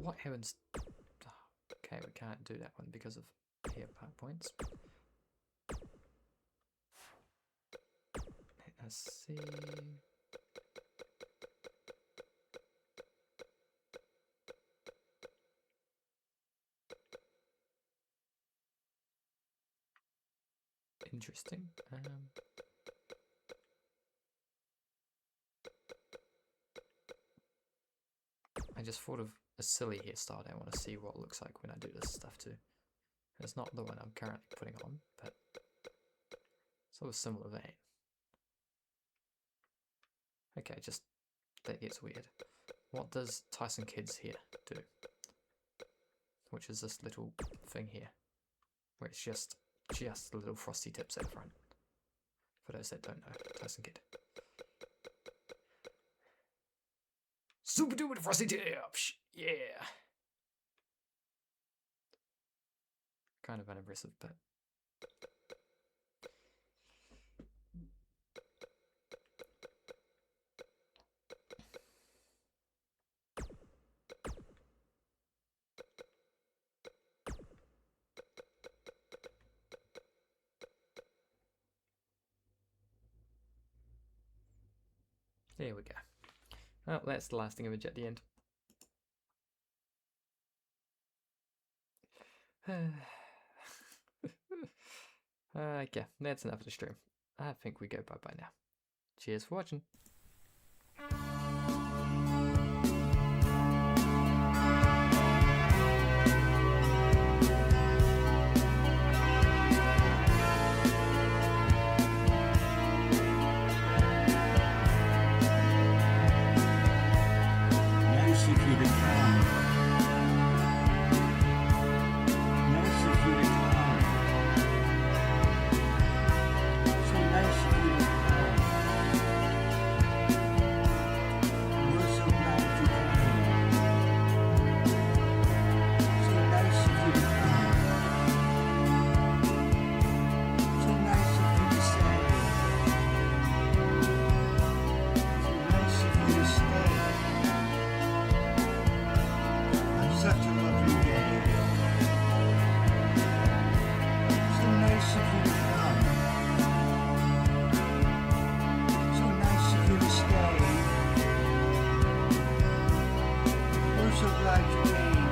S2: what heavens? Oh, okay, we can't do that one because of here part points. Let's see. Interesting. I just thought of a silly hairstyle I want to see what it looks like when I do this stuff too. It's not the one I'm currently putting on, but sort of similar vein. Okay, just that gets weird. What does Tyson Kidd's hair do? Which is this little thing here, where it's just the little frosty tips at the front. For those that don't know, Tyson Kidd. Super duper frosty tips! Yeah! Kind of unimpressive, but... There we go. Well, that's the lasting image at the end. Okay, that's enough of the stream. I think we go bye-bye now. Cheers for watching.
S3: So glad you came.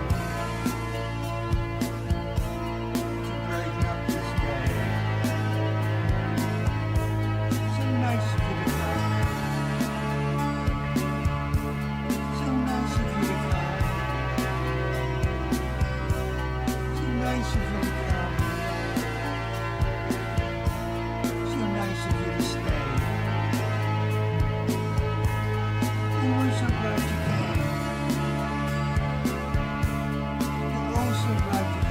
S3: You're also glad you